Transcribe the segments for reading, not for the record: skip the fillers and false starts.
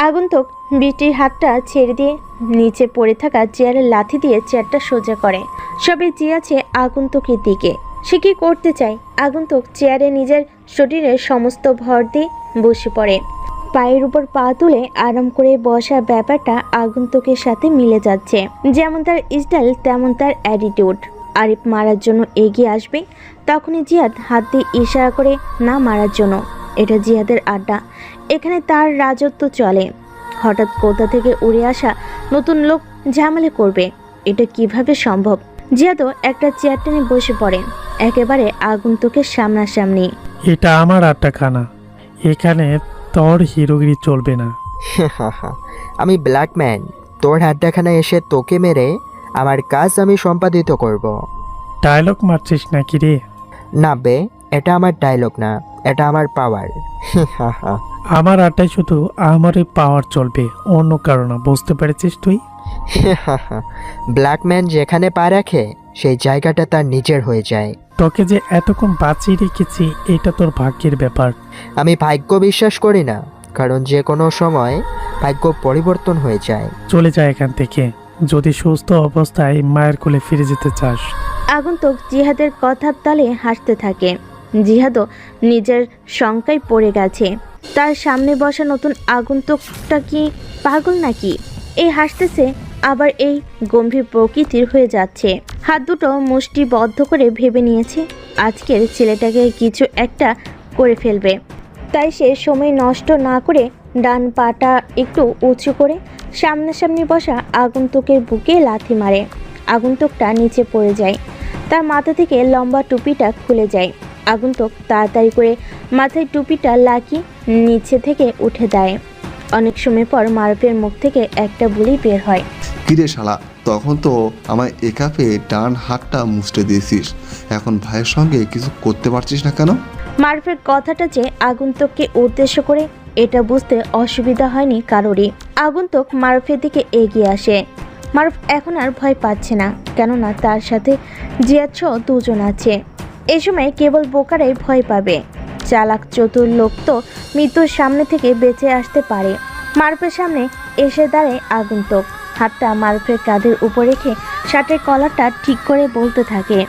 আগন্তুক বৃষ্টির হাতটা ছেড়ে দিয়ে নিচে পড়ে থাকা চেয়ারের লাথি দিয়ে চেয়ারটা সোজা করে। সবাই চেয়ে আছে আগন্তুকের দিকে। সে কি করতে চায়? আগন্তুক চেয়ারে নিজের শরীরের সমস্ত ভর দিয়ে বসে পড়ে। পায়ের উপর পা তুলে আরাম করে বসা ব্যাপারটা আগন্তুকের সাথে মিলে যাচ্ছে। যেমন তার স্টাইল তেমন তার অ্যাটিটিউড। আরিফ মারার জন্য এগিয়ে আসবে, তখনই জিহাদ হাত দিয়ে ইশারা করে না মারার জন্য। এটা জিহাদের আড্ডা, এখানে তার রাজত্ব চলে। হঠাৎ কোথা থেকে উড়ে আসা নতুন লোক ঝামেলা করবে, এটা কিভাবে সম্ভব? জিহাদও একটা চেয়ার টেনে বসে পড়ে একেবারে আগন্তুকের সামনাসামনি। এটা আমার আড্ডাখানা, এখানে তোর হিরোগিরি চলবে না। আমি ব্ল্যাকম্যান, তোর আড্ডাখানায় এসে তোকে মেরে আমার কাজ আমি সম্পাদিত করব। ডায়লগ মারছিস নাকি রে? না বে, এটা আমার ডায়লগ না, এটা আমার পাওয়ার। আমার আড্ডায় শুধু আমারই পাওয়ার চলবে, অন্য কারণ। বুঝতে পেরেছিস তুই? ব্ল্যাকম্যান যেখানে পা রাখে সেই জায়গাটা তার নিজের হয়ে যায়। তোকে যে এতক্ষণ বাঁচিয়ে রেখেছি এটা তোর ভাগ্যের ব্যাপার। আমি ভাগ্য বিশ্বাস করি না, কারণ যে কোনো সময় ভাগ্য পরিবর্তন হয়ে যায়। চলে যায় এখান থেকে যদি সুস্থ অবস্থায় মায়ের কোলে ফিরে যেতে চাস। আগন্তুক জিহাদের কথার তালে হাসতে থাকে। জিহাদও নিজের শঙ্কায় পড়ে গেছে। তার সামনে বসা নতুন আগন্তুকটা কি পাগল নাকি? এই হাসতেছে, আবার এই গম্ভীর প্রকৃতির হয়ে যাচ্ছে। হাত দুটো মুষ্টিবদ্ধ করে ভেবে নিয়েছে আজকের ছেলেটাকে কিছু একটা করে ফেলবে। তাই সে সময় নষ্ট না করে ডান পাটা একটু উঁচু করে সামনাসামনি বসা আগন্তুকের বুকে লাথি মারে। আগন্তুকটা নিচে পড়ে যায়। তার মাথা থেকে লম্বা টুপিটা খুলে যায়। আগন্তুক তাড়াতাড়ি করে মাথায় টুপিটা লাগিয়ে নিচে থেকে উঠে দেয়। অনেক সময় পর মারুফের মুখ থেকে একটা বুলি বের হয়। কিরে শালা, তখন তো আমায় একা পেয়ে ডান হাতটা মুছতে দিয়েছিস, এখন ভাইয়ের সঙ্গে কিছু করতে পারছিস না কেন? মারুফের কথাটা যে আগন্তুককে উদ্দেশ্য করে, এটা বুঝতে অসুবিধা হয়নি কারোরই। আগন্তুক মারুফের দিকে এগিয়ে আসে। মারুফ এখন আর ভয় পাচ্ছে না, কেননা তার সাথে জিয়াদ সহ দুজন আছে। এই সময় কেবল বোকারাই ভয় পাবে। চালাক চতুর লোক তো মৃত্যুর সামনে থেকে বেঁচে আসতে পারে। মারুফের সামনে এসে দাঁড়ায় আগন্তুক। হাতটা মারুফের কাঁধের উপর রেখে শার্টের কলারটা ঠিক করে বলতে থাকে,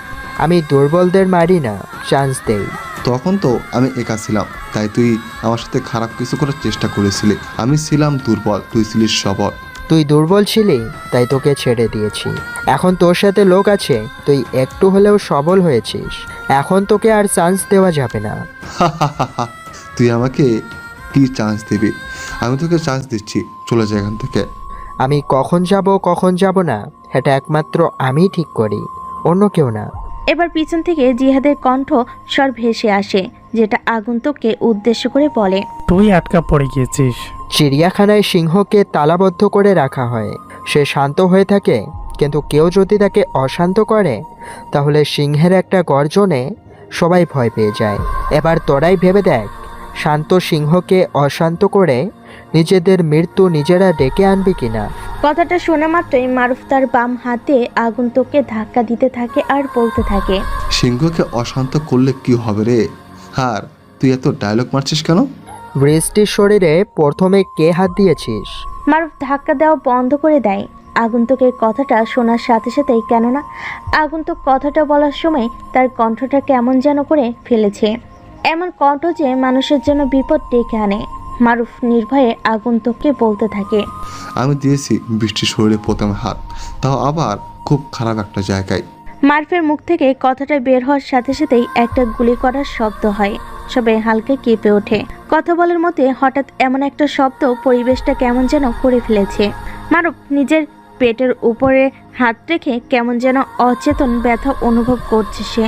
আমি দুর্বলদের মারি না, চান্স দেই। তখন তো আমি একা ছিলাম, তাই তুই আমার সাথে খারাপ কিছু করার চেষ্টা করেছিলি। আমি ছিলাম দুর্বল, তুই ছিলিস সবল। তুই দুর্বল ছিলি তাই তোকে ছেড়ে দিয়েছি। এখন তোর সাথে লোক আছে, তুই একটু হলেও সবল হয়েছিস। এখন তোকে আর চান্স দেওয়া যাবে না। তুই আমাকে কি চান্স দিবি? আমি তোকে চান্স দিচ্ছি, চলে যা এখান থেকে। আমি কখন যাব না এটা একমাত্র আমি ঠিক করি, অন্য কেউ না। এবার পিছন থেকে জিহাদের কণ্ঠ স্বর ভেসে আসে, যেটা আগন্তুককে উদ্দেশ্য করে বলে, তুই আটকা পড়ে গিয়েছিস। চিড়িয়াখানায় সিংহকে তালাবদ্ধ করে রাখা হয়, সে শান্ত হয়ে থাকে, কিন্তু কেউ যদি তাকে অশান্ত করে তাহলে সিংহের একটা গর্জনে সবাই ভয় পেয়ে যায়। এবার তোরাই ভেবে দেখ, শান্ত সিংহকে অশান্ত করে নিজেদের মৃত্যু নিজেরা ডেকে আনবি কিনা। কথাটা শোনা মাত্রই মারুফ তার বাম হাতে আগন্তুককে ধাক্কা দিতে থাকে আর বলতে থাকে, সিংহকে অশান্ত করলে কি হবে রে? আর তুই এত ডায়লগ মারছিস কেন? বৃষ্টির শরীরে প্রথমে কে হাত দিয়েছিস? মারুফ ধাক্কা দেওয়া বন্ধ করে দেয় আগন্তুকের কথাটা শোনার সাথে সাথেই, কেননা আগন্তুক কথাটা বলার সময় তার কণ্ঠটা কেমন যেন করে ফেলেছে। এমন কণ্ঠ যে মানুষের জন্য বিপদ ডেকে আনে। মারুফ নির্ভয়ে আগন্তুককে বলতে থাকে, আমি দিয়েছি বৃষ্টির শরীরে প্রথম হাত, তাও আবার খুব খারাপ একটা জায়গায়। মারুফের মুখ থেকে কথাটা বের হওয়ার সাথে সাথেই একটা গুলি করার শব্দ হয়। সবাই হালকা কেঁপে ওঠে। কথা বলার মধ্যে হঠাৎ এমন একটা শব্দ পরিবেশটা কেমন যেন করে ফেলেছে। মারুফ নিজের পেটের উপরে হাত রেখে কেমন যেন অচেতন ব্যথা অনুভব করছে। সে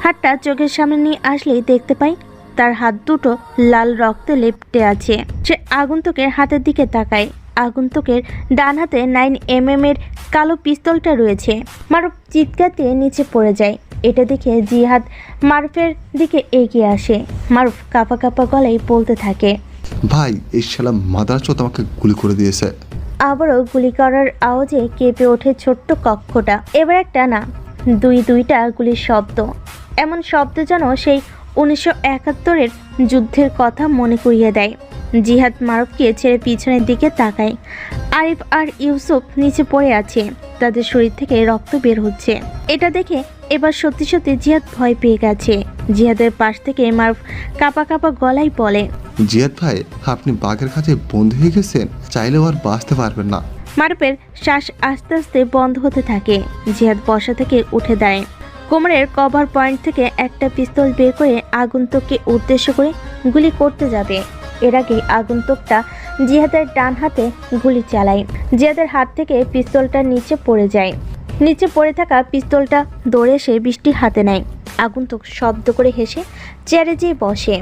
হাতটা চোখের সামনে নিয়ে আসলেই দেখতে পাই তার হাত দুটো লাল রক্তে লেপ্টে আছে। সে আগন্তুকের হাতের দিকে তাকায়। আগন্তুকের ডান হাতে 9mm এর কালো পিস্তলটা রয়েছে। মারুফ চিৎকার দিয়ে নিচে পড়ে যায়। এটা দেখে জিহাদ মারুফের দিকে এগিয়ে আসে। মারুফ কাঁপা কাঁপা গলায় বলতে থাকে, ভাই, এই শালা মাদারচোদ আমাকে গুলি করে দিয়েছে। আবারও গুলি করার আওয়াজে কেঁপে ওঠে ছোট্ট কক্ষটা। এবার একটা না, দুইটা গুলির শব্দ। এমন শব্দ যেন সেই 1971-এর যুদ্ধের কথা মনে করিয়ে দেয়। জিহাদ মারুফকে ছেড়ে পিছনের দিকে তাকায়। আরিফ আর ইউসুফ নিচে পড়ে আছে, তাদের শরীর থেকে রক্ত বের হচ্ছে। এটা দেখে এবার সত্যি সত্যি জিহাদ ভয় পেয়ে গেছে। জিহাদের পাশ থেকে মারুফ কাপা কাপা গলায় বলে, জিয়াদ ভাই, আপনি বাঘের কাছে বন্ধু হয়ে গেছেন, চাইলেও আর বাঁচতে পারবেন না। মারুফের শ্বাস আস্তে আস্তে বন্ধ হতে থাকে। জিহাদ বসা থেকে উঠে দাঁড়ায়। কোমরের কভার পয়েন্ট থেকে একটা পিস্তল বের করে আগন্তুককে উদ্দেশ্য করে গুলি করতে যাবে। এর আগে আগন্তুকটা জিহাদের ডান হাতে গুলি চালায়। জিহাদের হাত থেকে পিস্তলটা নিচে পড়ে যায়। নিচে পড়ে থাকা পিস্তলটা দৌড়ে এসে বৃষ্টির হাতে নেয়। আগন্তুক শব্দ করে হেসে চেয়ারে যেয়ে বসে।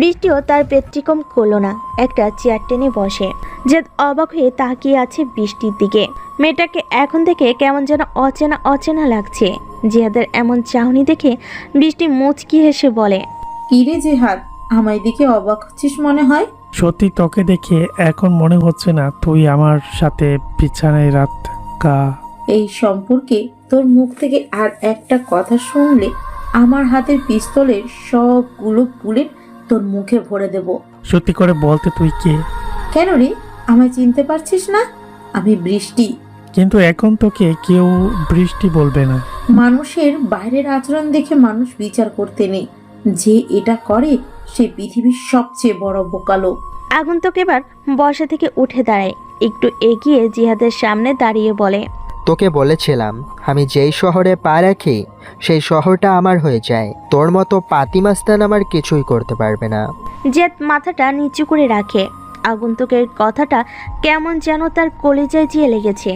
বৃষ্টিও তার ব্যতিক্রম করলো না, একটা চেয়ার টেনে বসে। জিহাদ অবাক হয়ে তাকিয়ে আছে বৃষ্টির দিকে। মেয়েটাকে এখন থেকে কেমন যেন অচেনা অচেনা লাগছে। জিহাদের এমন চাহনি দেখে বৃষ্টি মুচকি হেসে বলে, কিরে জেহাদ, আমায় দিকে অবাক হচ্ছিস মনে হয়। সত্যি তোকে দেখে এখন মনে হচ্ছে না তুই আমার সাথে বিছানায় রাত এই সম্পর্কে তোর মুখ থেকে আর একটা কথা শুনলে আমার হাতের পিস্তলের সবগুলো বুলেট তোর মুখে ভরে দেব। সত্যি করে বলতে তুই কে? কেন রে, আমায় চিনতে পারছিস না? আমি বৃষ্টি। কিন্তু এখন তোকে কেউ বৃষ্টি বলবে না। মানুষের বাইরের আচরণ দেখে মানুষ বিচার করতে নেই। যে এটা করে সে পৃথিবীর সবচেয়ে বড় বোকালো। আগন্তুক এবার বসা থেকে উঠে দাঁড়ায়। একটু এগিয়ে জিহাদের সামনে দাঁড়িয়ে বলে, তোকে বলেছিলাম আমি যেই শহরে পা রাখি সেই শহরটা আমার হয়ে যায়। তোর মতো পাতিমাস্তান আমার কিছুই করতে পারবে না। জিহাদ মাথাটা নিচু করে রাখে। আগন্তুকের কথাটা কেমন যেন তার কলিজায় যেয়ে লেগেছে।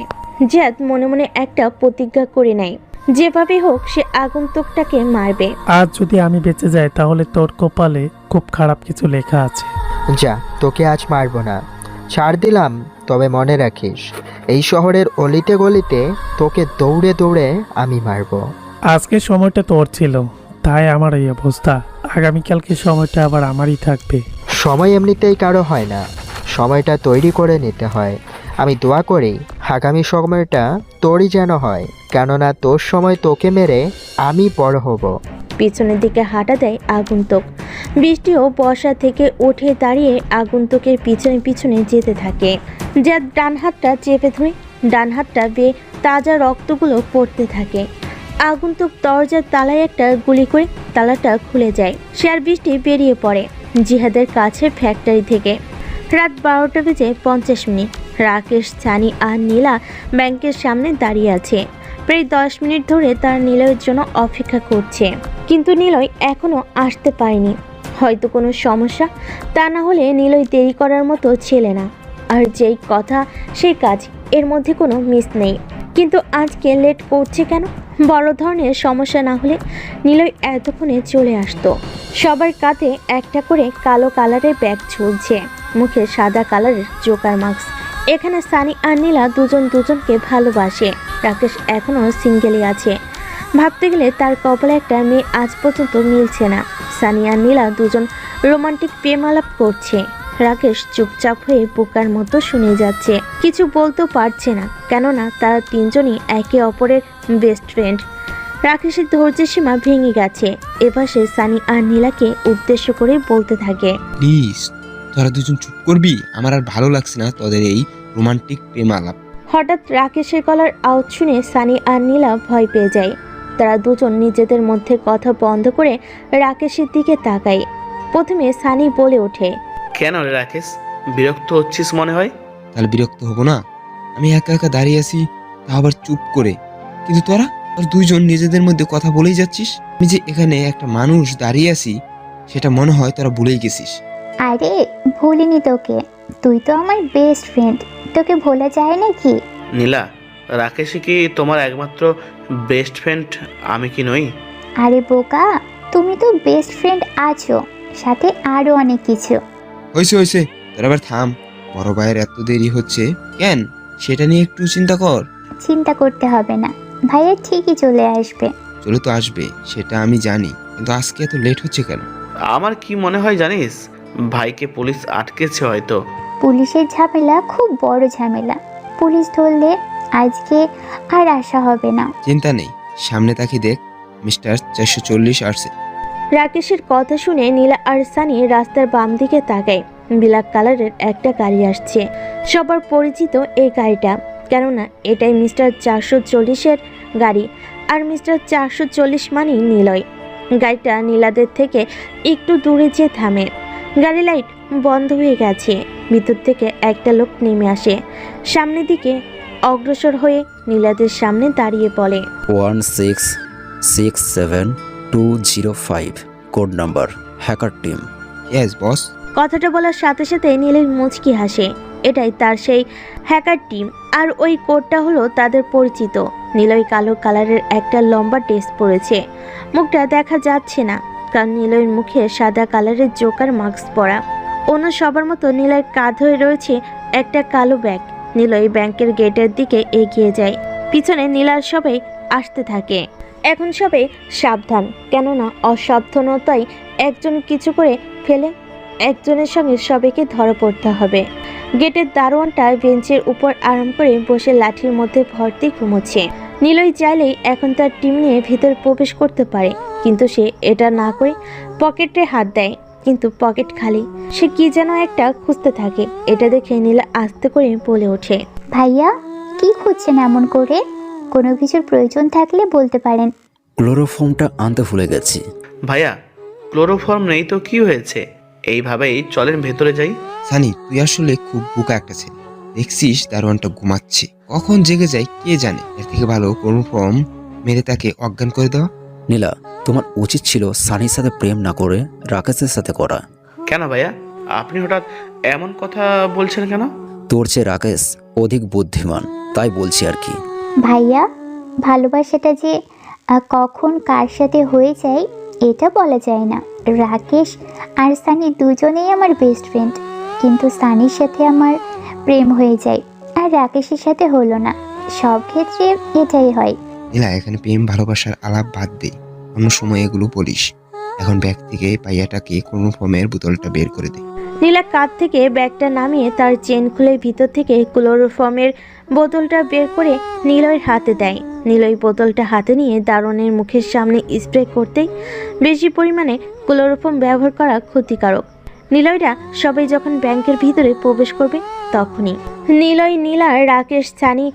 জিহাদ মনে মনে একটা প্রতিজ্ঞা করে নেয়, যেভাবে হোক সে আগন্তুকটাকে মারবে। আজ যদি আমি বেঁচে যাই তাহলে তোর কপালে খুব খারাপ কিছু লেখা আছে। যা, তোকে আজ মারবো না, ছাড় দিলাম। তবে মনে রাখিস, এই শহরের অলিতে গলিতে তোকে দৌড়ে দৌড়ে আমি মারবো। আজকে সময়টা তোর ছিল, তাই আমার এই অবস্থা। আগামীকালকে সময়টা আবার আমারই থাকবে। সময় এমনিতেই কারো হয় না, সময়টা তৈরি করে নিতে হয়। আমি দোয়া করি আগামী সময়টা তোরই যেন হয়, কেননা তোর সময় তোকে মেরে আমি বড় হব। পিছনের দিকে হাঁটা দেয় আগন্তুক। বৃষ্টিও বসা থেকে উঠে দাঁড়িয়ে আগন্তুকের পিছনে পিছনে যেতে থাকে। যার ডান হাতটা চেপে ধরে ডান হাতটা বেয়ে তাজা রক্তগুলো পড়তে থাকে। আগন্তুক দরজার তালায় একটা গুলি করে তালাটা খুলে যায়। সে আর বৃষ্টি বেরিয়ে পড়ে জিহাদের কাছে ফ্যাক্টরি থেকে। রাত 12:50। রাকেশ, সানি আর নীলা ব্যাংকের সামনে দাঁড়িয়ে আছে। প্রায় 10 মিনিট ধরে তার নিলয়ের জন্য অপেক্ষা করছে, কিন্তু নিলয় এখনো আসতে পারেনি। হয়তো কোনো সমস্যা, তা না হলে নিলয় দেরি করার মতো ছেলে না। আর যেই কথা সেই কাজ, এর মধ্যে কোনো মিস নেই। কিন্তু আজকে লেট করছে কেন? বড় ধরনের সমস্যা না হলে নিলয় এতক্ষণে চলে আসতো। সবার কাঁধে একটা করে কালো কালারের ব্যাগ ঝুলছে, মুখে সাদা কালারের জোকার মাস্ক। এখানে সানি আর নীলা দুজন দুজনকে ভালোবাসে। রাকেশ এখনো সিঙ্গেলই আছে। ভাবতে গেলে তার কপালে একটা মেয়ে আজ পর্যন্ত মিলছে না। সানি আর নীলা দুজন রোমান্টিক প্রেম আলাপ করছে। রাকেশ চুপচাপ হয়ে বোকার মতো শুনে যাচ্ছে, কিছু বলতেও পারছে না, কেননা তারা তিনজনই একে অপরের বেস্ট ফ্রেন্ড। রাকেশের ধৈর্যের সীমা ভেঙে গেছে। এবার সে সানি আর নীলাকে উদ্দেশ্য করে বলতে থাকে, প্লিজ তোরা দুজন চুপ করবি, আমার আর ভালো লাগছে না তোদের এই রোমান্টিক প্রেম আলাপ। হঠাৎ রাকেশের গলার আওয়াজ শুনে সানি আর নীলা ভয় পেয়ে যায়। তারা দুজন নিজেদের মধ্যে কথা বন্ধ করে রাকেশের দিকে তাকায়। প্রথমে সানি বলে ওঠে, কেন রে রাকেশ, বিরক্ত হচ্ছিস মনে হয়? তাহলে বিরক্ত হবো না? আমি একা একা দাঁড়িয়ে আছি, তা আবার চুপ করে, কিন্তু তোরা দুইজন নিজেদের মধ্যে কথা বলেই যাচ্ছিস। আমি যে এখানে একটা মানুষ দাঁড়িয়ে আছি সেটা মনে হয় তোরা ভুলেই গেছিস। আরে ভুলিনি তোকে, তুই তো আমার বেস্ট ফ্রেন্ড, তোকে ভোলা যায় নাকি? নীলা, রাকেশ কি তোমার একমাত্র বেস্ট ফ্রেন্ড, আমি কি নই? আরে বোকা, তুমি তো বেস্ট ফ্রেন্ড আছো, সাথে আরো অনেক কিছু। হয়েছে তোরা আবার থাম। বড় ভাইয়ের এত দেরি হচ্ছে কেন, সেটা নিয়ে একটু চিন্তা কর। চিন্তা করতে হবে না, ভাইয়া ঠিকই চলে আসবে। চলে তো আসবে, সেটা আমি জানি, কিন্তু আজকে এত লেট হচ্ছে কেন? আমার কি মনে হয় জানিস, ভাইকে পুলিশ আটকেছে হয়তো। পুলিশের ঝামেলা খুব বড় ঝামেলা, পুলিশ ধরলে আজকে আর আসা হবে না। চিন্তা নেই, সামনে তাকিয়ে দেখ, মিস্টার 440 আসছে। রাকেশের কথা শুনে নীলা আর সানি রাস্তার বাম দিকে তাকায়। ব্ল্যাক কালারের একটা গাড়ি আসছে। সবার পরিচিত এই গাড়িটা, কেননা এটাই মিস্টার 440-এর গাড়ি। আর মিস্টার 440 মানেই নিলয়। গাড়িটা নীলাদের থেকে একটু দূরে যেয়ে থামে। গাড়ি লাইট বন্ধ হয়ে গেছে। ভিতর থেকে একটা লোক নেমে আসে, সামনের দিকে অগ্রসর হয়ে নীলাদের সামনে দাঁড়িয়ে বলে, 1667205 code number, hacker team. Yes boss. কথাটা বলার সাথে সাথে নীলের মুচকি হাসে। এটাই তার সেই হ্যাকার টিম, আর ওই কোডটা হলো তাদের পরিচিত। নীলয় কালো কালারের একটা লম্বা ড্রেস পরেছে, মুখটা দেখা যাচ্ছে না কারণ নীলয়ের মুখে সাদা কালারের জোকার মাস্ক পরা। অন্য সবার মতো নীলয়ের কাঁধ হয়ে রয়েছে একটা কালো ব্যাগ। নীলয় ব্যাংকের গেটের দিকে এগিয়ে যায়, পিছনে নীলার সবাই আসতে থাকে। এখন সবাই সাবধান, কেননা অসাবধানতাই একজন কিছু করে ফেলে একজনের সঙ্গে সবাইকে ধরা পড়তে হবে। গেটের দারোয়ানটা বেঞ্চের উপর আরাম করে বসে লাঠির মধ্যে ভর্তি ঘুমোচ্ছে। নীলয় চাইলেই এখন তার টিম নিয়ে ভিতরে প্রবেশ করতে পারে, কিন্তু সে এটা না করে পকেটে হাত দেয়, কিন্তু পকেট খালি। সে কি যেন একটা খুঁজতে থাকে। এটা দেখে নীলা আস্তে করে বলে ওঠে, ভাইয়া কি খুঁজছেন এমন করে? কোনো কিছুর প্রয়োজন থাকলে বলতে পারেন। ক্লোরোফর্মটা আনতে ভুলে গেছি। ভাইয়া, ক্লোরোফর্ম নেই তো কি হয়েছে? এইভাবেই চলেন ভেতরে যাই। সানি, তুই আসলে খুব বোকা একটা ছেলে। দেখছিস দারোয়ানটা ঘুমাচ্ছে, কখন জেগে যায় কে জানে। এর থেকে ভালো ক্লোরোফর্ম মেরে তাকে অজ্ঞান করে দেওয়া। নীলা, তোমার উচিত ছিল সানির সাথে প্রেম না করে রাকেশের সাথে করা। কেন ভাইয়া, আপনি হঠাৎ এমন কথা বলছেন কেন? তোর চেয়ে রাকেশ অধিক বুদ্ধিমান, তাই বলছি আর কি। ভাইয়া, ভালোবাসাটা যে কখন কার সাথে হয়ে যায় এটা বলা যায় না। রাকেশ আর সানি দুজনেই আমার বেস্ট ফ্রেন্ড, কিন্তু সানির সাথে আমার প্রেম হয়ে যায় আর রাকেশের সাথে হলো না। সব ক্ষেত্রে এটাই হয়। নীলা, এখানে প্রেম ভালোবাসার আলাপ বাদ দে, অন্য সময় এগুলো বলিস। এখন ব্যাগ থেকে পাইয়াটাকে ক্লোরোফর্মের বোতলটা বের করে দে। নীলা কাঁধ থেকে ব্যাগটা নামিয়ে তার চেন খুলে ভিতর থেকে ক্লোরোফর্মের বোতলটা বের করে নীলয়ের হাতে দেয়। নীলয় বোতলটা হাতে নিয়ে দারোয়ানের মুখের সামনে স্প্রে করতেই বেশি পরিমাণে ক্লোরোফর্ম ব্যবহার করা ক্ষতিকারক। নীলয়রা সবাই যখন ব্যাংকের ভিতরে প্রবেশ করবে তখনই নীলয়, নীলা, রাকেশ, সানি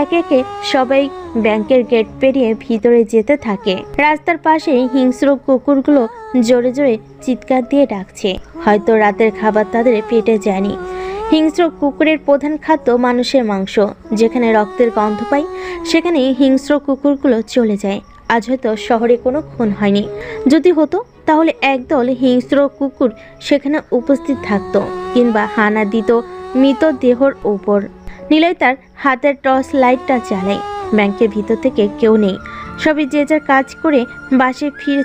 একে একে সবাই ব্যাংকের গেট পেরিয়ে ভিতরে যেতে থাকে। রাস্তার পাশে হিংস্র কুকুরগুলো জোরে জোরে চিৎকার দিয়ে ডাকছে। হয়তো রাতের খাবার তাদের পেটে যায়নি। হিংস্র কুকুরের প্রধান খাদ্য মানুষের মাংস। যেখানে রক্তের গন্ধ পাই সেখানেই হিংস্র কুকুরগুলো চলে যায়। আজ হয়তো শহরে কোনো খুন হয়নি, যদি হতো তাহলে একদল হিংস্র কুকুর সেখানে উপস্থিত থাকতো কিংবা হানা দিত মৃতদেহর উপর। নীলয় তার হাতের টর্চ লাইটটা জ্বালায়। ব্যাংকের ভিতর থেকে কেউ নেই, সবাই যে যার কাজ করে বাসায় ফিরে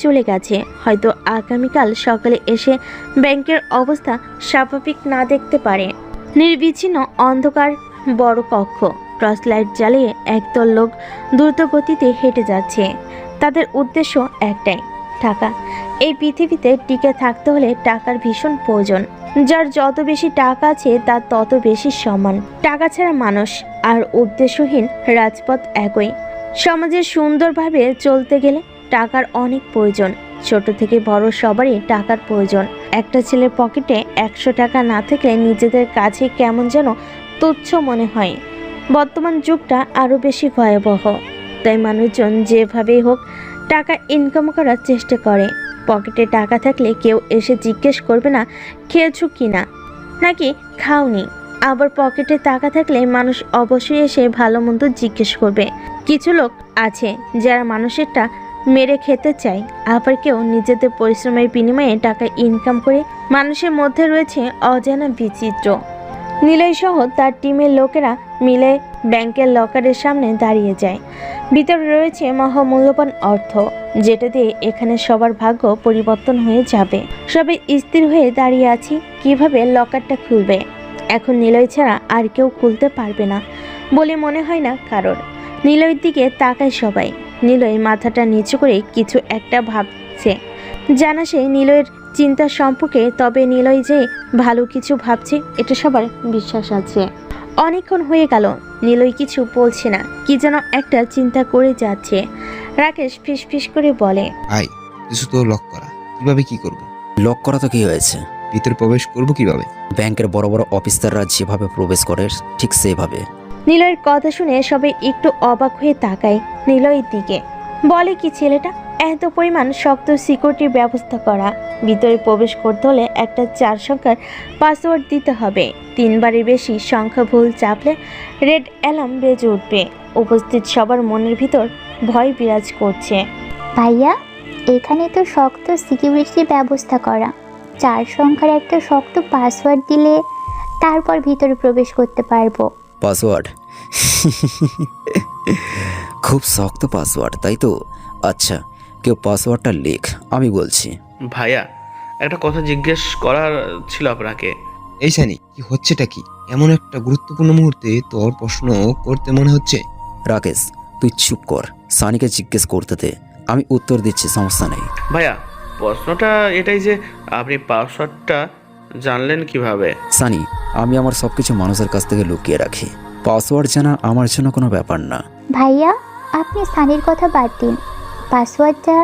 চলে গেছে। হয়তো আগামীকাল সকালে এসে ব্যাংকের অবস্থা স্বাভাবিক না দেখতে পারে। নির্বিচ্ছিন্ন অন্ধকার বড় কক্ষ, টর্চ লাইট জ্বালিয়ে একদল লোক দ্রুত গতিতে হেঁটে যাচ্ছে। তাদের উদ্দেশ্য একটাই, টাকা। এই পৃথিবীতে টিকে থাকতে হলে টাকার ভীষণ প্রয়োজন। যার যত বেশি টাকা আছে তার তত বেশি সম্মান। টাকা ছাড়া মানুষ আর উদ্দেশ্যহীন রাজপথ একই। সমাজে সুন্দরভাবে চলতে গেলে টাকার অনেক প্রয়োজন। ছোট থেকে বড় সবারই টাকার প্রয়োজন। একটা ছেলের পকেটে 100 টাকা না থাকলে নিজেদের কাছে কেমন যেন তুচ্ছ মনে হয়। বর্তমান যুগটা আরও বেশি ভয়াবহ, তাই মানুষজন যেভাবেই হোক টাকা ইনকাম করার চেষ্টা করে। পকেটে টাকা থাকলে কেউ এসে জিজ্ঞেস করবে না খেয়েছো কিনা নাকি খাওনি। আবার পকেটে টাকা থাকলে মানুষ অবশ্যই এসে ভালো মন্দ জিজ্ঞেস করবে। কিছু লোক আছে যারা মানুষেরটা মেরে খেতে চায়, আবার কেউ নিজেদের পরিশ্রমের বিনিময়ে টাকা ইনকাম করে। মানুষের মধ্যে রয়েছে অজানা বিচিত্র। নীলয় সহ তার টিমের লোকেরা মিলে ব্যাংকের লকারের সামনে দাঁড়িয়ে যায়। ভিতরে রয়েছে মহামূল্যবান অর্থ, যেটা দিয়ে এখানে সবার ভাগ্য পরিবর্তন হয়ে যাবে। সবাই স্থির হয়ে দাঁড়িয়ে আছি কিভাবে লকারটা খুলবে। এখন নীলয় ছাড়া আর কেউ খুলতে পারবে না বলে মনে হয় না কারোর। নীলয়ের দিকে তাকায় সবাই। নীলয় মাথাটা নিচু করে কিছু একটা ভাবছে। জানা সে নীলয়ের চিন্তা সম্পর্কে, তবে নীলয় যে ভালো কিছু ভাবছে এটা সবার বিশ্বাস আছে। অনেকক্ষণ হয়ে গেল নীলয় কিছু বলছে না, কি যেন একটা চিন্তা করে যাচ্ছে। রাকেশ ফিসফিস করে বলে, ভাই, কিছু তো লক করা, কিভাবে কি করবো? লক করা তো কি হয়েছে? ভিতরে প্রবেশ করবো কিভাবে? ব্যাংকের বড় বড় অফিসাররা যেভাবে প্রবেশ করে ঠিক সেভাবে। নিলয়ের কথা শুনে সবাই একটু অবাক হয়ে তাকায় নিলয়ের দিকে। বলে কি ছেলেটা, এত পরিমাণ শক্ত সিকিউরিটির ব্যবস্থা করা। ভিতরে প্রবেশ করতে হলে একটা 4 সংখ্যার পাসওয়ার্ড দিতে হবে। 3বারের বেশি সংখ্যা ভুল চাপলে রেড অ্যালার্ম বেজে উঠবে। উপস্থিত সবার মনের ভিতর ভয় বিরাজ করছে। ভাইয়া, এখানে তো শক্ত সিকিউরিটির ব্যবস্থা করা। 4 সংখ্যার একটা শক্ত পাসওয়ার্ড দিলে তারপর ভিতরে প্রবেশ করতে পারবো। পাসওয়ার্ড? খুব শক্ত পাসওয়ার্ড তাই তো? আচ্ছা, কেউ পাসওয়ার্ডটা লেখ, আমি বলছি। ভাইয়া, একটা কথা জিজ্ঞেস করার ছিল আপনাকে। এই সানি, কি হচ্ছেটা কি? এমন একটা গুরুত্বপূর্ণ মুহূর্তে তোর প্রশ্ন করতে মনে হচ্ছে। রাকেশ, তুই চুপ কর, সানিকে জিজ্ঞেস করতে দে, আমি উত্তর দিচ্ছি, সমস্যা নেই। ভাইয়া, প্রশ্নটা এটাই যে আপনি পাসওয়ার্ডটা জানলেন কিভাবে? সানি, আমি আমার সবকিছু মানুষের কাছ থেকে লুকিয়ে রাখি। পাসওয়ার্ড জানা আমার জন্য কোনো ব্যাপার না। ভাইয়া, আপনি সানির কথা বাদ দিন। পাসওয়ার্ডটা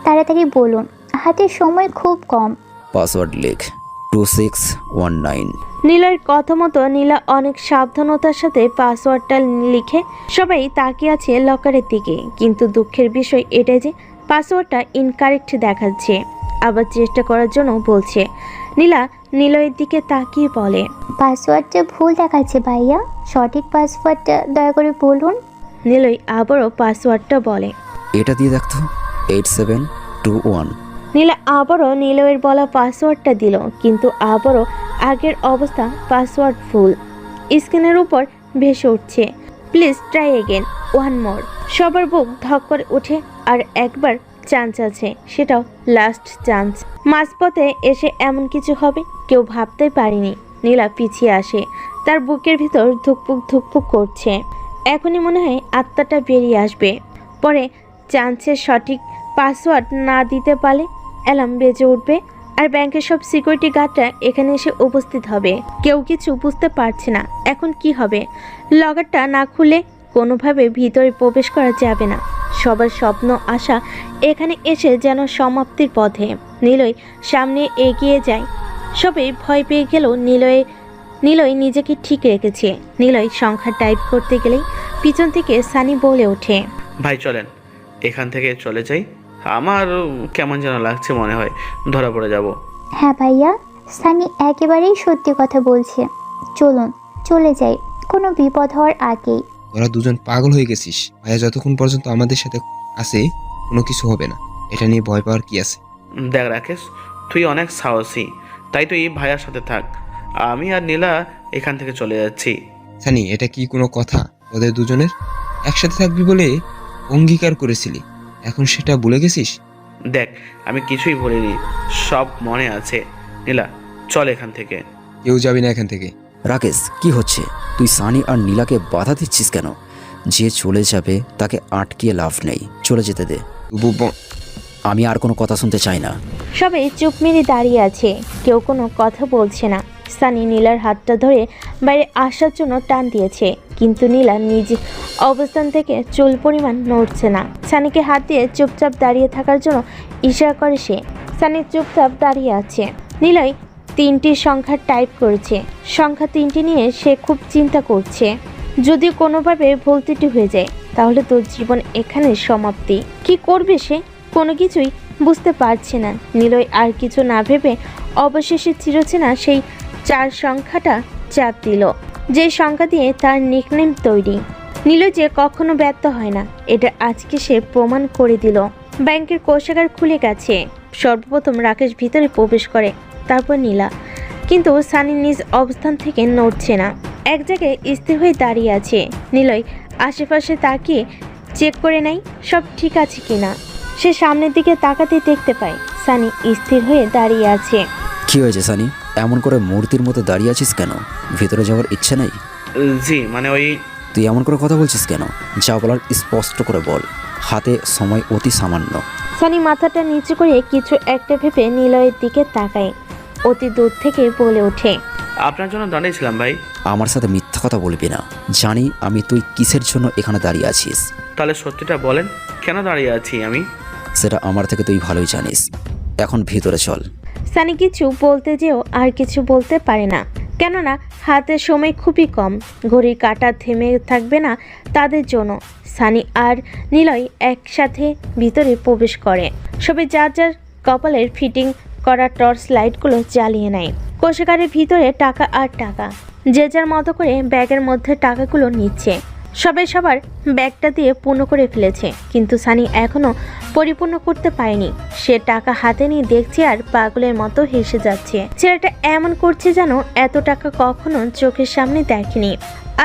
তাড়াতাড়ি বলুন, হাতে সময় খুব কম। পাসওয়ার্ড লেখ 2619। নীলার কথা মতো নীলা অনেক সাবধানতার সাথে পাসওয়ার্ডটা লিখে সবাই তাকিয়ে আছে লকারের দিকে। কিন্তু দুঃখের বিষয় এটাই যে পাসওয়ার্ডটা ইনকারেক্ট দেখাচ্ছে। আবার চেষ্টা করার জন্য বলছে। নীলা নিলয়ের দিকে তাকিয়ে বলে, পাসওয়ার্ডটা ভুল দেখাচ্ছে ভাইয়া, সঠিক পাসওয়ার্ডটা দয়া করে বলুন। নিলয় আবারও পাসওয়ার্ডটা বলে। এটা দিয়ে দেখতো, 8721। নীলা আবারও নিলয়ের বলা পাসওয়ার্ডটা দিল, কিন্তু আবারও আগের অবস্থা, পাসওয়ার্ড ভুল। স্ক্রিনের উপর ভেসে উঠছে, please try again, one more. সবার বুক ধক করে ওঠে। আর একবার চান্স আছে, সেটাও লাস্ট চান্স। মাঝপথে এসে এমন কিছু হবে কেউ ভাবতেই পারেনি। নীলা পিছিয়ে আসে, তার বুকের ভিতর ধুকপুক ধুকপুক করছে। এখনই মনে হয় আত্মাটা বেরিয়ে আসবে। পরে চান্সের সঠিক পাসওয়ার্ড না দিতে পারলে অ্যালার্ম বেজে উঠবে, আর ব্যাংকের সব সিকিউরিটি গার্ডরা এখানে এসে উপস্থিত হবে। কেউ কিছু বুঝতে পারছে না এখন কি হবে। লকারটা না খুলে কোনোভাবে ভিতরে প্রবেশ করা যাবে না। সবার স্বপ্ন আশা এখানে এসে যেন সমাপ্তির পথে। নিলয় সামনে এগিয়ে যায়। সবাই ভয় পেয়ে গেল। নিলয় নিজেকে ঠিক রেখেছে। নিলয় সংখ্যা টাইপ করতে গেলেই পিছন থেকে সানি বলে ওঠে, ভাই চলেন এখান থেকে চলে যাই, আমার কেমন যেন লাগছে, মনে হয় ধরা পড়ে যাব। হ্যাঁ ভাইয়া, সানি একেবারেই সত্যি কথা বলছে। চলুন চলে যাই, কোনো বিপদ হওয়ার আগেই। তোরা দুজন পাগল হয়ে গেছিস। ভাইয়া যতক্ষণ পর্যন্ত আমাদের সাথে আসে কোনো কিছু হবে না, এটা নিয়ে ভয় পাওয়ার কি আছে? দেখ রাকেশ, তুই অনেক সাহসী, তাই তুই ভাইয়ার সাথে থাক, আমি আর নীলা এখান থেকে চলে যাচ্ছি। সানি, এটা কি কোনো কথা? তোদের দুজনের একসাথে থাকবি বলে অঙ্গীকার করেছিলি, এখন সেটা ভুলে গেছিস? দেখ, আমি কিছুই বলিনি, সব মনে আছে। নীলা চল এখান থেকে। কেউ যাবি না এখান থেকে। রাকেশ, কি হচ্ছে? তুই সানি আর নীলাকে বাধা দিচ্ছিস কেন? যে চলে যাবে তাকে আটকিয়ে লাভ নেই, চলে যেতে দে। আমি আর কোনো কথা শুনতে চাই না। সবাই চুপ মেরে দাঁড়িয়ে আছে, কেউ কোনো কথা বলছে না। সানি নীলার হাতটা ধরে বাইরে আসার জন্য টান দিয়েছে, কিন্তু নীলা নিজ অবস্থান থেকে চুল পরিমাণ নড়ছে না। সানিকে হাত দিয়ে চুপচাপ দাঁড়িয়ে থাকার জন্য ইশারা করে সে। সানি চুপচাপ দাঁড়িয়ে আছে। নীলয় 3টি সংখ্যা টাইপ করেছে। সংখ্যা 3টি নিয়ে সে খুব চিন্তা করছে। যদি কোনোভাবে ভুল ত্রুটি হয়ে যায় তাহলে তোর জীবন এখানে সমাপ্তি। কি করবে সে? কোনো কিছুই বুঝতে পারছে না। নীলয় আর কিছু না ভেবে অবশেষে চিরচেনা সেই 4 সংখ্যাটা চাপ দিল, যে সংখ্যা দিয়ে তার নিকনেম তৈরি। নীলয় যে কখনো ব্যর্থ হয় না, এটা আজকে সে প্রমাণ করে দিল। ব্যাংকের কোষাগার খুলে গেছে। সর্বপ্রথম রাকেশ ভিতরে প্রবেশ করে, তারপর নীলা। কিন্তু সানি নিজ অবস্থান থেকে নড়ছে না, এক জায়গায় স্থির হয়ে দাঁড়িয়ে আছে। নীলয় আশেপাশে তাকিয়ে চেক করে নেয় সব ঠিক আছে কিনা। সে সামনের দিকে তাকাতে দেখতে পায় সানি স্থির হয়ে দাঁড়িয়ে আছে। কি হয়েছে সানি? এমন করে মূর্তির মতো দাঁড়িয়ে আছিস কেন? ভিতরে যাওয়ার ইচ্ছে নেই? জি মানে ওই। তুই এমন করে কথা বলছিস কেন? যা বলার স্পষ্ট করে বল, হাতে সময় অতি সামান্য। সানি মাথাটা নিচু করে কিছু একটা ভেবে নিলয়ের দিকে তাকায়। অতি দূর থেকে বলে ওঠে, আপনার জন্য দাঁড়িয়েছিলাম ভাই। আমার সাথে মিথ্যা কথা বলবি না। জানি আমি তুই কিসের জন্য এখানে দাঁড়িয়ে আছিস। তাহলে সত্যিটা বলেন, কেন দাঁড়িয়ে আছি আমি? সেটা আমার থেকে তুই ভালোই জানিস। এখন ভিতরে চল। সানি কিছু বলতে যেও আর কিছু বলতে পারে না, কেননা হাতে সময় খুবই কম। ঘড়ির কাঁটা থেমে থাকবে না তাদের জন্য। সানি আর নিলয় একসাথে ভিতরে প্রবেশ করে। সবাই যার যার কপালের ফিটিং করা টর্চ লাইটগুলো জ্বালিয়ে নেয়। কোষাগারের ভিতরে টাকা আর টাকা, যে যার মতো করে ব্যাগের মধ্যে টাকাগুলো নিচ্ছে। সবাই সবার ব্যাগটা দিয়ে পূর্ণ করে ফেলেছে, কিন্তু সানি এখনো পরিপূর্ণ করতে পারেনি। সে টাকা হাতে নিয়ে দেখছে আর পাগলের মতো হেসে যাচ্ছে। ছেলেটা এমন করছে যেন এত টাকা কখনো চোখের সামনে দেখেনি।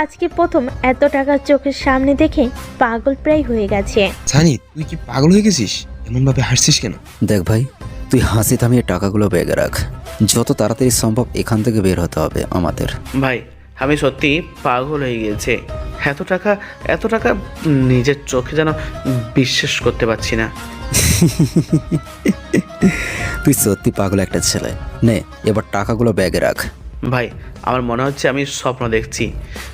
আজকে প্রথম এত টাকা চোখের সামনে দেখে পাগল প্রায় হয়ে গেছে। সানি, তুই কি পাগল হয়ে গেছিস? এমন ভাবে হাসছিস কেন? দেখ ভাই, তুই হাসি থামিয়ে টাকাগুলো ব্যাগে রাখ। যত তাড়াতাড়ি সম্ভব এখান থেকে বের হতে হবে আমাদের। ভাই, আমি সত্যি পাগল হয়ে গিয়েছে। এত টাকা নিজের চোখে যেন বিশ্বাস করতে পারছি না। তুই সত্যি পাগল একটা ছেলে। নে, এবার টাকাগুলো ব্যাগে রাখ। ভাই, আমার মনে হচ্ছে আমি স্বপ্ন দেখছি।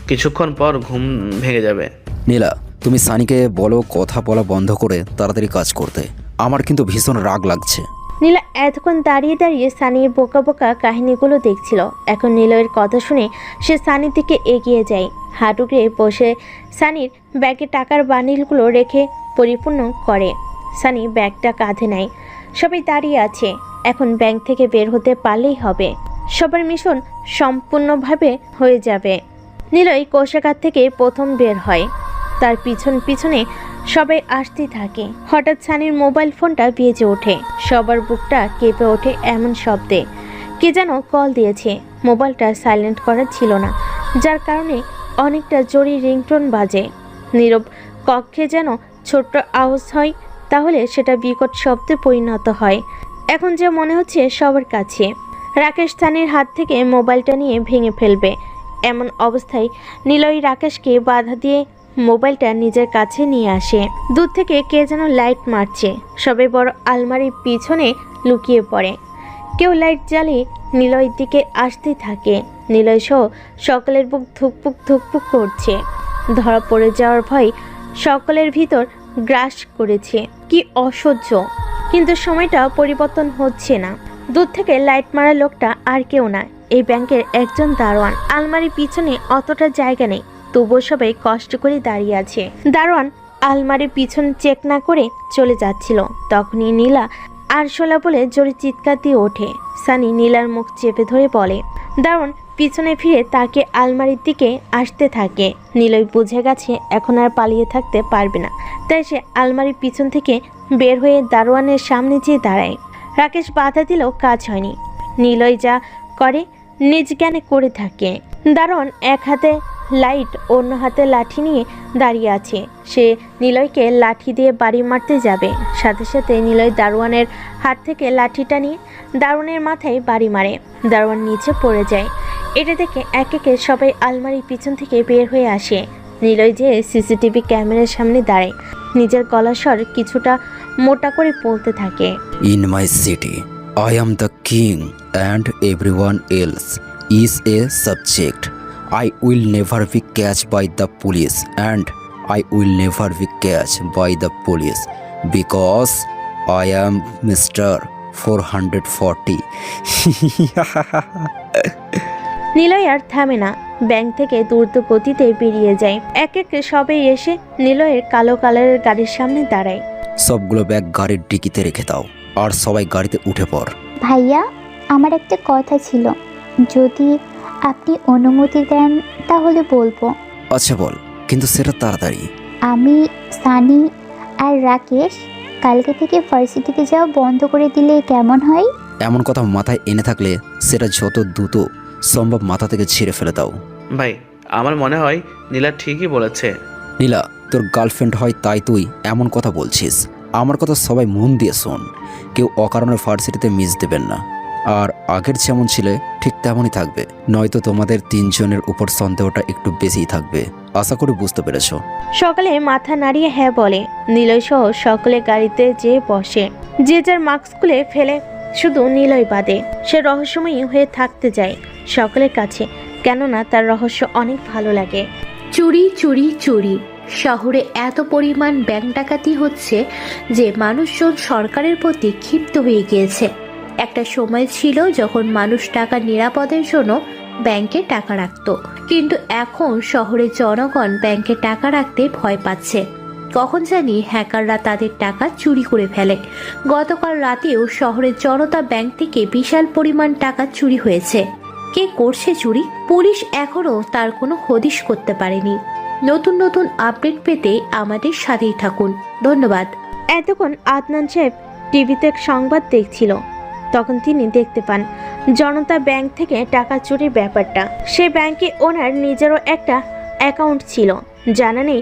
কিছুক্ষণ পর ঘুম ভেঙে যাবে। নীলা, তুমি সানিকে বলো কথা বলা বন্ধ করে তাড়াতাড়ি কাজ করতে। আমার কিন্তু ভীষণ রাগ লাগছে। নীলা এতক্ষণ দাঁড়িয়ে দাঁড়িয়ে সানির বোকা বোকা কাহিনীগুলো দেখছিল। এখন নিলয়ের কথা শুনে সে সানির দিকে এগিয়ে যায়। হাঁটুকে বসে সানির ব্যাগে টাকার বান্ডিলগুলো রেখে পরিপূর্ণ করে। সানি ব্যাগটা কাঁধে নেয়। সবাই দাঁড়িয়ে আছে। এখন ব্যাংক থেকে বের হতে পারলেই হবে। সবার মিশন সম্পূর্ণভাবে হয়ে যাবে। নিলয় কোষাগার থেকে প্রথম বের হয়। তার পিছন পিছনে সবাই আসতেই থাকে। হঠাৎ সানির মোবাইল ফোনটা বেজে ওঠে। সবার বুকটা কেঁপে ওঠে এমন শব্দে। কে যেন কল দিয়েছে। মোবাইলটা সাইলেন্ট করা ছিল না, যার কারণে অনেকটা জোরে রিংটোন বাজে। নীরব কক্ষে যেন ছোট্ট আওয়াজ হয়, তাহলে সেটা বিকট শব্দে পরিণত হয়। এখন যে মনে হচ্ছে সবার কাছে রাকেশ সানির হাত থেকে মোবাইলটা নিয়ে ভেঙে ফেলবে। এমন অবস্থায় নিলয় রাকেশকে বাধা দিয়ে মোবাইলটা নিজের কাছে নিয়ে আসে। দূর থেকে কে যেন লাইট মারছে। সবাই বড় আলমারির পিছনে লুকিয়ে পড়ে। কেউ লাইট জ্বালিয়ে নিলয়ের দিকে আসতেই থাকে। নিলয় সহ সকলের বুক ধুকপুক ধুকপুক করছে। ধরা পড়ে যাওয়ার ভয় সকলের ভিতর গ্রাস করেছে। কি অসহ্য! কিন্তু সময়টা পরিবর্তন হচ্ছে না। দূর থেকে লাইট মারা লোকটা আর কেউ না, এই ব্যাংকের একজন দারোয়ান। আলমারির পিছনে অতটা জায়গা নেই, তবুও সবাই কষ্ট করে দাঁড়িয়ে আছে। দারোয়ান আলমারির পিছন চেক না করে চলে যাচ্ছিল। তখনই নীলা আরশোলা বলে জোরে চিৎকার দিয়ে ওঠে। সানি নীলার মুখ চেপে ধরে বলে। দারোয়ান পিছনে ফিরে তাকে আলমারির দিকে আসতে থাকে। নীলয় বুঝে গেছে এখন আর পালিয়ে থাকতে পারবে না, তাই সে আলমারির পিছন থেকে বের হয়ে দারোয়ানের সামনে যেয়ে দাঁড়ায়। রাকেশ বাধা দিলেও কাজ হয়নি। নীলয় যা করে নিজ জ্ঞানে করে থাকে। দারোয়ান এক হাতে লাইট, অন্য হাতে লাঠি নিয়ে দাঁড়িয়ে আছে। সে নিলয়কে লাঠি দিয়ে বাড়ি মারতে যাবে। সাথে সাথে নিলয় দারোয়ানের হাত থেকে লাঠিটা নিয়ে দারোয়ানের মাথায় বাড়ি মারে। দারোয়ান নিচে পড়ে যায়। এটা দেখে এক একে সবাই আলমারির পিছন থেকে বের হয়ে আসে। নিলয় যে সিসিটিভি ক্যামেরার সামনে দাঁড়ায়। নিজের গলার স্বর কিছুটা মোটা করে বলতে থাকে। In my city I am the king and everyone else is a subject. I will never be catched by the police and I will never be catched by the police because I am Mr. 440. Niloy আর থামে না। Bank থেকে দ্রুত গতিতে বেরিয়ে যায়। এক এক সবাই এসে নিলয়ের কালো কালারের গাড়ির সামনে দাঁড়ায়। সবগুলো ব্যাগ গাড়ির ডিকিতে রেখে দাও আর সবাই গাড়িতে উঠে পড়। ভাইয়া, আমার একটা কথা ছিল, যদি আপনি অনুমতি দেন তাহলে বলবো। আচ্ছা বল, কিন্তু সেটা তাড়াতাড়ি। আমি, সানি আর রাকেশ কালকে থেকে ভার্সিটিতে যাওয়া বন্ধ করে দিলে কেমন হয়? এমন কথা মাথায় এনে থাকলে সেটা যত দ্রুত সম্ভব মাথা থেকে ছিঁড়ে ফেলে দাও। ভাই, আমার মনে হয় নীলা ঠিকই বলেছে। নীলা তোর গার্লফ্রেন্ড হয় তাই তুই এমন কথা বলছিস। আমার কথা সবাই মন দিয়ে শোন। কেউ অকারণে ভার্সিটিতে মিস দেবেন না। আর আগের যেমন ছিলে ঠিক তেমনই থাকবে, নয়তো তোমাদের তিনজনের উপর সন্দেহটা একটু বেশিই থাকবে। আশা করি বুঝতে পেরেছ। সকালে মাথা নাড়িয়ে হ্যাঁ বলে। নিলয় সহ সকলে গাড়িতে যেয়ে বসে। যে যার মাস্ক খুলে ফেলে, শুধু নিলয় বাদে। সে রহস্যময়ী হয়ে থাকতে যায় সকলের কাছে, কেননা তার রহস্য অনেক ভালো লাগে। চুরি চুরি চুরি, শহরে এত পরিমাণ ব্যাংক ডাকাতি হচ্ছে যে মানুষজন সরকারের প্রতি ক্ষিপ্ত হয়ে গিয়েছে। একটা সময় ছিল যখন মানুষ টাকা নিরাপদের জন্য ব্যাংকে টাকা রাখত, কিন্তু এখন শহরের জনগণ ব্যাংকে টাকা রাখতে ভয় পাচ্ছে। কখন জানি হ্যাকাররা তাদের টাকা চুরি করে ফেলে। গতকাল রাতেও শহরের জনতা ব্যাংক থেকে বিশাল পরিমাণ টাকা চুরি হয়েছে। কে করছে চুরি, পুলিশ এখনো তার কোনো হদিশ করতে পারেনি। নতুন নতুন আপডেট পেতে আমাদের সাথেই থাকুন। ধন্যবাদ। এতক্ষণ আদনান সাহেব টিভিতে সংবাদ দেখছিল। তখন তিনি দেখতে পান জনতা ব্যাংক থেকে টাকা চুরির ব্যাপারটা। সে ব্যাংকে ওনার নিজেরও একটা অ্যাকাউন্ট ছিল। জানা নেই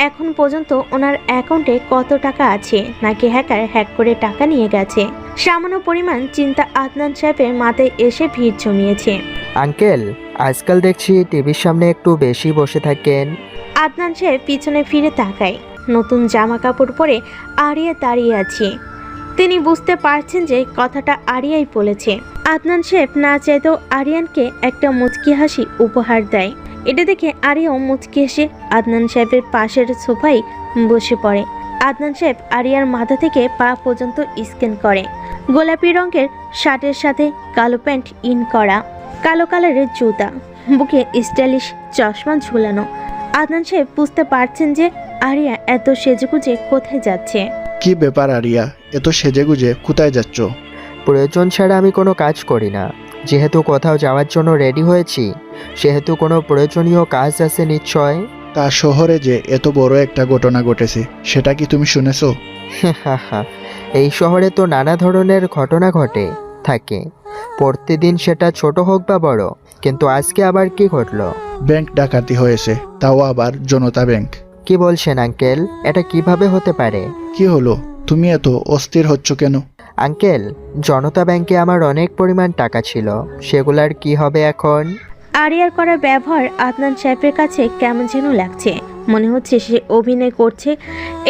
এখন পর্যন্ত ওনার অ্যাকাউন্টে কত টাকা আছে, নাকি হ্যাকার হ্যাক করে টাকা নিয়ে গেছে। সামান্য পরিমাণ চিন্তা আদনান সাহেবের মাথায় এসে ভিড় জমিয়েছে। আঙ্কেল, আজকাল দেখছি টিভির সামনে একটু বেশি বসে থাকেন। আদনান সাহেব পিছনে ফিরে তাকায়। নতুন জামা কাপড় পরে আরিয়া দাঁড়িয়ে আছে। তিনি বুঝতে পারছেন যে কথাটা আরিয়াই বলেছে। আদনান সাহেব না চাইতেও আরিয়ানকে একটা মুচকি হাসি উপহার দেয়। এটা দেখে আরিয়াও মুচকি হেসে আদনান সাহেবের পাশের সোফায় বসে পড়ে। আদনান সাহেব আরিয়ার মাথা থেকে পা পর্যন্ত স্ক্যান করে। গোলাপি রঙের শার্টের সাথে কালো প্যান্ট ইন করা, কালো কালারের জুতা, বুকে স্টাইলিশ চশমা ঝুলানো। আদনান সাহেব বুঝতে পারছেন যে আরিয়া এত সেজেগুজে কোথায় যাচ্ছে। কি ব্যাপার আরিয়া, এত সেজেগুজে কোথায় যাচ্ছ? প্রয়োজন ছাড়া আমি কোনো কাজ করি না। যেহেতু কোথাও যাওয়ার জন্য রেডি হয়েছি, সেহেতু কোনো প্রয়োজনীয় কাজ আছে নিশ্চয়। তা শহরে যে এত বড় একটা ঘটনা ঘটেছে, সেটা কি তুমি শুনেছো? এই শহরে তো নানা ধরনের ঘটনা ঘটে থাকে, প্রতিদিন সেটা ছোট হোক বা বড়। কিন্তু আজকে আবার কি ঘটলো? ব্যাংক ডাকাতি হয়েছে, তাও আবার জনতা ব্যাংক। কি বলছেন আঙ্কেল? এটা কিভাবে হতে পারে? কি হলো, তুমি এত অস্থির হচ্ছ কেন? আঙ্কেল, জনতা ব্যাংকে আমার অনেক পরিমাণ টাকা ছিল, সেগুলার কি হবে এখন? আরিয়ার করা ব্যবহার আদনান সাহেবের কাছে কেমন যেন লাগছে। মনে হচ্ছে সে অভিনয় করছে।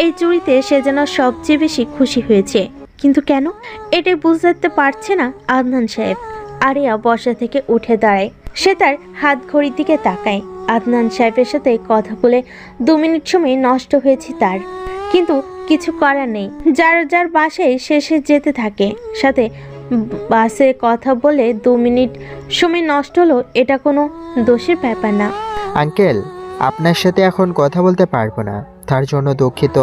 এই চুরিতে সে যেন সবচেয়ে বেশি খুশি হয়েছে। কিন্তু কেন, এটাই বুঝতে পারছে না আদনান সাহেব। আরিয়া বসা থেকে উঠে দাঁড়ায়। সে তার হাত ঘড়ির দিকে তাকায়। আদনান সাহেবের সাথে কথা বলে 2 মিনিট সময় নষ্ট হয়েছে তার, কিন্তু কিছু করার নেই। যার যার বাসায় শেষে যেতে থাকে। সাথে বাসে কথা বলে 2 মিনিট সময় নষ্ট হলো, এটা কোনো দোষের ব্যাপার না। আঙ্কেল, আপনার সাথে এখন কথা বলতে পারবো না, তার জন্য দুঃখিত।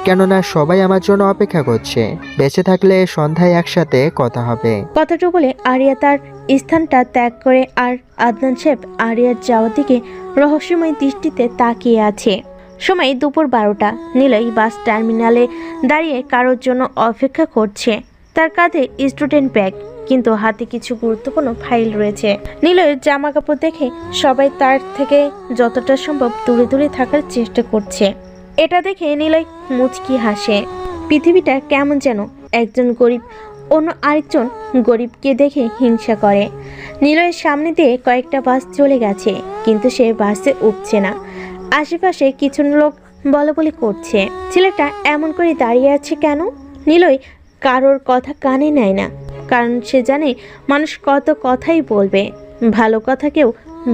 কেননা সবাই আমার জন্য অপেক্ষা করছে। বেঁচে থাকলে সন্ধ্যায় একসাথে কথা হবে। কথাটা বলে আরিয়া তার স্থানটা ত্যাগ করে আর আদনান সাহেব আরিয়ার যাওয়ার দিকে রহস্যময় দৃষ্টিতে তাকিয়ে আছে। সময় দুপুর 12টা। নিলয় বাস টার্মিনালে দাঁড়িয়ে কারোর জন্য অপেক্ষা করছে। তার কাঁধে স্টুডেন্ট ব্যাগ, কিন্তু হাতে কিছু গুরুত্বপূর্ণ ফাইল রয়েছে। নিলয়ের জামা কাপড় দেখে সবাই তার থেকে যতটা সম্ভব দূরে দূরে থাকার চেষ্টা করছে। এটা দেখে নিলয় মুচকি হাসে। পৃথিবীটা কেমন যেন, একজন গরিব অন্য আরেকজন গরিবকে দেখে হিংসা করে। নিলয়ের সামনে দিয়ে কয়েকটা বাস চলে গেছে, কিন্তু সে বাসে উঠছে না। আশেপাশে কিছু লোক বলাবলি করছে। ছেলেটা এমন করে দাঁড়িয়ে আছে কেন? নিলয় কারোর কথা কানে নেয় না, কারণ সে জানে মানুষ কত কথাই বলবে, ভালো কথা কেউ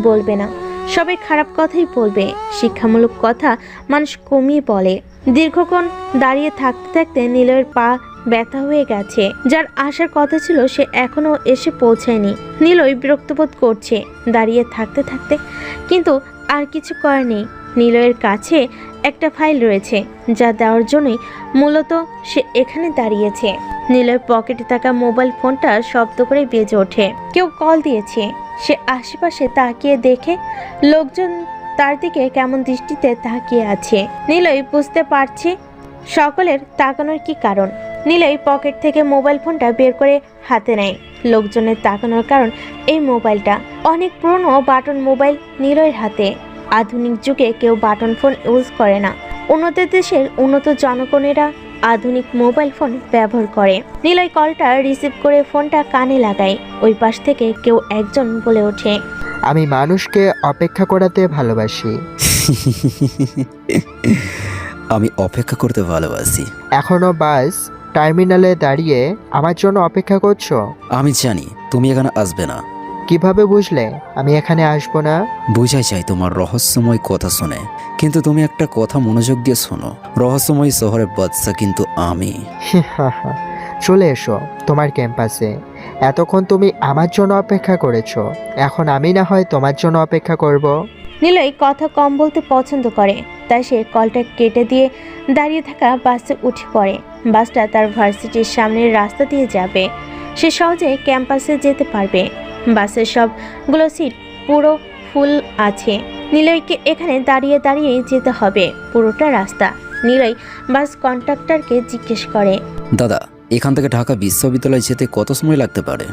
বলবে না, সবাই খারাপ কথাই বলবে। শিক্ষামূলক কথা মানুষ কমিয়ে বলে। দীর্ঘক্ষণ দাঁড়িয়ে থাকতে থাকতে নিলয়ের পা ব্যথা হয়ে গেছে। যার আসার কথা ছিল সে এখনো এসে পৌঁছায়নি। নিলয় বিরক্তবোধ করছে দাঁড়িয়ে থাকতে থাকতে, কিন্তু আর কিছু করার নেই। নিলয়ের কাছে একটা ফাইল রয়েছে, যা দেওয়ার জন্যই মূলত সে এখানে দাঁড়িয়েছে। নিলয়ের পকেটে থাকা মোবাইল ফোনটা শব্দ করে বেজে ওঠে। কেউ কল দিয়েছে। সে আশেপাশে তাকিয়ে দেখে লোকজন তার দিকে কেমন দৃষ্টিতে তাকিয়ে আছে। নিলয় বুঝতে পারছে সকলের তাকানোর কি কারণ। নিলয় পকেট থেকে মোবাইল ফোনটা বের করে হাতে নেয়। লোকজনের তাকানোর কারণ এই মোবাইলটা অনেক পুরনো বাটন মোবাইল নিলয়ের হাতে। আধুনিক যুগে কেউ বাটন ফোন ইউজ করে না। উন্নত দেশের উন্নত জনগণেরা আধুনিক মোবাইল ফোন ব্যবহার করে। নিলয় কলটা রিসিভ করে ফোনটা কানে লাগায়। ওই পাশ থেকে কেউ একজন বলে ওঠে, আমি মানুষকে অপেক্ষা করাতে ভালোবাসি। আমি অপেক্ষা করতে ভালোবাসি। এখনো বাস টার্মিনালে দাঁড়িয়ে আমার জন্য অপেক্ষা করছো? আমি জানি তুমি এখানে আসবে না। কিভাবে বুঝলে আমি এখানে আসবো না? বুঝাই চাই তোমার রহস্যময় কথা শুনে, কিন্তু তুমি একটা কথা মনোযোগ দিয়ে শোনো। রহস্যময় শহরের বাদশা কিন্তু আমি। চলে এসো তোমার ক্যাম্পাসে। এতক্ষণ তুমি আমার জন্য অপেক্ষা করেছো, এখন আমি না হয় তোমার জন্য অপেক্ষা করব। নিলয় কথা কম বলতে পছন্দ করে, তাই সে কলটা কেটে দিয়ে দাঁড়িয়ে থাকা বাসে উঠে পড়ে। বাসটা তার ভার্সিটির সামনের রাস্তা দিয়ে যাবে, সে সহজে ক্যাম্পাসে যেতে পারবে। বাসের সবগুলো সিট পুরো ফুল আছে। নিলয়কে এখানে দাঁড়িয়ে দাঁড়িয়ে যেতে হবে পুরোটা রাস্তা। নিলয় বাস কন্ডাক্টরকে জিজ্ঞেস করে, দাদা, এখান থেকে ঢাকা বিশ্ববিদ্যালয় যেতে কত সময় লাগতে পারে?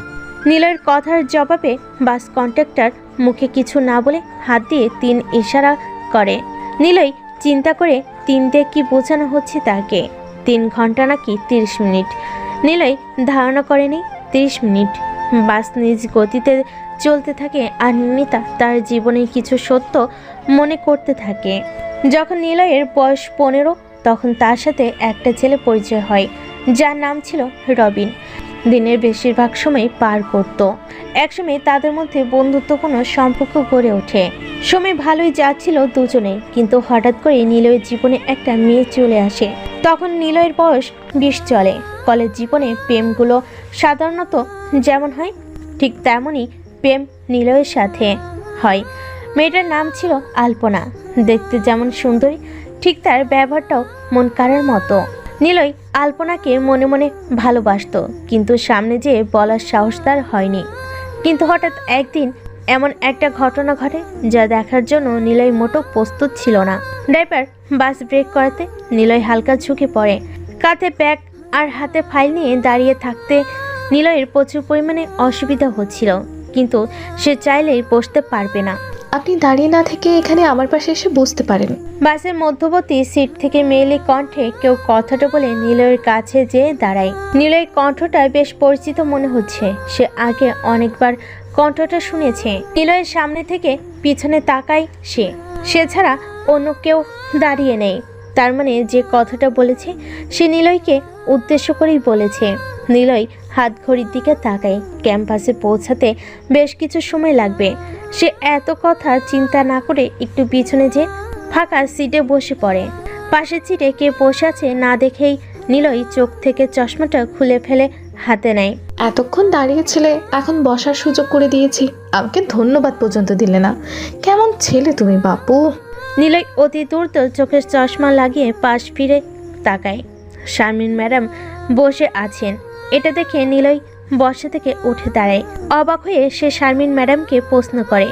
নিলয়ের কথার জবাবে বাস কন্ডাক্টর মুখে কিছু না বলে হাত দিয়ে 3 ইশারা করে। নিলয় চিন্তা করে 3 দিয়ে কি বোঝানো হচ্ছে তাকে। 3 ঘন্টা নাকি 30 মিনিট, নিলয় ধারণা করেনি 30 মিনিট। বাস নিজ গতিতে চলতে থাকে আর নিতা তার জীবনের কিছু সত্য মনে করতে থাকে। যখন নিলয়ের বয়স 15, তখন তার সাথে একটা ছেলে পরিচয় হয় যার নাম ছিল রবিন। দিনের বেশিরভাগ সময় পার করত। একসময় তাদের মধ্যে বন্ধুত্বপূর্ণ সম্পর্ক গড়ে ওঠে। সময় ভালোই যাচ্ছিল দুজনে, কিন্তু হঠাৎ করে নিলয়ের জীবনে একটা মেয়ে চলে আসে। তখন নিলয়ের বয়স 20 চলে। কলেজ জীবনে প্রেমগুলো সাধারণত যেমন হয় ঠিক তেমনই প্রেম নিলয়ের সাথে হয়। মেয়েটার নাম ছিল আলপনা। দেখতে যেমন সুন্দরী, ঠিক তার ব্যবহারটাও মন কাড়ার মতো। নিলয় আলপনাকে মনে মনে ভালোবাসতো, কিন্তু সামনে যেয়ে বলার সাহস তার হয়নি। কিন্তু হঠাৎ একদিন এমন একটা ঘটনা ঘটে যা দেখার জন্য নিলয় মোটো প্রস্তুত ছিল না। ড্রাইভার বাস ব্রেক করাতে নিলয় হালকা ঝুঁকে পড়ে। কাঁধে ব্যাগ আর হাতে ফাইল নিয়ে দাঁড়িয়ে থাকতে নিলয়ের প্রচুর পরিমাণে অসুবিধা হচ্ছিল, কিন্তু সে চাইলেই বসতে পারবে না। আপনি দাঁড়িয়ে না থেকে এখানে আমার পাশে এসে বসতে পারেন। বাসের মধ্যবর্তী সিট থেকে মেয়েলি কণ্ঠে কেউ কথাটা বলে নিলয়ের কাছে যেয়ে দাঁড়ায়। নিলয়ের কণ্ঠটা বেশ পরিচিত মনে হচ্ছে, সে আগে অনেকবার কণ্ঠটা শুনেছে। নিলয়ের সামনে থেকে পিছনে তাকায় সে ছাড়া অন্য কেউ দাঁড়িয়ে নেই। তার মানে যে কথাটা বলেছে সে নিলয়কে উদ্দেশ্য করেই বলেছে। নিলয় হাত ঘড়ির দিকে তাকায়। ক্যাম্পাসে পৌঁছাতে বেশ কিছু সময় লাগবে। সে এত কথা চিন্তা না করে একটু পিছনে যে ফাঁকা সিটে বসে পড়ে। পাশের সিটে কে বসে আছে না দেখেই নিলয় চোখ থেকে চশমাটা খুলে ফেলে হাতে নেয়। এতক্ষণ দাঁড়িয়েছিলে, এখন বসার সুযোগ করে দিয়েছি, আমাকে ধন্যবাদ পর্যন্ত দিলে না। কেমন ছেলে তুমি বাপু। নিলয় অতি দ্রুত চোখের চশমা লাগিয়ে পাশ ফিরে তাকায়। শারমিন ম্যাডাম বসে আছেন। এটা দেখে নিলয় বসা থেকে উঠে দাঁড়ায়। অবাক হয়ে সে শারমিন ম্যাডামকে প্রশ্ন করে,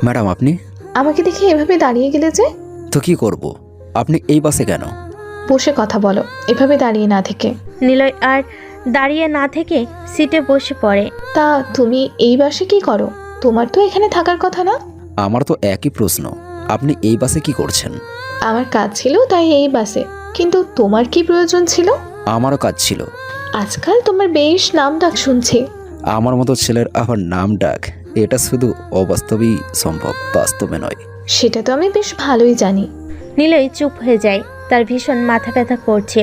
ম্যাডাম, আপনি আমাকে দেখে এভাবে দাঁড়িয়ে গেলে যে? তো কি করব? আপনি এই বাসে কেন? বসে কথা বলো, এভাবে দাঁড়িয়ে না থেকে। নিলয় আর দাঁড়িয়ে না থেকে সিটে বসে পড়ে। তা তুমি এই বাসে কি করো? তোমার তো এখানে থাকার কথা না। আমার তো একই প্রশ্ন, আপনি এই বাসে কি করছেন? আমার কাজ ছিল তাই এই বাসে, কিন্তু তোমার কি প্রয়োজন ছিল? আমারও কাজ ছিল। আজকাল তোমার বেশ নাম ডাক শুনছি। আমার মতো ছেলের আবার নাম ডাক, এটা শুধু অবাস্তবেই সম্ভব, বাস্তবে নয়। সেটা তো আমি বেশ ভালোই জানি। নিলয় চুপ হয়ে যায়। তার ভীষণ মাথা ব্যথা করছে,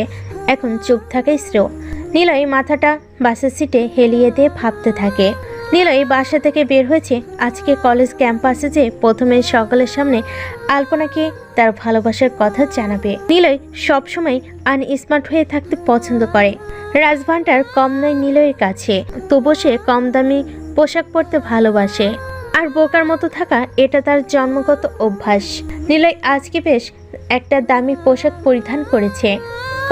এখন চুপ থাকাই শ্রেয়। নিলয় মাথাটা বাসের সিটে হেলিয়ে দিয়ে ভাবতে থাকে। নিলয় বাসা থেকে বের হয়েছে আজকে কলেজ ক্যাম্পাসে যে প্রথমে সকলের সামনে আলপনাকে তার ভালোবাসার কথা জানাবে। নিলয় সবসময় আনস্মার্ট হয়ে থাকতে পছন্দ করে। রাজভান্ডার কম নয় নিলয়ের কাছে, তবু সে কম দামি পোশাক পরতে ভালোবাসে। আর বোকার মতো থাকা এটা তার জন্মগত অভ্যাস। নিলয় আজকে বেশ একটা দামি পোশাক পরিধান করেছে।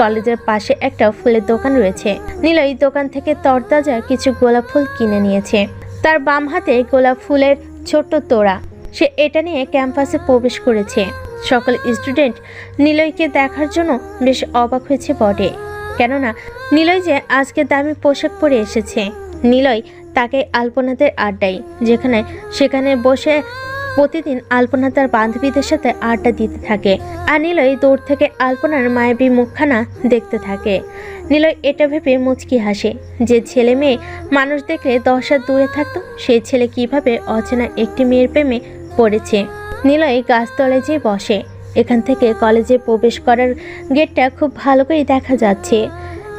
কলেজের পাশে একটা ফুলের দোকান রয়েছে। নিলয় দোকান থেকে তরতাজা কিছু গোলাপ ফুল কিনে নিয়েছে। তার বাম হাতে গোলাপ ফুলের ছোট্ট তোড়া। সে এটা নিয়ে ক্যাম্পাসে প্রবেশ করেছে। সকল স্টুডেন্ট নিলয়কে দেখার জন্য বেশ অবাক হয়েছে বটে, কেননা নিলয় যে আজকে দামি পোশাক পরে এসেছে। নিলয় তাকে আলপনাদের আড্ডায় সেখানে বসে প্রতিদিন আলপনা তার বান্ধবীদের সাথে আড্ডা দিতে থাকে। আর নিলয় দূর থেকে আলপনার মায়াবী মুখখানা দেখতে থাকে। নিলয় এটা ভেবে মুচকি হাসে, যে ছেলে মেয়ে মানুষ দেখলে 10 হাত দূরে থাকতো, সেই ছেলে কিভাবে অচেনা একটি মেয়ের প্রেমে পড়েছে। নিলয় গাছতলে যেয়ে বসে। এখান থেকে কলেজে প্রবেশ করার গেটটা খুব ভালো করে দেখা যাচ্ছে।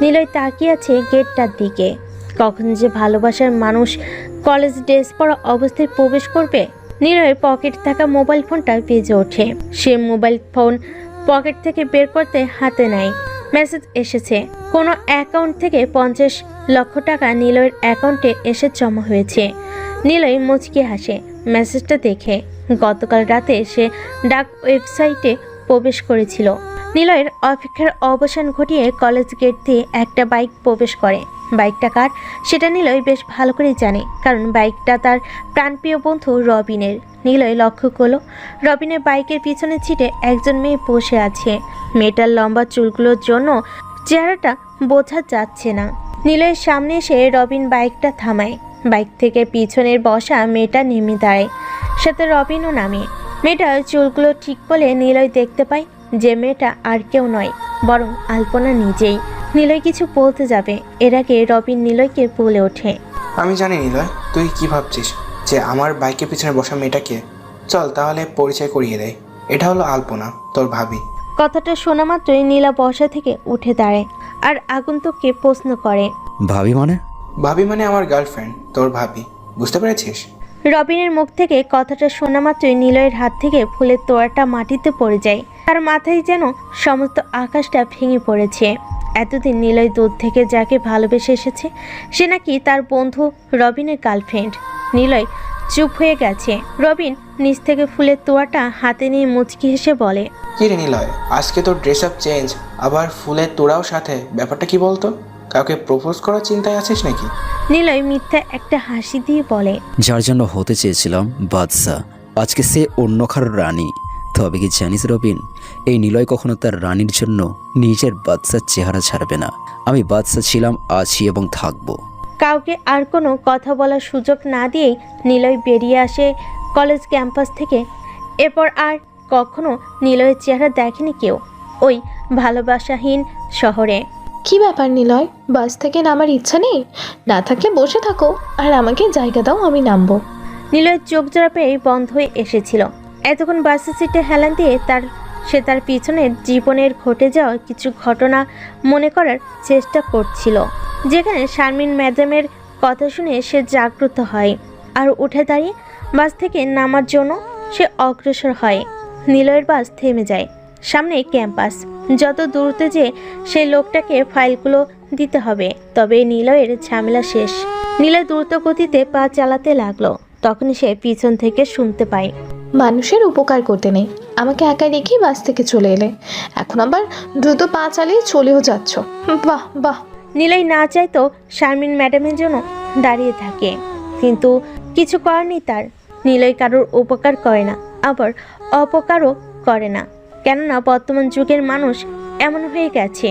নিলয় তাকিয়ে আছে গেটটার দিকে। কখন যে ভালোবাসার মানুষ কলেজ ড্রেস পরা অবস্থায় প্রবেশ করবে। নিলয়ের পকেট থাকা মোবাইল ফোনটা বেজে ওঠে। সে মোবাইল ফোন পকেট থেকে বের করতে হাতে নেয়। মেসেজ এসেছে। কোনো অ্যাকাউন্ট থেকে 50 লক্ষ টাকা নিলয়ের অ্যাকাউন্টে এসে জমা হয়েছে। নিলয় মুচকি হাসে মেসেজটা দেখে। গতকাল রাতে সে ডাক ওয়েবসাইটে প্রবেশ করেছিল। নিলয়ের অপেক্ষার অবসান ঘটিয়ে কলেজ গেট দিয়ে একটা বাইক প্রবেশ করে। বাইকটা কার সেটা নিলয় বেশ ভালো করেই জানে, কারণ বাইকটা তার প্রাণপ্রিয় বন্ধু রবিনের। নিলয় লক্ষ্য করল রবিনের বাইকের পিছনের সিটে একজন মেয়ে বসে আছে। মেয়েটার লম্বা চুলগুলোর জন্য চেহারাটা বোঝা যাচ্ছে না। নিলয়ের সামনে এসে রবিন বাইকটা থামায়। বাইক থেকে পিছনের বসা মেয়েটা নেমে দাঁড়ায়, সাথে রবিনও নামে। মেয়েটার চুলগুলো ঠিক করলে নিলয় দেখতে পায় যে মেয়েটা আর কেউ নয়, বরং আলপনা নিজেই। নিলয় কিছু বলতে যাবে, এর আগে রবিন নিলয়কে বলে ওঠে, আমি জানি নিলয়, তুই কি ভাবছিস যে আমার বাইকের পিছনে বসা মেয়েটাকে? চল তাহলে পরিচয় করিয়ে দেয়। এটা হলো আলপনা, তোর ভাবি। কথাটা শোনা মাত্রই নীলা বসা থেকে উঠে দাঁড়ায় আর আগন্তুককে প্রশ্ন করে, ভাবি মানে? ভাবি মানে আমার গার্লফ্রেন্ড, তোর ভাবি। বুঝতে পেরেছিস? রবিনের মুখ থেকে কথাটা শোনা মাত্রই নিলয়ের হাত থেকে ফুলের তোড়াটা মাটিতে পড়ে যায়। তার মাথায় যেন সমস্ত আকাশটা ভেঙে পড়েছে। এতদিন নিলয় দূর থেকে যাকে ভালোবেসে এসেছে সে নাকি তার বন্ধু রবিনের গার্লফ্রেন্ড। নিলয় চুপ হয়ে গেছে। রবিন নিচ থেকে ফুলের তোড়াটা হাতে নিয়ে মুচকি হেসে বলে, কি রে নিলয়, আজকে তোর ড্রেস আপ চেঞ্জ, আবার ফুলের তোড়াও সাথে, ব্যাপারটা কি বলতো? কাউকে প্রপোজ করার চিন্তায় আছিস নাকি? নিলয় মিথ্যা একটা হাসি দিয়ে বলে, যার জন্য হতে চেয়েছিলাম বাদশা, আজকে সে অন্য কারোর রানী। তবে কি জানিস রবিন, এই নিলয় কখনো তার রানীর জন্য নিজের বাদশার চেহারা ছাড়বে না। আমি বাদশা ছিলাম, আছি এবং থাকবো। কাউকে আর কোনো কথা বলার সুযোগ না দিয়েই নিলয় বেরিয়ে আসে কলেজ ক্যাম্পাস থেকে। এরপর আর কখনো নিলয়ের চেহারা দেখেনি কেউ ওই ভালোবাসাহীন শহরে। কি ব্যাপার নিলয়, বাস থেকে নামার ইচ্ছা নেই? না থাকলে বসে থাকো আর আমাকে জায়গা দাও, আমি নামবো। নিলয়ের চোখ জোড়া পেয়ে বন্ধ হয়ে এসেছিল। এতক্ষণ বাসের সিটে হেলান দিয়ে সে তার পিছনের জীবনের ঘটে যাওয়া কিছু ঘটনা মনে করার চেষ্টা করছিল, যেখানে শারমিন ম্যাডামের কথা শুনে সে জাগ্রত হয় আর উঠে দাঁড়িয়ে বাস থেকে নামার জন্য সে অগ্রসর হয়। নিলয়ের বাস থেমে যায়। সামনে ক্যাম্পাস। যত দূরতে যে সেই লোকটাকে ফাইলগুলো দিতে হবে, তবে নিলয়ের ঝামেলা শেষ। নিলয় দ্রুত গতিতে পা চালাতে লাগলো। তখনই সে পিছন থেকে শুনতে পায়, মানুষের উপকার করতে নেই, আমাকে একা রেখে বাস থেকে চলে এলে, এখন আবার দ্রুত পা চালিয়ে চলেও যাচ্ছ। বাহ বাহ। নিলয় না চাইতো শারমিন ম্যাডামের জন্য দাঁড়িয়ে থাকে, কিন্তু কিছু করার নেই তার। নিলয় কারোর উপকার করে না, আবার অপকারও করে না। কেননা বর্তমান যুগের মানুষ এমন হয়ে গেছে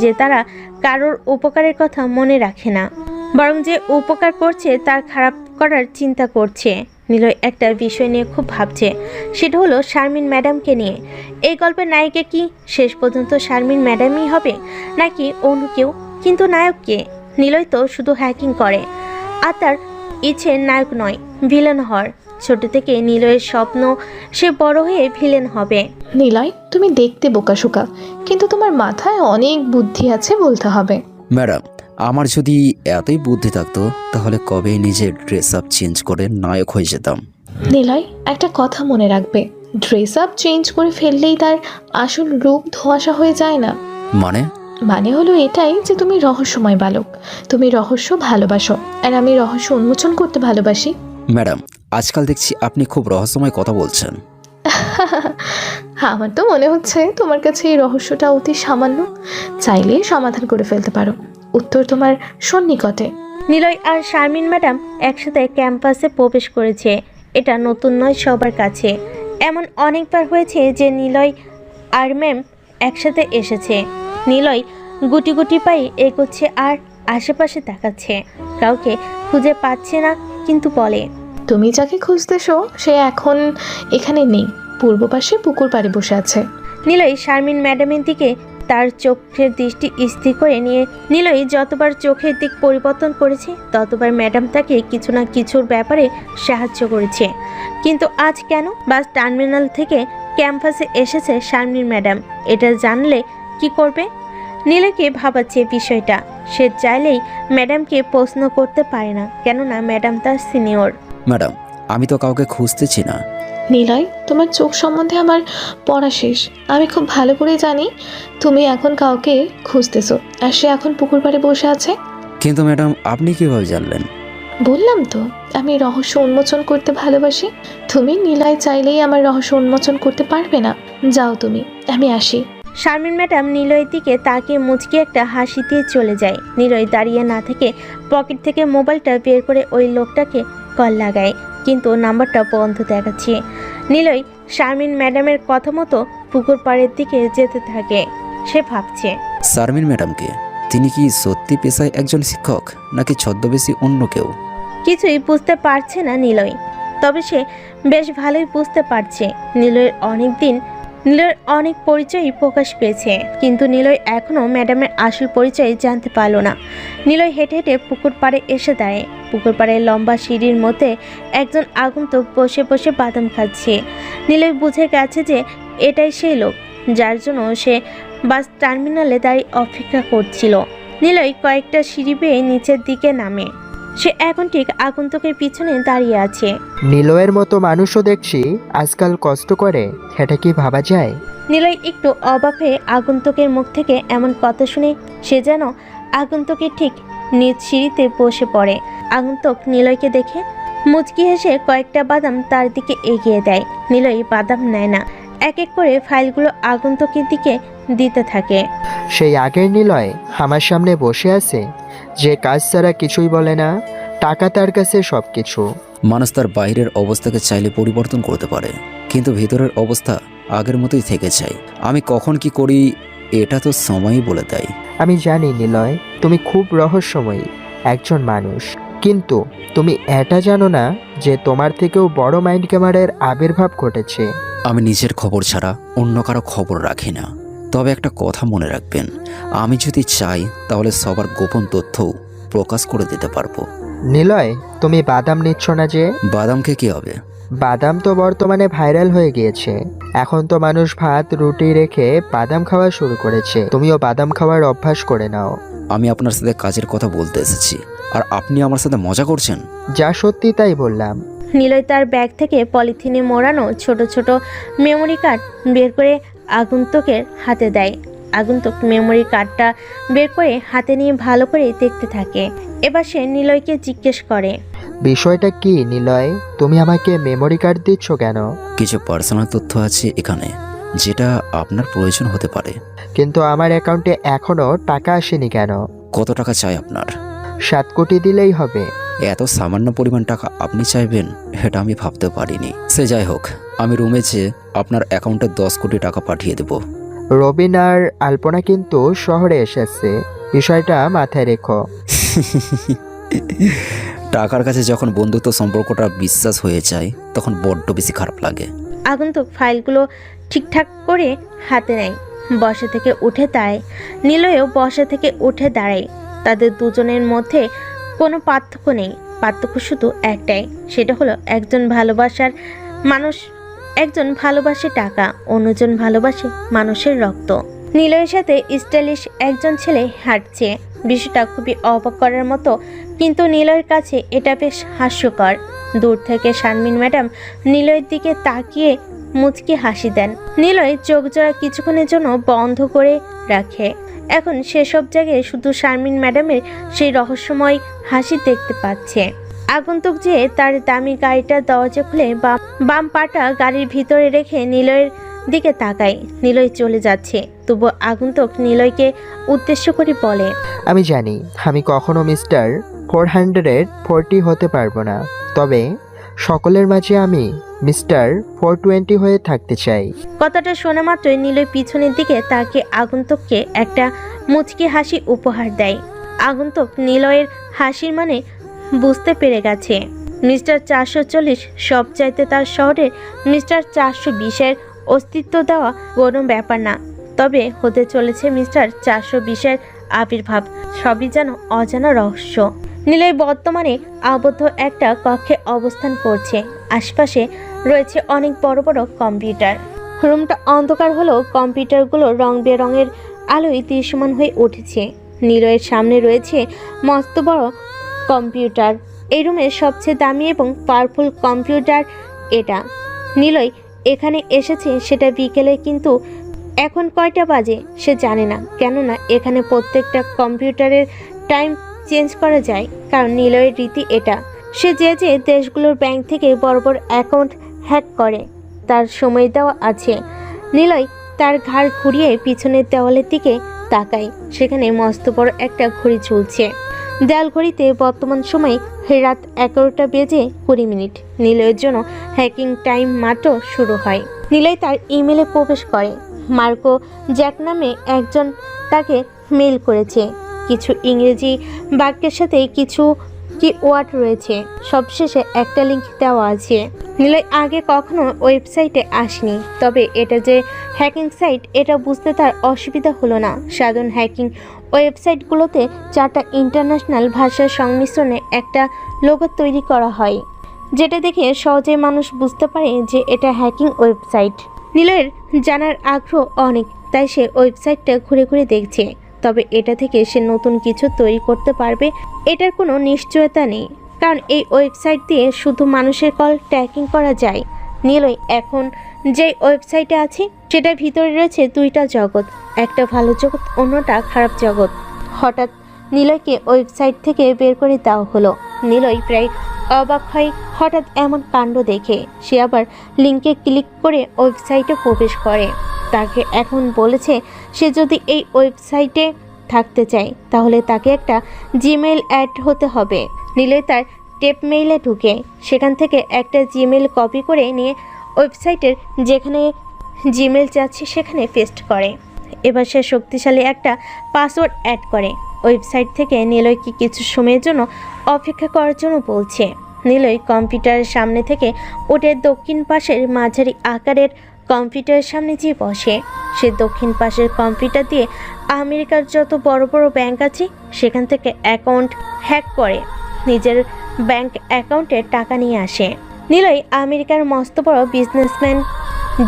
যে তারা কারোর উপকারের কথা মনে রাখে না, বরং যে উপকার করছে তার খারাপ করার চিন্তা করছে। নিলয় একটা বিষয় নিয়ে খুব ভাবছে, সেটা হলো শারমিন ম্যাডামকে নিয়ে। এই গল্পের নায়িকা কি শেষ পর্যন্ত শারমিন ম্যাডামই হবে নাকি অন্য কেউ? কিন্তু নায়ক কে? নিলয় তো শুধু হ্যাকিং করে, আর তার ইচ্ছে নায়ক নয়, ভিলেন হওয়ার। ছোট থেকে নিলয়ের স্বপ্ন সে বড় হয়ে ভিলেন হবে। নিলয়, তুমি দেখতে বোকাশোকা, কিন্তু তোমার মাথায় অনেক বুদ্ধি আছে বলতে হবে। ম্যাডাম, আমার যদি এতই বুদ্ধি থাকতো তাহলে কবে নিজের ড্রেস আপ চেঞ্জ করে নায়ক হয়ে যেতাম। নিলয়, একটা কথা মনে রাখবে, ড্রেস আপ চেঞ্জ করে ফেললেই তার আসল রূপ ধোঁয়াশা হয়ে যায় না। মানে হলো এটাই যে তুমি রহস্যময় বালক, তুমি রহস্য ভালোবাসো, আর আমি রহস্য উন্মোচন করতে ভালোবাসি। ম্যাডাম, আজকাল দেখছি আপনি খুব রহস্যময় কথা বলছেন। আমার তো মনে হচ্ছে তোমার কাছে এই রহস্যটা অতি সামান্য, চাইলে সমাধান করে ফেলতে পারো। উত্তর তোমার সন্নিকটে। নিলয় আর শারমিন ম্যাডাম একসাথে ক্যাম্পাসে প্রবেশ করেছে। এটা নতুন নয় সবার কাছে। এমন অনেকবার হয়েছে যে নিলয় আর ম্যাম একসাথে এসেছে। নিলয় গুটি গুটি পায়ে এগোচ্ছে আর আশেপাশে তাকাচ্ছে, কাউকে খুঁজে পাচ্ছে না, কিন্তু বলে, তুমি যাকে খুঁজতেছো সে এখন এখানে নেই, পূর্ব পাশে পুকুর পাড়ে বসে আছে। নিলয় শারমিন ম্যাডামের দিকে তার চোখের দৃষ্টি স্থির করে নিয়ে নিলয় যতবার চোখের দিক পরিবর্তন করেছে ততবার ম্যাডাম তাকে কিছু না কিছুর ব্যাপারে সাহায্য করেছে। কিন্তু আজ কেন বাস টার্মিনাল থেকে ক্যাম্পাসে এসেছে শারমিন ম্যাডাম, এটা জানলে কি করবে? নিলয়কে ভাবাচ্ছে বিষয়টা। সে চাইলেই ম্যাডামকে প্রশ্ন করতে পারে না, কেননা ম্যাডাম তার সিনিয়র। ম্যাডাম, আমি তো কাউকে খুঁজতেছি না, নিলয়, তোমার চোখ সম্বন্ধে আমার পড়া শেষ। আমি খুব ভালো করে জানি তুমি এখন কাউকে খুঁজতেছো, আর সে এখন পুকুর পাড়ে বসে আছে। কিন্তু ম্যাডাম, আপনি কিভাবে জানলেন? বললাম তো, আমি রহস্য উন্মোচন করতে ভালোবাসি। তুমি নিলয় চাইলেই আমার রহস্য উন্মোচন করতে পারবে না। যাও তুমি, আমি আসি। শারমিন ম্যাডাম নিলয়ের দিকে তাকিয়ে মুচকি একটা হাসি দিয়ে চলে যায়। নিলয় দাঁড়িয়ে না থেকে পকেট থেকে মোবাইলটা বের করে ওই লোকটাকে কল লাগায়, কিন্তু নাম্বারটা বন্ধ দেখাচ্ছে। নিলয় শারমিন ম্যাডামের কথা মতো পুকুর পাড়ের দিকে যেতে থাকে। সে ভাবছে, শারমিন ম্যাডামকে, তিনি কি সত্যি পেশায় একজন শিক্ষক নাকি ছদ্মবেশী অন্য কেউ? কিছুই বুঝতে পারছে না নিলয়, তবে সে বেশ ভালোই বুঝতে পারছে নিলয়ের অনেক পরিচয়ই প্রকাশ পেয়েছে, কিন্তু নিলয় এখনও ম্যাডামের আসল পরিচয় জানতে পারল না। নিলয় হেঁটে হেঁটে পুকুর পাড়ে এসে দাঁড়ায়। পুকুর পাড়ে লম্বা সিঁড়ির মধ্যে একজন আগন্তুক বসে বসে বাদাম খাচ্ছে। নিলয় বুঝে গেছে যে এটাই সেই লোক যার জন্য সে বাস টার্মিনালে দাঁড়িয়ে অপেক্ষা করছিল। নিলয় কয়েকটা সিঁড়ি বেয়ে নিচের দিকে নামে। সে এখন ঠিক আগন্তুকের পিছনে দাঁড়িয়ে আছে। নিলয়ের মতো মানুষও দেখছি আজকাল কষ্ট করে, এটা কি ভাবা যায়? নিলয় একটু অবাক হয়ে আগন্তুকের মুখ থেকে এমন কথা শুনে সে যেন আগন্তুকের ঠিক নিজ সিঁড়িতে বসে পড়ে। আগন্তুক নিলয়কে দেখে মুচকি হেসে কয়েকটা বাদাম তার দিকে এগিয়ে দেয়। নিলয় বাদাম নেয় না, এক এক করে ফাইলগুলো আগন্তুকের দিকে দিতে থাকে। সেই আগের নিলয় আমার সামনে বসে আছে, যে কাজ ছাড়া কিছুই বলে না, টাকা তার কাছে সব কিছু। মানুষ তার বাইরের অবস্থাকে চাইলে পরিবর্তন করতে পারে, কিন্তু ভিতরের অবস্থা আগের মতোই থেকে যায়। আমি কখন কি করি এটা তো সময়ই বলে দেয়। আমি জানি নিলয়, তুমি খুব রহস্যময়ী একজন মানুষ, কিন্তু তুমি এটা জানো না যে তোমার থেকেও বড় মাইন্ড ক্যামেরার আবির্ভাব ঘটেছে। আমি নিজের খবর ছাড়া অন্য কারো খবর রাখি না, তবে একটা কথা মনে রাখবেন, আমি যদি চাই তাহলে সবার গোপন তথ্যও প্রকাশ করে দিতে পারবো। নিলয়, তুমি বাদাম নিচ্ছ না যে? বাদামকে কি হবে? বাদাম তো বর্তমানে ভাইরাল হয়ে গিয়েছে। এখন তো মানুষ ভাত রুটি রেখে বাদাম খাওয়া শুরু করেছে। তুমিও বাদাম খাওয়ার অভ্যাস করে নাও। আমি আপনার সাথে কাজের কথা বলতে এসেছি, আর আপনি আমার সাথে মজা করছেন। যা সত্যি তাই বললাম। নিলয় তার ব্যাগ থেকে পলিথিনে মোড়ানো ছোট ছোট মেমোরি কার্ড বের করে আগন্তুকের হাতে দেয়। আগন্তুক মেমোরি কার্ডটা বের করে হাতে নিয়ে ভালো করে দেখতে থাকে। এবার সে নিলয়কে জিজ্ঞেস করে, বিষয়টা কি নিলয়? তুমি আমাকে মেমোরি কার্ড দিচ্ছ কেন? কিছু পার্সোনাল তথ্য আছে এখানে যেটা আপনার প্রয়োজন হতে পারে। কিন্তু আমার অ্যাকাউন্টে এখনো টাকা আসেনি কেন? কত টাকা চাই আপনার? 7 কোটি দিলেই হবে। এত সামান্য পরিমাণ টাকা আপনি চাইবেন, এটা আমি ভাবতে পারিনি। সে যাই হোক, আমি রুমে যেয়ে আপনার অ্যাকাউন্টে 10 কোটি টাকা পাঠিয়ে দেব। রবিন আর আলপনা কিন্তু শহরে এসেছে, বিষয়টা মাথায় রেখো। টাকার কাছে যখন বন্ধুত্ব সম্পর্কটা বিশ্বাস হয়ে যায় তখন বড্ড বেশি খারাপ লাগে। আগন্তুক ফাইলগুলো ঠিকঠাক করে হাতে নেয়, বসা থেকে উঠে দাঁড়ায়। নিলয়ও বসা থেকে উঠে দাঁড়ায়। তাদের দুজনের মধ্যে কোনো পার্থক্য নেই, পার্থক্য শুধু একটাই, সেটা হলো একজন ভালোবাসে টাকা, অন্যজন ভালোবাসে মানুষের রক্ত। নিলয়ের সাথে স্টাইলিশ একজন ছেলে হাঁটছে। বিষয়টা খুবই অবাক করার মতো, কিন্তু নিলয়ের কাছে এটা বেশ হাস্যকর। দূর থেকে শারমিন ম্যাডাম নিলয়ের দিকে তাকিয়ে মুচকি হাসি দেন। নিলয় চোখ জোড়া কিছুক্ষণের জন্য বন্ধ করে রাখে। এখন সেসব জায়গায় শুধু শারমিন ম্যাডামের সেই রহস্যময় হাসি দেখতে পাচ্ছে। আগন্তুক যে তার দামি গাড়িটার দরজা খুলে বাম পাটা গাড়ির ভিতরে রেখে নিলয়ের দিকে তাকায়। নিলয় চলে যাচ্ছে, তবু আগন্তুক নিলয়কে উদ্দেশ্য করে বলে, আমি জানি আমি কখনো মিস্টার 440 হতে পারবো না, তবে সকলের মাঝে আমি মিস্টার 420 হয়ে থাকতে চাই। কথাটা শোনা মাত্রই নিলয় পিছনের দিকে তাকিয়ে আগন্তুককে একটা মুচকি হাসি উপহার দেয়। আগন্তুক নিলয়ের হাসির মানে বুঝতে পেরে গেছে। মিস্টার 440 সব চাইতে তার শহরে মিস্টার 420-এর অস্তিত্ব দেওয়া কোনো ব্যাপার না, তবে হতে চলেছে মিস্টার 420-এর আবির্ভাব। সবই যেন অজানা রহস্য। নিলয় বর্তমানে আবদ্ধ একটা কক্ষে অবস্থান করছে। আশপাশে রয়েছে অনেক বড় বড় কম্পিউটার। রুমটা অন্ধকার হলেও কম্পিউটারগুলো রং বেরঙের আলোয় দৃশ্যমান হয়ে উঠেছে। নিলয়ের সামনে রয়েছে মস্ত বড় কম্পিউটার। এই রুমের সবচেয়ে দামি এবং পাওয়ারফুল কম্পিউটার এটা। নিলয় এখানে এসেছে সেটা বিকেলে, কিন্তু এখন কয়টা বাজে সে জানে না, কেননা এখানে প্রত্যেকটা কম্পিউটারের টাইম চেঞ্জ করা যায়, কারণ নিলয়ের রীতি এটা। সে যে যে দেশগুলোর ব্যাংক থেকে বড় বড় অ্যাকাউন্ট হ্যাক করে তার সময় দেওয়া আছে। নিলয় তার ঘাড় ঘুরিয়ে পিছনের দেওয়ালের দিকে তাকায়, সেখানে মস্ত বড় একটা ঘড়ি ঝুলছে। দেয়াল ঘড়িতে বর্তমান সময় রাত 11টা বেজে 20 মিনিট। নিলয়ের জন্য হ্যাকিং টাইম মাত্র শুরু হয়। নিলয় তার ইমেলে প্রবেশ করে। মার্কো জ্যাক নামে একজন তাকে মেইল করেছে। কিছু ইংরেজি বাক্যের সাথে কিছু কিওয়ার্ড রয়েছে, সবশেষে একটা লিঙ্ক দেওয়া আছে। নিলয় আগে কখনো ওয়েবসাইটে আসেনি, তবে এটা যে হ্যাকিং সাইট এটা বুঝতে তার অসুবিধা হলো না। সাধারণ হ্যাকিং ওয়েবসাইটগুলোতে 4টা ইন্টারন্যাশনাল ভাষার সংমিশ্রণে একটা লোগো তৈরি করা হয়, যেটা দেখে সহজে মানুষ বুঝতে পারে যে এটা হ্যাকিং ওয়েবসাইট। নিলয়ের জানার আগ্রহ অনেক, তাই সে ওয়েবসাইটটা ঘুরে ঘুরে দেখছে। তবে এটা থেকে সে নতুন কিছু তৈরি করতে পারবে এটার কোনো নিশ্চয়তা নেই, কারণ এই ওয়েবসাইট দিয়ে শুধু মানুষের কল ট্র্যাকিং করা যায়। নিলয় এখন যে ওয়েবসাইটে আছে সেটার ভিতরে রয়েছে 2টা জগৎ, একটা ভালো জগৎ, অন্যটা খারাপ জগৎ। হঠাৎ নিলয়কে ওয়েবসাইট থেকে বের করে দেওয়া হলো। নিলয় প্রায় অবাক হয় হঠাৎ এমন কাণ্ড দেখে। সে আবার লিঙ্কে ক্লিক করে ওয়েবসাইটে প্রবেশ করে। তাকে এখন বলেছে সে যদি এই ওয়েবসাইটে থাকতে চায় তাহলে তাকে একটা জিমেইল অ্যাড হতে হবে। নিলয় তার টেপ মেইলে ঢুকে সেখান থেকে একটা জিমেইল কপি করে নিয়ে ওয়েবসাইটের যেখানে জিমেইল চাচ্ছে সেখানে পেস্ট করে। এবার সে শক্তিশালী একটা পাসওয়ার্ড অ্যাড করে। ওয়েবসাইট থেকে নিলয়কে কিছু সময়ের জন্য অপেক্ষা করার জন্য বলছে। নিলয় কম্পিউটারের সামনে থেকে উঠে দক্ষিণ পাশের মাঝারি আকারের কম্পিউটারের সামনে যেয়ে বসে। সে দক্ষিণ পাশের কম্পিউটার দিয়ে আমেরিকার যত বড় বড় ব্যাংক আছে সেখান থেকে অ্যাকাউন্ট হ্যাক করে নিজের ব্যাংক অ্যাকাউন্টে টাকা নিয়ে আসে। নিলয় আমেরিকার মস্ত বড় বিজনেসম্যান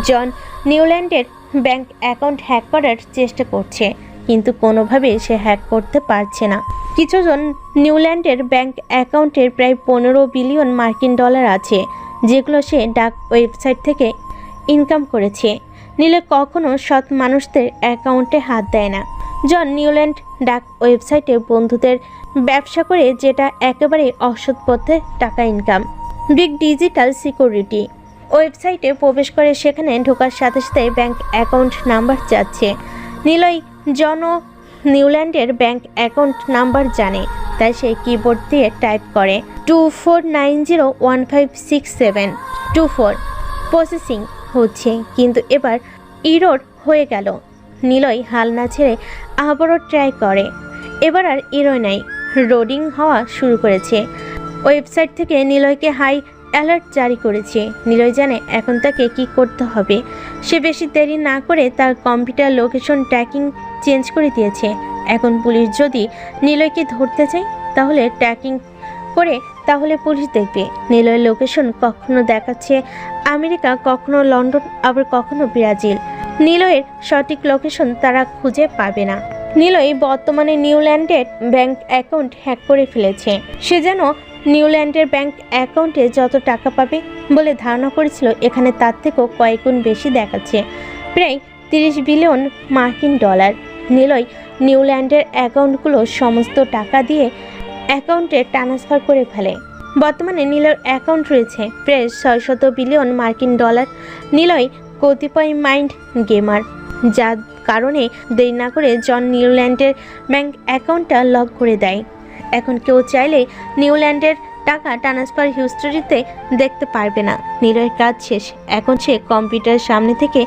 জন নিউল্যান্ডের ব্যাংক অ্যাকাউন্ট হ্যাক করার চেষ্টা করছে, কিন্তু কোনোভাবে সে হ্যাক করতে পারছে না। কিছুজন নিউল্যান্ডের ব্যাংক অ্যাকাউন্টের প্রায় 15 বিলিয়ন মার্কিন ডলার আছে, যেগুলো সে ডাক ওয়েবসাইট থেকে ইনকাম করেছে। নিলয় কখনো সৎ মানুষদের অ্যাকাউন্টে হাত দেয় না। জন নিউল্যান্ড ডাক ওয়েবসাইটে বন্ধুদের ব্যবসা করে, যেটা একেবারে অসৎ পথে টাকা ইনকাম। বিগ ডিজিটাল সিকিউরিটি ওয়েবসাইটে প্রবেশ করে সেখানে ঢোকার সাথে সাথে ব্যাংক অ্যাকাউন্ট নাম্বার চাচ্ছে। নিলয় জন নিউল্যান্ডের ব্যাংক অ্যাকাউন্ট নাম্বার জানে, তাই সে কিবোর্ড দিয়ে টাইপ করে 2490156724 প্রসেসিং হচ্ছে, কিন্তু এবার ইরোর হয়ে গেল। নিলয় হাল না ছেড়ে আবারও ট্রাই করে। এবার আর ইরো নাই, লোডিং হওয়া শুরু করেছে। ওয়েবসাইট থেকে নিলয়কে হাই অ্যালার্ট জারি করেছে। নিলয় জানে এখন তাকে কি করতে হবে। সে বেশি দেরি না করে তার কম্পিউটার লোকেশন ট্র্যাকিং চেঞ্জ করে দিয়েছে। এখন পুলিশ যদি নিলয়কে ধরতে চায় তাহলে ট্র্যাকিং করে তাহলে পুলিশ দেখবে। নিলয়ের লোকেশন কখনো দেখাচ্ছে আমেরিকা, কখনো লন্ডন, আবার কখনো ব্রাজিল। নিলয়ের সঠিক লোকেশন তারা খুঁজে পাবে না। নিলয় বর্তমানে নিউল্যান্ডের ব্যাংক অ্যাকাউন্ট হ্যাক করে ফেলেছে। সে যেন নিউল্যান্ডের ব্যাংক অ্যাকাউন্টে যত টাকা পাবে বলে ধারণা করেছিল, এখানে তার থেকেও কয়েক গুণ বেশি দেখাচ্ছে, প্রায় 30 বিলিয়ন মার্কিন ডলার। নিলয় নিউল্যান্ডের অ্যাকাউন্টগুলো সমস্ত টাকা দিয়ে অ্যাকাউন্টে ট্রান্সফার করে ফেলে। বর্তমানে নিলয়ের অ্যাকাউন্ট রয়েছে প্রায় 600 বিলিয়ন মার্কিন ডলার। নিলয় কতিপয় মাইন্ড গেমার, যার কারণে দেরি না করে জন নিউল্যান্ডের ব্যাংক অ্যাকাউন্টটা লক করে দেয়। এখন কেউ চাইলে নিউল্যান্ডের টাকা ট্রান্সফার হিস্টোরিতে দেখতে পারবে না। নিলয়ের কাজ শেষ। এখন সে কম্পিউটারের সামনে থেকে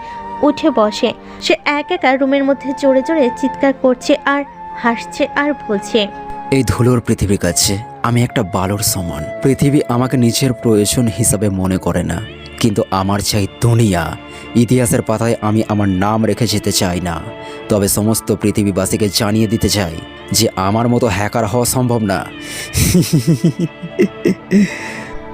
উঠে বসে। সে একা রুমের মধ্যে জোরে জোরে চিৎকার করছে আর হাসছে আর বলছে, এই ধুলোর পৃথিবীর কাছে আমি একটা বালুর সমান। পৃথিবী আমাকে নিজের প্রয়োজন হিসাবে মনে করে না, কিন্তু আমার চাই দুনিয়া। ইতিহাসের পাতায় আমি আমার নাম রেখে যেতে চাই না, তবে সমস্ত পৃথিবীবাসীকে জানিয়ে দিতে চাই যে আমার মতো হ্যাকার হওয়া সম্ভব না।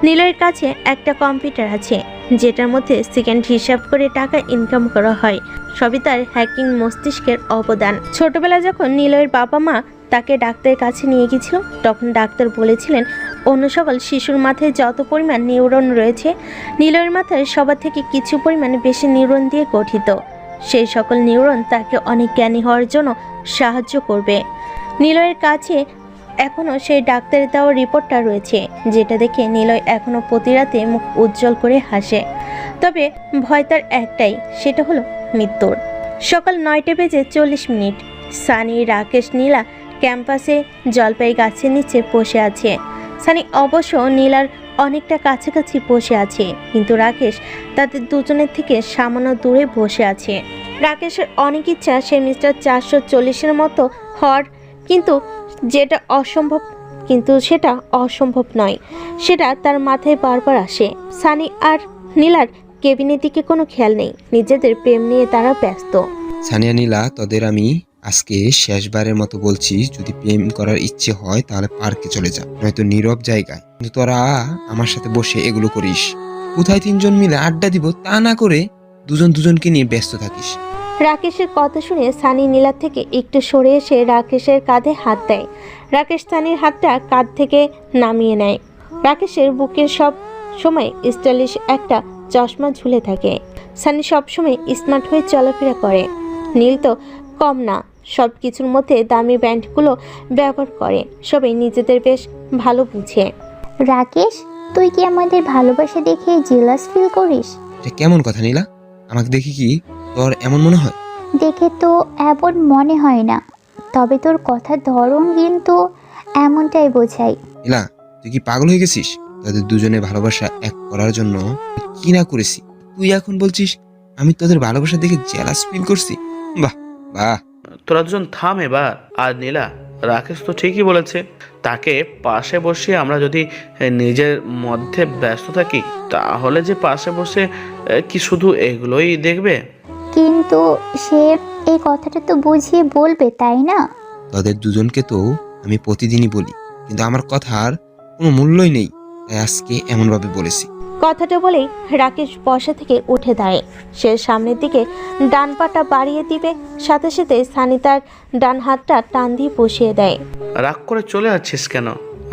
নিলয়ের কাছে একটা কম্পিউটার আছে, যেটার মধ্যে সেকেন্ড হিসাব করে টাকা ইনকাম করা হয়। সবই তার হ্যাকিং মস্তিষ্কের অবদান। ছোটবেলা যখন নিলয়ের বাবা মা তাকে ডাক্তারের কাছে নিয়ে গিয়েছিল, তখন ডাক্তার বলেছিলেন অন্য সকল শিশুর মাথায় যত পরিমাণ নিউরন রয়েছে, নিলয়ের মাথায় সবার থেকে কিছু পরিমাণ বেশি নিউরন দিয়ে গঠিত। সেই সকল নিউরন তাকে অনেক জ্ঞানী হওয়ার জন্য সাহায্য করবে। নিলয়ের কাছে এখনও সেই ডাক্তারের দেওয়া রিপোর্টটা রয়েছে, যেটা দেখে নিলয় এখনও প্রতি রাতে মুখ উজ্জ্বল করে হাসে। তবে ভয় তার একটাই, সেটা হলো মৃত্যুর। সকাল 9:40 সানি, রাকেশ, নীলা ক্যাম্পাসে জলপাই গাছের নিচে বসে আছে। সানি অবশ্য নীলার অনেকটা কাছাকাছি বসে আছে, কিন্তু রাকেশ তাদের দুজনের থেকে সামান্য দূরে বসে আছে। রাকেশের অনেক ইচ্ছা সে মিস্টার 440-এর মতো হওয়ার, কিন্তু সেটা অসম্ভব নয়। সেটা তার মাথায় বারবার আসে। সানি আর নীলার কেবিনের দিকে কোনো খেয়াল নেই, নিজেদের প্রেম নিয়ে তারা ব্যস্ত। সানিয়া নীলা, তোদের আমি আজকে শেষবারের মতো বলছি, যদি প্রেম করার ইচ্ছে হয় তাহলে পার্কে চলে যা, নয়তো নীরব জায়গায়। কিন্তু তোরা আমার সাথে বসে এগুলো করিস। কোথায় 3 জন মিলে আড্ডা দিব তা না করে দুজনকে নিয়ে ব্যস্ত থাকিস। রাকেশের কথা শুনে সানি নীলার থেকে একটু সরে এসে রাকেশের কাঁধে হাত দেয়। রাকেশ সানির হাতটা কাঁধ থেকে নামিয়ে নেয়। রাকেশের বুকের সব সময় স্টাইলিশ একটা চশমা ঝুলে থাকে। সানি সবসময় স্মার্ট হয়ে চলাফেরা করে, নীল তো কম না। সব কিছুর মধ্যে দামি ব্র্যান্ডগুলো ব্যবহার করে। সবাই নিজেদের বেশ ভালো বুঝে। রাকেশ, তুই কি আমাদের ভালোবাসা দেখে জেলাস ফিল করিস? এটা কেমন কথা নীলা? আমাকে দেখি কি তোর এমন মনে হয়? দেখে তো এমন মনে হয় না, তবে তোর কথার ধরন কিন্তু এমনটাই বোঝায়। নীলা, তুই কি পাগল হয়ে গেছিস? তাদের দুজনে ভালোবাসা এক করার জন্য কি না করেছি, তুই এখন বলছিস আমি তোদের ভালোবাসা দেখে জেলাস ফিল করছি? বাহ বাহ। তোরা দুজন থাম এবার। আর নীলা, রাকেশ তো ঠিকই বলেছে। তাকে পাশে বসিয়ে আমরা যদি নিজের মধ্যে ব্যস্ত থাকি, তাহলে যে পাশে বসে কি শুধু এগুলোই দেখবে? কিন্তু সে এই কথাটা তো বুঝিয়ে বলবে, তাই না? তাদের দুজনকে তো আমি প্রতিদিনই বলি, কিন্তু আমার কথার কোনো মূল্যই নেই, তাই আজকে এমনভাবে বলেছি। কথাটা বলেই রাকেশ বসা থেকে উঠে দাঁড়ায়। সে সামনের দিকে ডান পাটা বাড়িয়ে দিবে, সাথে সাথে সানি তার ডান হাতটা টান দিয়ে বসিয়ে দেয়। রাগ করে চলে যাচ্ছিস কেন?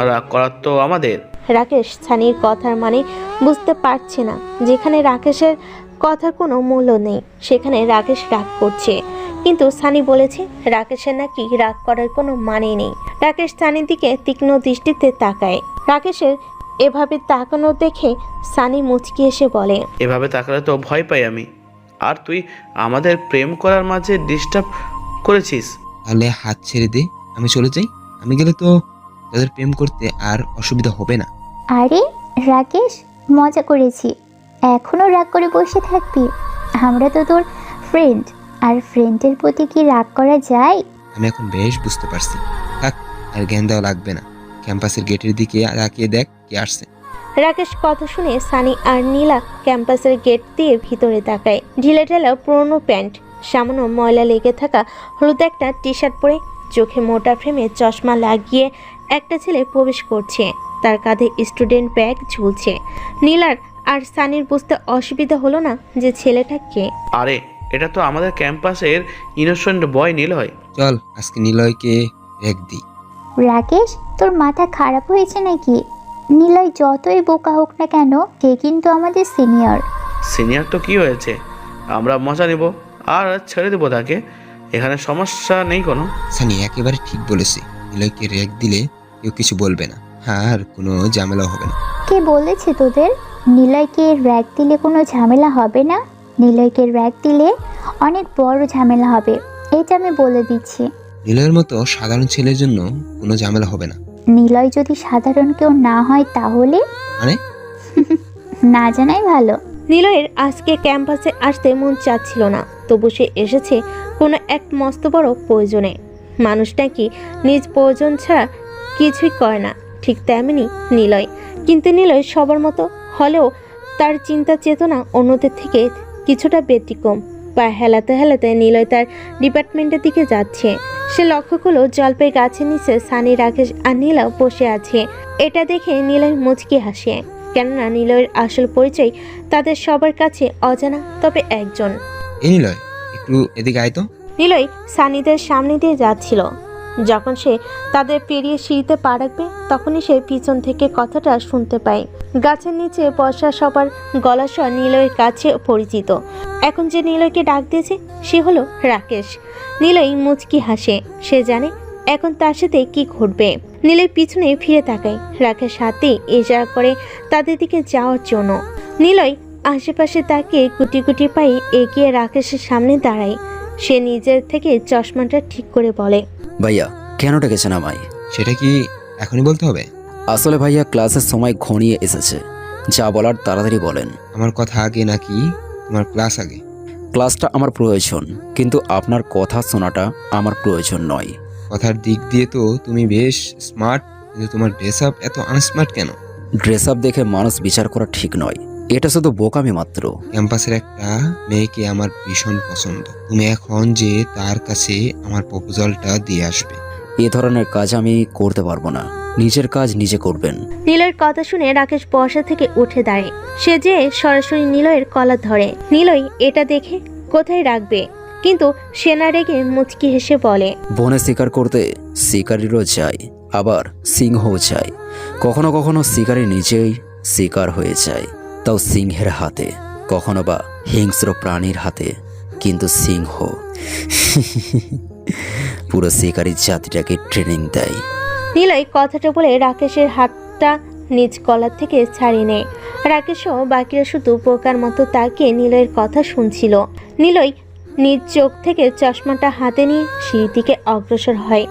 রাগ করার তো আমাদের। রাকেশ সানির কথার মানে বুঝতে পারছে না। যেখানে রাকেশের কথার কোনো মূল্য নেই, সেখানে রাকেশ রাগ করছে। কিন্তু সানি বলেছে রাকেশের নাকি রাগ করার কোনো মানেই নেই। রাকেশ সানির দিকে তীক্ষ্ণ দৃষ্টিতে তাকায়। রাকেশের এভাবে তাকানো দেখে সানি মুচকি এসে বলে, এভাবে তাকালে তো ভয় পাই আমি। আর তুই আমাদের প্রেম করার মাঝে ডিস্টার্ব করেছিস। তাহলে হাত ছেড়ে দে, আমি চলে যাই। আমি গেলে তো তাদের প্রেম করতে আর অসুবিধা হবে না। আরে রাকেশ, মজা করেছি, এখনো রাগ করে বসে থাকবি? আমরা তো তোর ফ্রেন্ড, আর ফ্রেন্ডের প্রতি কি রাগ করা যায়? আমি এখন বেশ বুঝতে পারছি। থাক, আর জ্ঞান দেওয়া লাগবে না। ক্যাম্পাসের গেটের দিকে তাকিয়ে দেখ কে আসছে। রাকেশ কথা শুনে সানি আর নীলা ক্যাম্পাসের গেট দিয়ে ভিতরে তাকায়। ঢিলে ঢালা পুরনো প্যান্ট, সামান্য ময়লা লেগে থাকা হলুদ একটা টি শার্ট পরে, চোখে মোটা ফ্রেমে চশমা লাগিয়ে একটা ছেলে প্রবেশ করছে। তার কাঁধে স্টুডেন্ট ব্যাগ ঝুলছে। নীলার আর সানির বুঝতে অসুবিধা হলো না যে ছেলেটা কে। আরে, এটা তো আমাদের ক্যাম্পাসের ইনোসেন্ট বয় নিলয়। চল আজকে নিলয়কে রেখ দিই। রাকেশ, তোর মাথা খারাপ হয়েছে নাকি? নিলয় যতই বোকা হোক না কেন, সে কিন্তু আমাদের সিনিয়র। সিনিয়র তো কি হয়েছে, আমরা মজা নেব আর ছেড়ে দেবো তাকে, এখানে সমস্যা নেই কোনো। সানি একেবারে ঠিক বলেছে, নিলয়কে রেখ দিলে কেউ কিছু বলবে না, আর কোনো ঝামেলা হবে না। কে বলেছে তোদের নিলয়কে র্যাক দিলে কোনো ঝামেলা হবে না? নিলয়কে র্যাক দিলে অনেক বড় ঝামেলা হবে, এটা আমি বলে দিচ্ছি। নিলয়ের মতো সাধারণ ছেলের জন্য কোনো ঝামেলা হবে না। নিলয় যদি সাধারণ কেউ না হয় তাহলে মানে না জানাই ভালো। নিলয়ের আজকে ক্যাম্পাসে আসতে মন চাচ্ছিল না, তবু সে এসেছে কোনো এক মস্ত বড় প্রয়োজনে। মানুষ নাকি নিজ প্রয়োজন ছাড়া কিছুই করে না, ঠিক তেমনি নিলয়। কিন্তু নিলয় সবার মতো হলেও তার চিন্তা চেতনা অন্যদের থেকে কিছুটা ব্যতিক্রম। পা হেলাতে হেলাতে নিলয় তার ডিপার্টমেন্টের দিকে যাচ্ছে। সে লক্ষ্য করলো জলপাই গাছের নিচে সানি, রাকেশ আর নীলা বসে আছে। এটা দেখে নিলয় মুচকি হাসে, কেননা নিলয়ের আসল পরিচয় তাদের সবার কাছে অজানা। তবে একজন। এই নিলয়, একটু এদিকে আয় তো। নিলয় সানিদের সামনে দিয়ে যাচ্ছিল। যখন সে তাদের পেরিয়ে সিঁড়িতে পা রাখবে তখনই সে পিছন থেকে কথাটা শুনতে পায়। গাছের নিচে বসা সবার গলার স্বর নিলয়ের কাছে পরিচিত। এখন যে নিলয়কে ডাক দিয়েছে সে হলো রাকেশ। নিলয় মুচকি হাসে, সে জানে এখন তার সাথে কি ঘটবে। নিলয় পিছনে ফিরে তাকায়, রাকেশ হাতে ইশারা করে তাদের দিকে যাওয়ার জন্য। নিলয় আশেপাশে তাকিয়ে গুটি গুটি পায়ে এগিয়ে রাকেশের সামনে দাঁড়ায়। সে নিজের থেকে চশমাটা ঠিক করে বলে, ভাইয়া কেন ডেকেছেন আমায়? সেটা কি এখনই বলতে হবে? আসলে ভাইয়া ক্লাসের সময় ঘনিয়ে এসেছে, যা বলার তাড়াতাড়ি বলেন। আমার কথা আগে নাকি তোমার ক্লাস আগে? ক্লাসটা আমার প্রয়োজন, কিন্তু আপনার কথা শোনাটা আমার প্রয়োজন নয়। কথার দিক দিয়ে তো তুমি বেশ স্মার্ট, কিন্তু তোমার ড্রেস আপ এত আনস্মার্ট কেন? ড্রেস আপ দেখে মানুষ বিচার করা ঠিক নয়, এটা শুধু বোকামি মাত্র। ক্যাম্পাসের একটা মেয়েকে আমার ভীষণ পছন্দ, তুমি এখন যে তার কাছে আমার প্রপোজালটা দিয়ে আসবে। এ ধরনের কাজ আমি করতে পারবো না, নিজের কাজ নিজে করবেন। নিলয়ের কথা শুনে রাকেশ বসা থেকে উঠে দাঁড়ায়। সে যে সরাসরি নিলয়ের কলার ধরে। নিলয় এটা দেখে কোথায় রাখবে, কিন্তু সে না রেগে মুচকি হেসে বলে, বনে শিকার করতে শিকারীরও যায়, আবার সিংহও যায়। কখনো কখনো শিকারী নিজেই শিকার হয়ে যায়, তাও সিংহের হাতে, কখনো বা হিংস্র প্রাণীর হাতে। কিন্তু সিংহ পুরো শিকারী জাতিটাকে ট্রেনিং দেয়। নিলয় কথাটা বলে রাকেশের হাতটা নিজ কলার থেকে ছাড়িয়ে নেয়। রাকেশও বাকিরা শুধু পোকার মতো তাকিয়ে নিলয়ের কথা শুনছিল। নিলয় নিজ চোখ থেকে চশমাটা হাতে নিয়ে সিঁড়ির দিকে অগ্রসর হয়।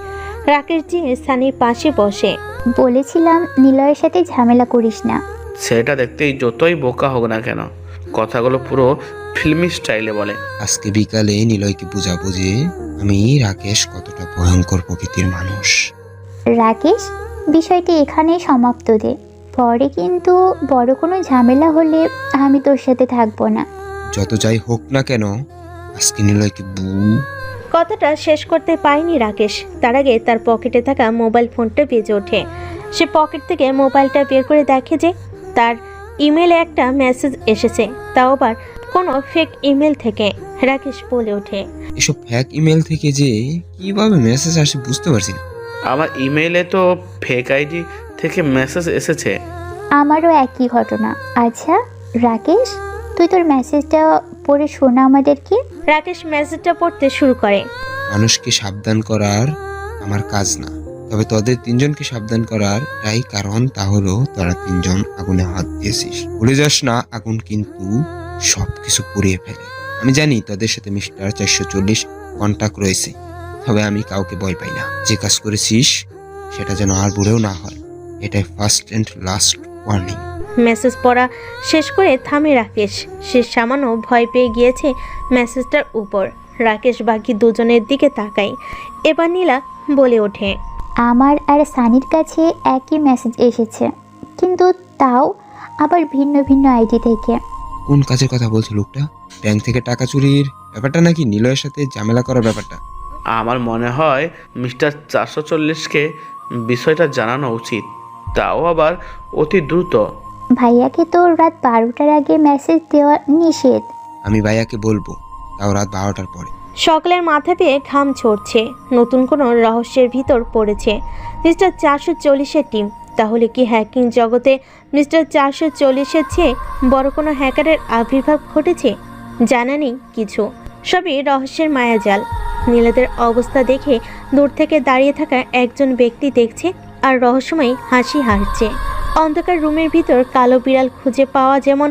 রাকেশ যে সানির পাশে বসে। বলেছিলাম নিলয়ের সাথে ঝামেলা করিস না। সেটা দেখতেই যতই বোকা হোক না কেন, কথাগুলো পুরো ফিল্মি স্টাইলে বলে। আজকে বিকালে নিলয়কে বুঝাবো যে আমি রাকেশ কতটা ভয়ঙ্কর প্রকৃতির মানুষ। রাকেশ, বিষয়টি এখানেই সমাপ্ত দে, পরে কিন্তু বড় কোনো ঝামেলা হলে আমি তোর সাথে থাকবো না। যত যাই হোক না কেন, আজকে নিলয়কে কথাটা শেষ করতে পারেনি রাকেশ। তার আগে তার পকেটে থাকা মোবাইল ফোনটা বেজে ওঠে। সে পকেট থেকে মোবাইলটা বের করে দেখে যে তার ইমেলে একটা মেসেজ এসেছে, তাও আবার কোনো ফেক ইমেল থেকে। রাকেশ বলে ওঠে, এসব ফেক ইমেল থেকে যে কিভাবে মেসেজ আসে বুঝতে পারছি না। আমার ইমেইলে তো ফেক আইডি থেকে মেসেজ এসেছে। আমারও একই ঘটনা। আচ্ছা রাকেশ, তুই তোর মেসেজটা পড়ে শোনা আমাদেরকে। রাকেশ মেসেজটা পড়তে শুরু করে, মানুষকে সাবধান করার আমার কাজ না, তবে তোদের তিনজনকে সাবধান করার তাই কারণ, তা হলো তোরা তিনজন আগুনে হাত দিয়েছিস। ভুলে যাস না, আগুন কিন্তু সবকিছু পুড়িয়ে ফেলে। আমি জানি তোদের সাথে মিস্টার 440 কন্টাক্ট রয়েছে, তবে আমি কাউকে ভয় পাই না। যে কাজ করেছিস সেটা যেন আর ভুলেও না হয়, এটাই first and last warning. Message পড়া শেষ করে থামে রাকেশ। সে সামান্য ভয় পেয়ে গিয়েছে মেসেজটার উপর। রাকেশ বাকি দুজনের দিকে তাকায়। এবার নীলা বলে ওঠে, আমার আর সানির কাছে একই মেসেজ এসেছে, কিন্তু তাও আবার ভিন্ন ভিন্ন আইডি থেকে। কোন কাজের কথা বলছে লোকটা? ব্যাংক থেকে টাকা চুরির ব্যাপারটা নাকি নিলয়ের সাথে ঝামেলা করার ব্যাপারটা? আমার মনে হয় মিস্টার 440কে বিষয়টা জানানো উচিত, তাও আবার অতি দ্রুত। ভাইয়াকে তো রাত 12টার আগে মেসেজ দেওয়া নিষেধ। আমি ভাইয়াকে বলবো, তাও রাত 12টার পরে। সকলের মাথা পেয়ে ঘাম ঝরছে। নতুন কোনো রহস্যের ভিতর পড়েছে মিস্টার 440-এর টিম। তাহলে কি হ্যাকিং জগতে মিস্টার 440-এর চেয়ে বড় কোনো হ্যাকারের আবির্ভাব ঘটেছে? জানা নেই কিছু, সবই রহস্যের মায়াজাল। নীলাদের অবস্থা দেখে দূর থেকে দাঁড়িয়ে থাকা একজন ব্যক্তি দেখছে আর রহস্যময় হাসি হাসছে। অন্ধকার রুমের ভিতর কালো বিড়াল খুঁজে পাওয়া যেমন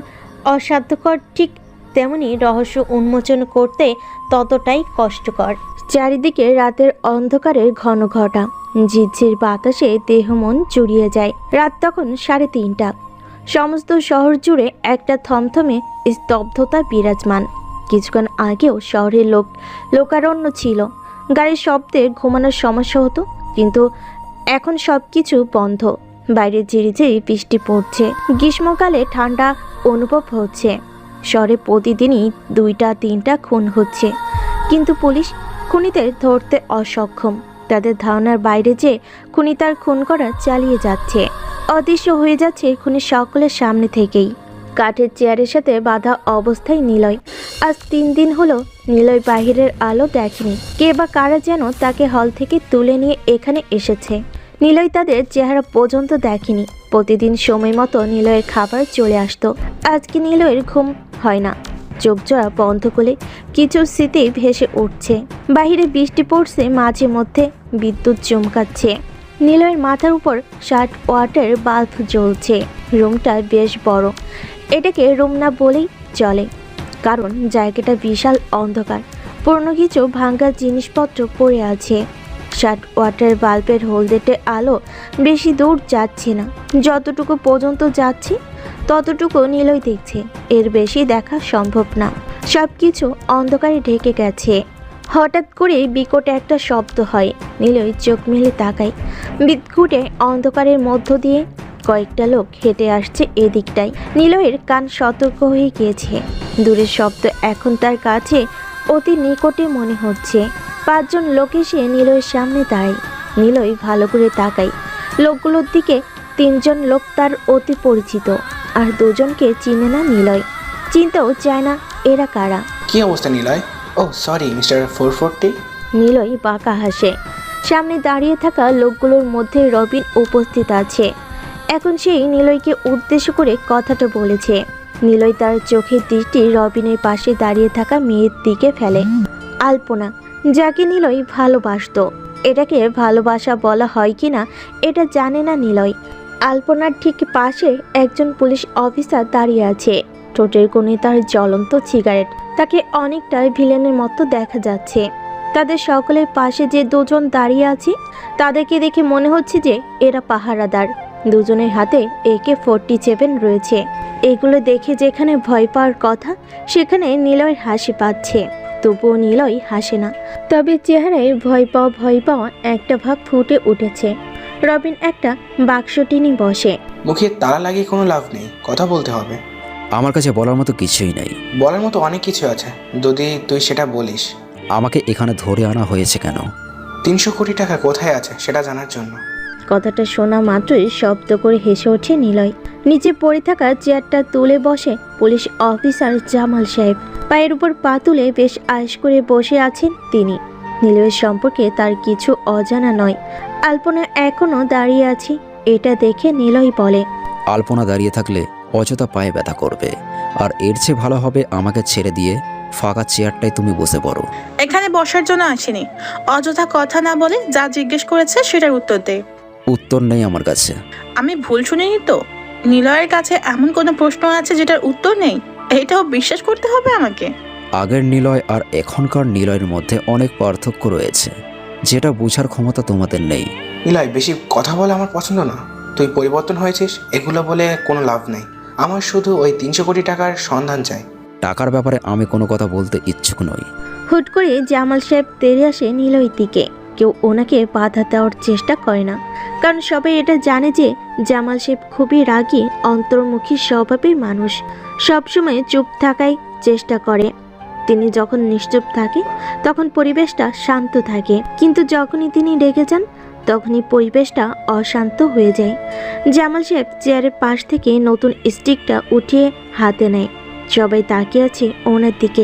অসাধ্যকর, ঠিক তেমনি রহস্য উন্মোচন করতে ততটাই কষ্টকর। চারিদিকে রাতের অন্ধকারের ঘন ঘটা, ঝিরঝির বাতাসে দেহ মন জুড়িয়ে যায়। রাত তখন 3:30। সমস্ত শহর জুড়ে একটা থমথমে স্তব্ধতা বিরাজমান। কিছুক্ষণ আগেও শহরের লোকারণ্য ছিল। গাড়ির শব্দে ঘুমানোর সমস্যা হতো, কিন্তু এখন সব কিছু বন্ধ। বাইরে ঝিরিঝিরি বৃষ্টি পড়ছে। গ্রীষ্মকালে ঠান্ডা অনুভব হচ্ছে। শহরে প্রতিদিনই 2-3টা খুন হচ্ছে, কিন্তু পুলিশ খুনিদের ধরতে অসক্ষম। তাদের ধারণার বাইরে যে খুনি তার খুন করা চালিয়ে যাচ্ছে, অদৃশ্য হয়ে যাচ্ছে খুনি সকলের সামনে থেকেই। কাঠের চেয়ারের সাথে বাঁধা অবস্থায় নিলয়। আজ 3 দিন হলো নিলয় বাহিরের আলো দেখেনি। কে বা কারা যেন তাকে হল থেকে তুলে নিয়ে এখানে এসেছে। নিলয় তাদের চেহারা পর্যন্ত দেখেনি। প্রতিদিন সময় মতো নিলয়ের খাবার চলে আসতো। আজকে নিলয়ের ঘুম হয় না। চোখ জোড়া বন্ধ করে কিছু স্মৃতি ভেসে উঠছে। বাহিরে বৃষ্টি পড়ছে, মাঝে মধ্যে বিদ্যুৎ চমকাচ্ছে। নিলয়ের মাথার উপর 60 ওয়াটের বাল্ব জ্বলছে। রুমটা বেশ বড়। এটাকে রুম না বলেই চলে, কারণ জায়গাটা বিশাল অন্ধকার। পুরনো কিছু ভাঙা জিনিসপত্র পড়ে আছে। 60 ওয়াটের বাল্বের হলদেটে আলো বেশি দূর যাচ্ছে না। যতটুকু পর্যন্ত যাচ্ছে ততটুকু নিলয় দেখছে, এর বেশি দেখা সম্ভব না। সব কিছু অন্ধকারে ঢেকে গেছে। হঠাৎ করে বিকট একটা শব্দ হয়। নিলয় চোখ মেলে তাকায়। বিদ্যুটে অন্ধকারের মধ্য দিয়ে কয়েকটা লোক হেঁটে আসছে এদিকটায়। নিলয়ের কান সতর্ক হয়ে গিয়েছে। দূরের শব্দ এখন তার কাছে অতি নিকটে মনে হচ্ছে। 5 জন লোক এসে নিলয়ের সামনে দাঁড়ায়। নিলয় ভালো করে তাকায়। লোকগুলোর দিকে 3 জন লোক তার অতি পরিচিত, আর 2 জনকে চিনে না নিলয়। চিনতেও চায় না এরা কারা। কি অবস্থা নিলয়? ও সরি মিস্টার 440। নিলয় বাঁকা হাসে। সামনে দাঁড়িয়ে থাকা লোকগুলোর মধ্যে রবিন উপস্থিত আছে। এখন সেই নিলয়কে উদ্দেশ্য করে কথাটা বলেছে। নিলয় তার চোখের দৃষ্টি রবিনের পাশে দাঁড়িয়ে থাকা মেয়ের দিকে ফেলে। আলপনা, যাকে নিলয় ভালোবাসতো। এটাকে ভালোবাসা বলা হয় কিনা এটা জানে না নিলয়। আলপনার ঠিক পাশে একজন পুলিশ অফিসার দাঁড়িয়ে আছে। ঠোঁটের কোণে তার জ্বলন্ত সিগারেট। তাকে অনেকটা ভিলেনের মতো দেখা যাচ্ছে। তাদের সকলের পাশে যে 2 জন দাঁড়িয়ে আছে তাদেরকে দেখে মনে হচ্ছে যে এরা পাহারাদার। 2 জনের হাতে AK-47 রয়েছে। এগুলো দেখে যেখানে ভয় পাওয়ার কথা সেখানে নিলয়ের হাসি পাচ্ছে। তবুও নিলয় হাসে না। তবে চেহারায় ভয় পাওয়া একটা ভাব ফুটে উঠেছে। রবিন একটা বাক্স টেনে বসে। মুখে তালা লাগিয়ে কোনো লাভ নেই, কথা বলতে হবে। আমার কাছে বলার মতো কিছুই নেই। বলার মতো অনেক কিছু আছে, যদি তুই সেটা বলিস। আমাকে এখানে ধরে আনা হয়েছে কেন? 300 কোটি টাকা কোথায় আছে সেটা জানার জন্য। কথাটা শোনা মাত্রই শব্দ করে হেসে ওঠে নিলয়। নিচে পড়ে থাকা চেয়ারটা তুলে বসে পুলিশ অফিসার জামাল সাহেব। পায়ের উপর পা তুলে বেশ আয়েশ করে বসে আছেন তিনি। নিলয়ের সম্পর্কে তার কিছু অজানা নয়। আলপনা এখনো দাঁড়িয়ে আছে, এটা দেখে নিলয় বলে, আলপনা দাঁড়িয়ে থাকলে অযথা পায়ে ব্যথা করবে, আর এর চেয়ে ভালো হবে আমাকে ছেড়ে দিয়ে ফাঁকা চেয়ারটায় তুমি বসে পড়ো। এখানে বসার জন্য আসিনি, অযথা কথা না বলে যা জিজ্ঞেস করেছে সেটার উত্তর দে। উত্তর নেই আমার কাছে। আমি ভুল শুনিনি তো? নিলয়ের কাছে এমন কোনো প্রশ্ন আছে যেটার উত্তর নেই? এটাও বিশ্বাস করতে হবে আমাকে? আগের নিলয় আর এখনকার নিলয়ের মধ্যে অনেক পার্থক্য রয়েছে, যেটা বোঝার ক্ষমতা তোমাদের নেই। নিলয়, বেশি কথা বলা আমার পছন্দ না। তুই পরিবর্তন হয়েছিস, এগুলো বলে কোনো লাভ নেই। আমার শুধু ওই 300 কোটি টাকার সন্ধান চাই। টাকার ব্যাপারে আমি কোনো কথা বলতে ইচ্ছুক নই। হুট করে জামাল সাহেব তেড়ে আসে নিলয়ের দিকে। কেউ ওনাকে বাধা দেওয়ার চেষ্টা করে না, কারণ সবাই এটা জানে যে জামাল সাহেব খুবই রাগী, অন্তর্মুখী স্বভাবের মানুষ। সবসময় চুপ থাকাই চেষ্টা করে। তিনি যখন নিশ্চুপ থাকে তখন পরিবেশটা শান্ত থাকে, কিন্তু যখনই তিনি রেগে যান তখনই পরিবেশটা অশান্ত হয়ে যায়। জামাল সাহেব চেয়ারের পাশ থেকে নতুন স্টিকটা উঠিয়ে হাতে নেয়। সবাই তাকিয়ে আছে ওনার দিকে।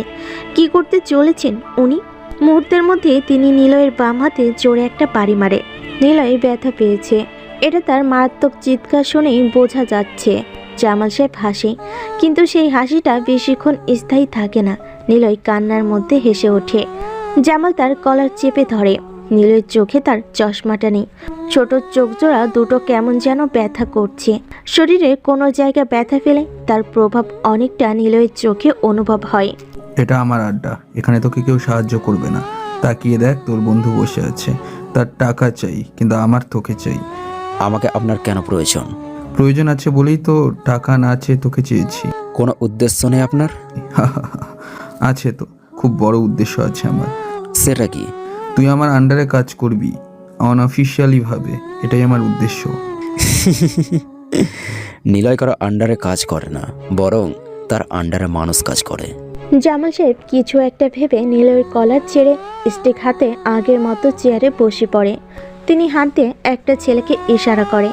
কি করতে চলেছেন উনি? মুহূর্তের মধ্যে তিনি নিলয়ের বাম হাতে জোরে একটা বাড়ি মারে। নিলয় ব্যথা পেয়েছে, এটা তার মারাত্মক চিৎকার শুনেই বোঝা যাচ্ছে। জামাল সাহেব হাসে, কিন্তু সেই হাসিটা বেশিক্ষণ স্থায়ী থাকে না। নিলয় কান্নার মধ্যে হেসে ওঠে। জামাল তার কলার চেপে ধরে। নিলয়ের চোখে তার চশমাটা নেই। ছোট চোখ জোড়া দুটো কেমন যেন ব্যথা করছে। শরীরে কোনো জায়গা ব্যথা ফেলে তার প্রভাব অনেকটা নিলয়ের চোখে অনুভব হয়। এটা আমার আড্ডা, এখানে তোকে কেউ সাহায্য করবে না। তাকিয়ে দেখ, তোর বন্ধু বসে আছে। তার টাকা চাই, কিন্তু আমার তোকে চাই। আমাকে আপনার কেন প্রয়োজন? প্রয়োজন আছে বলেই তো টাকা না চেয়ে তোকে চেয়েছি। কোনো উদ্দেশ্য নেই আপনার? আছে তো, খুব বড় উদ্দেশ্য আছে আমার। সেটা কি? তুই আমার আন্ডারে কাজ করবি অনঅফিশিয়ালি ভাবে, এটাই আমার উদ্দেশ্য। নিলয় কারো আন্ডারে কাজ করে না, বরং তার আন্ডারে মানুষ কাজ করে। জামাল সাহেব কিছু একটা ভেবে নিলয়ের কলার ছেড়ে স্টিক হাতে আগের মতো চেয়ারে বসে পড়ে। তিনি হাত দিয়ে একটা ছেলেকে ইশারা করে।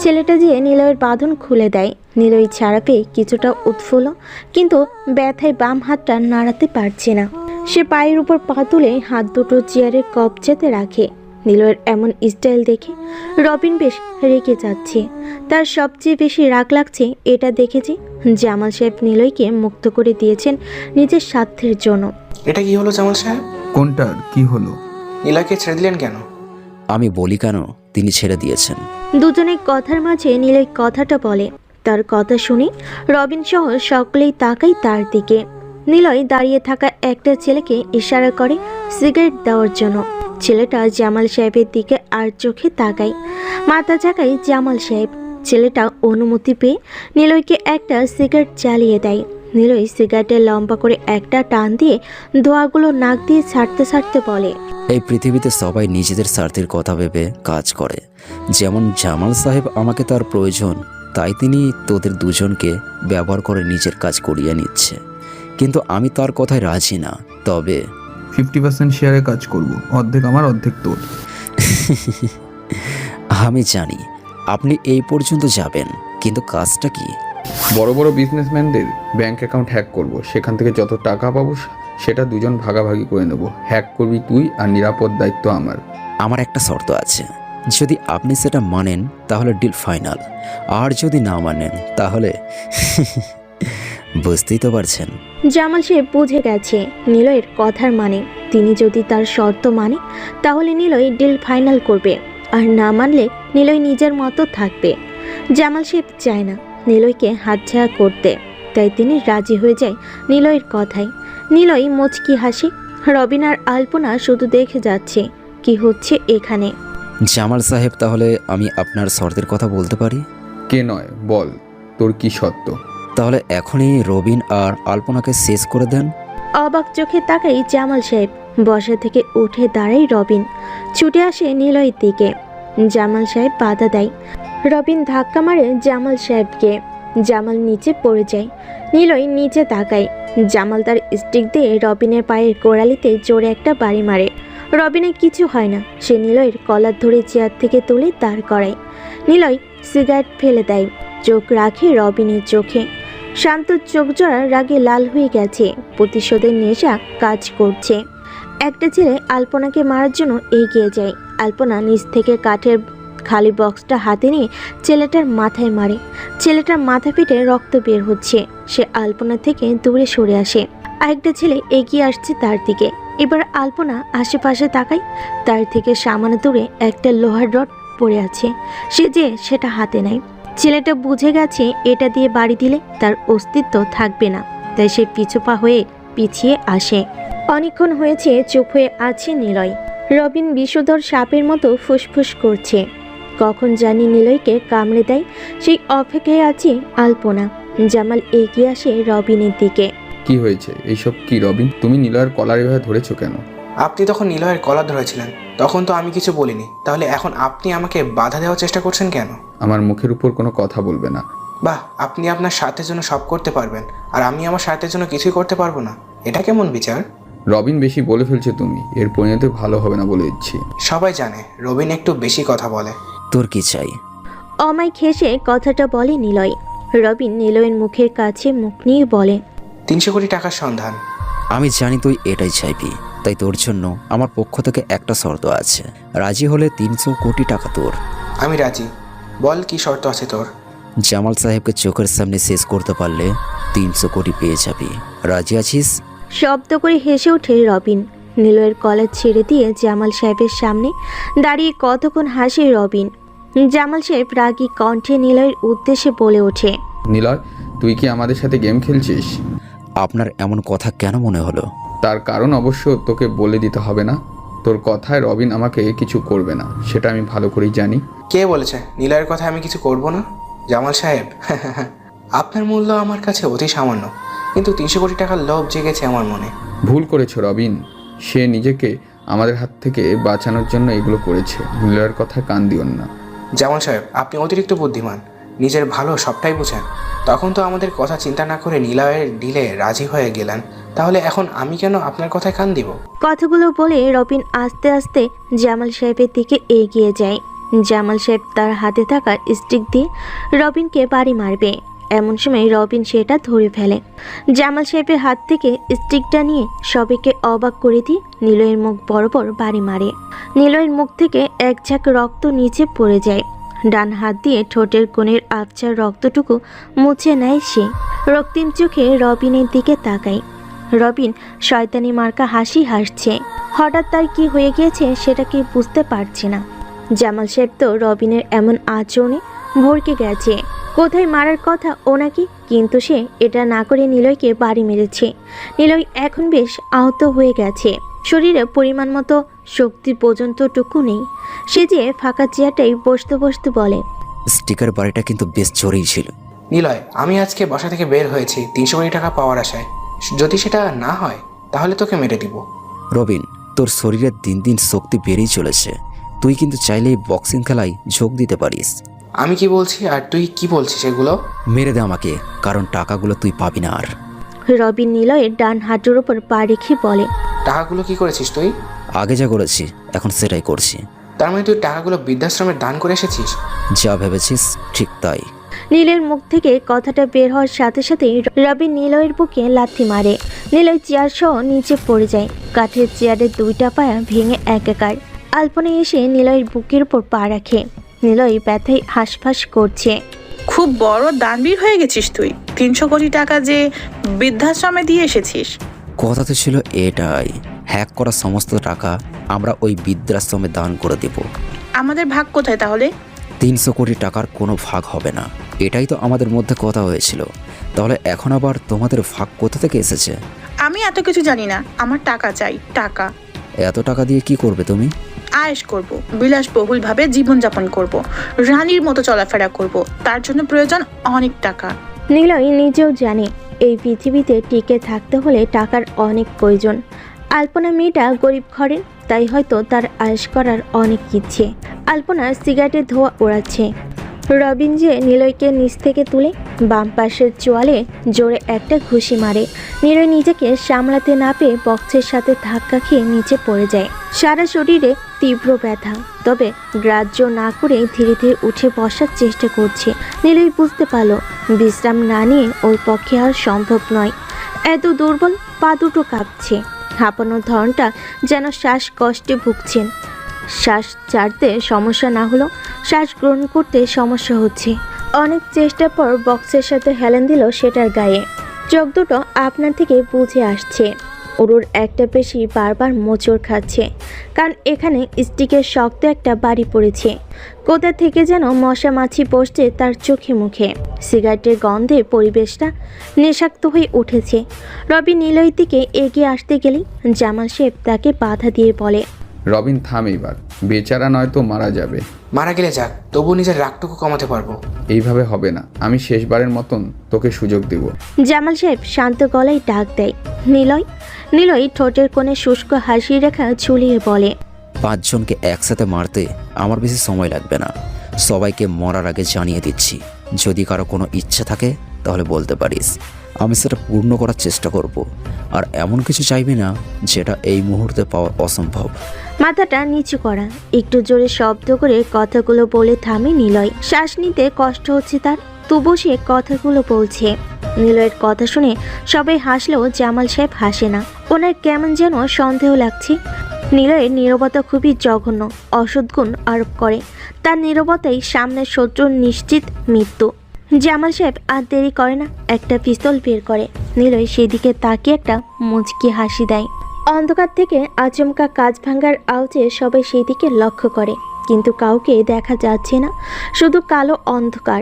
ছেলেটা গিয়ে নিলয়ের বাঁধন খুলে দেয়। নিলয় ছাড়া পেয়ে কিছুটা উৎফুল্ল, কিন্তু ব্যথায় বাম হাতটা নাড়াতে পারছে না। সে পায়ের উপর পা তুলে হাত দুটো চেয়ারের কবজাতে রাখে। নিলয়ের এমন স্টাইল দেখে রবিন বেশ রেগে যাচ্ছে। তার সবচেয়ে বেশি রাগ লাগছে এটা দেখে যে জামাল সাহেব নিলয়কে মুক্ত করে দিয়েছেন নিজের স্বার্থের জন্য। এটা কি হলো জামাল সাহেব? কোনটার কি হলো? নীলাকে ছেড়ে দিলেন কেন? আমি বলি কেন তিনি ছেড়ে দিয়েছেন। দুজনের কথার মাঝে নিলয় কথাটা বলে। তার কথা শুনে রবিন সহ সকলেই তাকায় তার দিকে। নিলয় দাঁড়িয়ে থাকা একটা ছেলেকে ইশারা করে সিগারেট দেওয়ার জন্য। ছেলেটা জামাল সাহেবের দিকে আর চোখে তাকায়, মাথা ঝাঁকায় জামাল সাহেব। ছেলেটা অনুমতি পেয়ে নিলয়কে একটা সিগারেট জ্বালিয়ে দেয়। নিলয় সিগারেটের লম্বা করে একটা টান দিয়ে ধোঁয়াগুলো নাক দিয়ে ছাড়তে ছাড়তে বলে, এই পৃথিবীতে সবাই নিজেদের স্বার্থের কথা ভেবে কাজ করে। যেমন জামাল সাহেব আমাকে তার প্রয়োজন, তাই তিনি তোদের দুজনকে ব্যবহার করে নিজের কাজ করিয়ে নিচ্ছে। কিন্তু আমি তার কথায় রাজি না। তবে 50% শেয়ারে কাজ করব, অর্ধেক আমার অর্ধেক তোর। আমি জানি আপনি এই পর্যন্ত যাবেন, কিন্তু কাজটা কি? বড় বড় বিজনেসম্যানদের ব্যাংক অ্যাকাউন্ট হ্যাক করব, সেখান থেকে যত টাকা পাবো সেটা দুজন ভাগাভাগি করে নেব। হ্যাক করবি তুই, আর নিরাপদ দায়িত্ব আমার। আমার একটা শর্ত আছে, যদি আপনি সেটা মানেন তাহলে ডিল ফাইনাল, আর যদি না মানেন তাহলে বুঝতেই তো পারছেন। জামাল সাহেব বুঝে গেছে নিলয়ের কথার মানে। তিনি যদি তার শর্ত মানে তাহলে নিলয় ডিল ফাইনাল করবে, আর না মানলে নিলয় নিজের মতো থাকবে। জামাল সাহেব চায় না নিলয়কে হাতছাড়া করতে, তাই তিনি রাজি হয়ে যায় নিলয়ের কথায়। নিলয় মুচকি হাসি। রবিন আর আলপনা শুধু দেখে যাচ্ছে কি হচ্ছে এখানে। জামাল সাহেব, তাহলে আমি আপনার শর্তের কথা বলতে পারি? কে নয়, বল তোর কি শর্ত? তাহলে এখনই রবিন আর আলপনাকে শেষ করে দেন। অবাক চোখে তাকাই জামাল সাহেব। বসা থেকে উঠে দাঁড়ায় রবিন, ছুটে আসে নিলয়ের দিকে। জামাল সাহেব বাধা দেয়। রবিন ধাক্কা মারে জামাল সাহেবকে। জামাল নিচে পড়ে যায়। নিলয় নিচে তাকায়। জামাল তার স্টিক দিয়ে রবিনের পায়ের গোড়ালিতে জোরে একটা বাড়ি মারে। রবিনের কিছু হয় না। সে নিলয়ের কলার ধরে চেয়ার থেকে তুলে দাঁড় করায়। নিলয় সিগারেট ফেলে দেয়, চোখ রাখে রবিনের চোখে। শান্ত চোখ জোড়া রাগে লাল হয়ে গেছে। প্রতিশোধের নেশা কাজ করছে। একটা ছেলে আলপনাকে মারার জন্য এগিয়ে যায়। আলপনা নিচ থেকে কাঠের খালি বক্সটা হাতে নিয়ে ছেলেটার মাথায় মারে। ছেলেটার মাথা ফেটে রক্ত বের হচ্ছে। সে আলপনা থেকে দূরে সরে আসে। আরেকটা ছেলে এগিয়ে আসছে তার দিকে। এবার আলপনা আশেপাশে তাকায়। তার থেকে সামান্য দূরে একটা লোহার রড পড়ে আছে। সে যে সেটা হাতে নেয়। ছেলেটা বুঝে গেছে এটা দিয়ে বাড়ি দিলে তার অস্তিত্ব থাকবে না, তাই সে পিছুপা হয়ে পিছিয়ে আসে। অনেকক্ষণ হয়েছে চুপ হয়ে আছে নিলয়। রবিন বিষধর সাপের মতো ফুসফুস করছে। কখন জানি নিলয়কে কামড়ে দেয়, সেই অপেক্ষায় আছে আলপনা। জামাল এগিয়ে আসে রবিনের দিকে। কি হয়েছে? এইসব কি রবিন? তুমি নিলয়ের কলার এভাবে ধরেছো কেন? আপনি তখন নীলয়ের কলার ধরেছিলেন, তখন তো আমি কিছু বলিনি। তাহলে এখন আপনি আমাকে বাধা দেওয়ার চেষ্টা করছেন কেন? আমার মুখের উপর কোনো কথা বলবে না। বাহ, আপনি আপনার স্বার্থের জন্য সব করতে পারবেন, আর আমি আমার স্বার্থের জন্য কিছুই করতে পারবো না। এটা কেমন বিচার? রবিন, বেশি বলে ফেলছো তুমি। এর পরিণতি ভালো হবে না বলে দিচ্ছি। সবাই জানে রবিন একটু বেশি কথা বলে। তোর কি চাই? অমায়িক হেসে কথাটা বলে নিলয়। রবিন নিলয়ের মুখের কাছে মুখ নিয়ে বলে, 300 কোটি টাকার সন্ধান। আমি জানি তুই এটাই চাইবি, তাই তোর জন্য আমার পক্ষ থেকে একটা শর্ত আছে। রাজি হলে 300 কোটি টাকা তোর। আমি রাজি, বল কি শর্ত আছে তোর? জামাল সাহেবকে চোখের সামনে শেষ করতে পারলে 300 কোটি পেয়ে যাবি। রাজি আছিস? শব্দ করে হেসে ওঠে রবিন। নিলয়ের কলার ছেড়ে দিয়ে জামাল সাহেবের সামনে দাঁড়িয়ে কতক্ষণ হাসে রবিন। জামাল সাহেব রাগী কণ্ঠে নিলয়ের উদ্দেশ্যে বলে ওঠে, নিলয়, তুই কি আমাদের সাথে গেম খেলছিস? আপনার এমন কথা কেন মনে হলো? তার কারণ অবশ্য তোকে বলে দিতে হবে না। তোর কথায় রবিন আমাকে কিছু করবে না, সেটা আমি ভালো করেই জানি। কে বলেছে নীলয়ের কথা আমি কিছু করব না? জামাল সাহেব, আপনার মূল্য আমার কাছে অতি সামান্য, কিন্তু 300 কোটি টাকার লোভ জেগেছে আমার মনে। ভুল করেছো রবিন। সে নিজেকে আমাদের হাত থেকে বাঁচানোর জন্য এগুলো করেছে। নিলয়ের কথা কান দিও না। জামাল সাহেব, আপনি অতিরিক্ত বুদ্ধিমান, নিজের ভালো সবটাই বোঝেন। তখন তো আমাদের কথা চিন্তা না করে নিলয়ের ডিলে রাজি হয়ে গেলেন, তাহলে এখন আমি কেন আপনার কথায় কান দিব? কথাগুলো বলে রবিন আস্তে আস্তে জামাল সাহেবের দিকে এগিয়ে যায়। জামাল সাহেব তার হাতে থাকা স্টিক দিয়ে রবিনকে বাড়ি মারবে। এমন সময় রবিন সেটা ধরে ফেলে। জামাল সাহেবের হাত থেকে স্টিকটা নিয়ে সবাইকে অবাক করে দিয়ে নিলয়ের মুখ বরাবর বাড়ি মারে। নিলয়ের মুখ থেকে এক ঝাঁক রক্ত নিচে পড়ে যায়। ডান হাত দিয়ে ঠোঁটের কোণের আবছার রক্তটুকু মুছে নেয় সে। রক্তিম চোখে রবিনের দিকে তাকায়। রবিন শয়তানি মার্কা হাসি হাসছে। হঠাৎ তার কি হয়ে গিয়েছে সেটা কি বুঝতে পারছে না। জামাল সাহেব তো রবিনের এমন আচরণে ভরকে গেছে। কোথায় মারার কথা ওনাকে, কিন্তু সে এটা না করে নিলয়কে বাড়ি মেরেছে। নিলয় এখন বেশ আহত হয়ে গেছে। শরীরে পরিমাণ মতো শক্তি পর্যন্তটুকু নেই। সে যে ফাঁকা চেয়ারটাই বসতে বসতে বলে, স্টিকার বাড়িটা কিন্তু বেশ জোরেই ছিল। নিলয়, আমি আজকে বাসা থেকে বের হয়েছি 300 কোটি টাকা পাওয়ার আশায়। যদি সেটা না হয় তাহলে তোকে মেরে দিব। রবিন, তোর শরীরে দিন দিন শক্তি বেড়েই চলেছে। তুই কিন্তু চাইলেই বক্সিং খেলায় যোগ দিতে পারিস। আমি কি বলছি আর তুই কি বলছিস এগুলো? মেরে দে আমাকে, কারণ টাকাগুলো তুই পাবি না আর। রবিন নিলয়ের ডান হাঁটুর উপর পা রেখে বলে, টাকাগুলো কি করেছিস তুই? আগে যা করেছি এখন সেটাই করছি। তার মানে তুই টাকাগুলো বৃদ্ধাশ্রমে দান করে এসেছিস? যা ভেবেছিস ঠিক তাই। নীলের মুখ থেকে কথাটা বের হওয়ার সাথে সাথেই রবিন নিলয়ের বুকে লাথি মারে। নিলয় চেয়ার সহ নিচে পড়ে যায়। কাঠের চেয়ারের দুইটা পায়া ভেঙে একাকার। আলপনা এসে নিলয়ের বুকের উপর পা রাখে। নিলয় ব্যথায় হাঁসফাঁস করছে। খুব বড় দানবীর হয়ে গেছিস তুই। 300 কোটি টাকা যে বৃদ্ধাশ্রমে দিয়ে এসেছিস। কথা তো ছিল এটাই, হ্যাক করা সমস্ত টাকা আমরা ওই বৃদ্ধাশ্রমে দান করে দেব। আমাদের ভাগ কোথায় তাহলে? 300 কোটি টাকার কোনো ভাগ হবে না, এটাই তো আমাদের মধ্যে কথা হয়েছিল। তাহলে এখন আবার তোমাদের ভাগ কোথা থেকে এসেছে? আমি এত কিছু জানি না। আমার টাকা চাই, টাকা। এত টাকা দিয়ে কি করবে তুমি? আয়েশ করব, বিলাসবহুল ভাবে জীবনযাপন করব, রানীর মতো চলাফেরা করব। তার জন্য প্রয়োজন অনেক টাকা। নিলয় নিজেও জানে এই পৃথিবীতে টিকে থাকতে হলে টাকার অনেক প্রয়োজন। আলপনা মেয়েটা গরিব ঘরের, তাই হয়তো তার আয়েশ করার অনেক ইচ্ছে। আলপনা সিগারেটের ধোঁয়া ওড়াচ্ছে। রবিন যে নিলয়কে নিচ থেকে তুলে বাম পাশের চোয়ালে জোরে একটা ঘুষি মারে। নিলয় নিজেকে সামলাতে না পেয়ে বক্সের সাথে ধাক্কা খেয়ে নিচে পড়ে যায়। সারা শরীরে তীব্র ব্যথা, তবে গ্রাহ্য না করে ধীরে ধীরে উঠে বসার চেষ্টা করছে। নিলয় বুঝতে পারল বিশ্রাম না নিয়ে ওর পক্ষে আর সম্ভব নয়। এত দুর্বল, পা দুটো কাঁপছে। হাঁপানোর ধরনটা যেন শ্বাসকষ্টে ভুগছেন। শ্বাস ছাড়তে সমস্যা না হলেও শ্বাস গ্রহণ করতে সমস্যা হচ্ছে। অনেক চেষ্টার পর বক্সের সাথে হেলেন দিল সেটার গায়ে। চোখ দুটো আপনার থেকে বুঝে আসছে। উরুর একটা পেশি বারবার মোচড় খাচ্ছে, কারণ এখানে স্টিকের শক্ত একটা বাড়ি পড়েছে। কোথা থেকে যেন মশা মাছি বসছে তার চোখে মুখে। সিগারেটের গন্ধে পরিবেশটা নেশাক্ত হয়ে উঠেছে। রবি নিলয়ের দিকে এগিয়ে আসতে গেলেই জামাল সাহেব তাকে বাধা দিয়ে বলে, রবিন থাম, এইবার বেচারা নয়তো মারা যাবে। মারা গেলে যাক, তবু নিজের রাগটুকু কমাতে পারবো। এইভাবে হবে না, আমি শেষবারের মতন তোকে সুযোগ দেব। জামাল সাহেব শান্ত গলায় ডাক দেয়, নিলয়। নিলয় ঠোঁটের কোণে শুষ্ক হাসি রেখা ঝুলিয়ে বলে, 5 জনকে একসাথে মারতে আমার বেশি সময় লাগবে না। সবাইকে মরার আগে জানিয়ে দিচ্ছি, যদি কারো কোনো ইচ্ছা থাকে তাহলে বলতে পারিস, আমি সেটা পূর্ণ করার চেষ্টা করব। আর এমন কিছু চাইবি না যেটা এই মুহূর্তে পাওয়া অসম্ভব। মাথাটা নিচু করা, একটু জোরে শব্দ করে কথাগুলো বলে থামে নিলয়। শ্বাস নিতে কষ্ট হচ্ছে তার, তবু সে কথাগুলো বলছে। নিলয়ের কথা শুনে সবাই হাসলেও জামাল সাহেব হাসে না। ওনার কেমন যেন সন্দেহ লাগছে। নিলয়ের নীরবতা খুবই জঘন্য, অসদ্গুণ আরোপ করে। তার নীরবতাই সামনের শত্রুর নিশ্চিত মৃত্যু। জামাল সাহেব আর দেরি করে না, একটা পিস্তল বের করে। নিলয় সেদিকে তাকিয়ে একটা মুচকি হাসি দেয়। অন্ধকার থেকে আচমকা কাঁচ ভাঙার আওয়াজে সবাই সেই দিকে লক্ষ্য করে, কিন্তু কাউকে দেখা যাচ্ছে না, শুধু কালো অন্ধকার।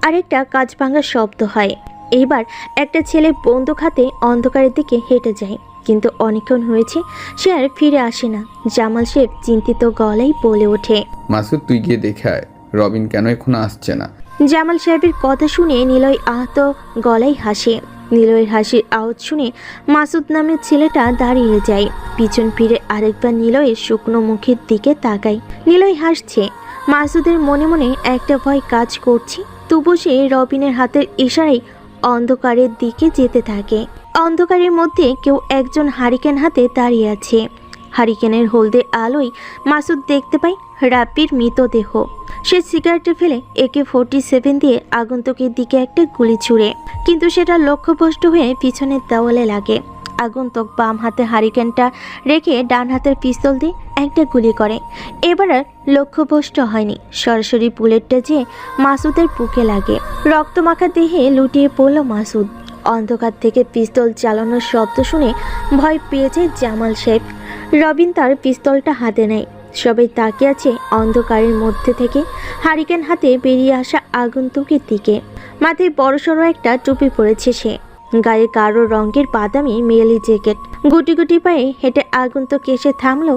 আরেকটা কাঁচ ভাঙার শব্দ হয়। এইবার একটা ছেলে বন্দুক হাতে অন্ধকারের দিকে হেঁটে যায়, কিন্তু অনেকক্ষণ হয়েছে সে আর ফিরে আসে না। জামাল সাহেব চিন্তিত গলায় বলে ওঠে, মাসুদ, তুই গিয়ে দেখে আয়, রবিন কেন এখনো আসছে না। জামাল সাহেবের কথা শুনে নিলয় আহত গলায় হাসে। নিলয়ের হাসির আওয়াজ শুনে মাসুদ নামের ছেলেটা দাঁড়িয়ে যায়। পিছন ফিরে আরেকবার নিলয়ের শুকনো মুখের দিকে তাকায়। নিলয় হাসছে। মাসুদের মনে মনে একটা ভয় কাজ করছে, তবু সে রবিনের হাতের ইশারায় অন্ধকারের দিকে যেতে থাকে। অন্ধকারের মধ্যে কেউ একজন হারিকেন হাতে দাঁড়িয়ে আছে। হারিকেনের হলদে আলোয় মাসুদ দেখতে পায় রাব্বির মৃতদেহ। সে সিগারেটে ফেলে AK-47 দিয়ে আগন্তুকের দিকে একটা গুলি ছুড়ে, কিন্তু সেটা লক্ষ্যভ্রষ্ট হয়ে পিছনের দেওয়ালে লাগে। আগন্তুক বাম হাতে হারিকেনটা রেখে ডান হাতের পিস্তল দিয়ে একটা গুলি করে। এবার আর লক্ষ্যভ্রষ্ট হয়নি, সরাসরি বুলেটটা যে মাসুদের বুকে লাগে। রক্তমাখা দেহে লুটিয়ে পড়ল মাসুদ। অন্ধকার থেকে পিস্তল চালানোর শব্দ শুনে ভয় পেয়েছে জামাল সাহেব। রবিন তার পিস্তলটা হাতে নেয়। সবাই তাকিয়ে আছে অন্ধকারের মধ্যে থেকে হারিকেন হাতে বেরিয়ে আসা আগন্তুকের দিকে। মাথায় বড়সড় একটা টুপি পরেছে সে, গায়ে কালো রঙের বাদামি মেয়েলি জ্যাকেট। গুটি গুটি পায়ে হেঁটে আগন্তুক এসে থামলো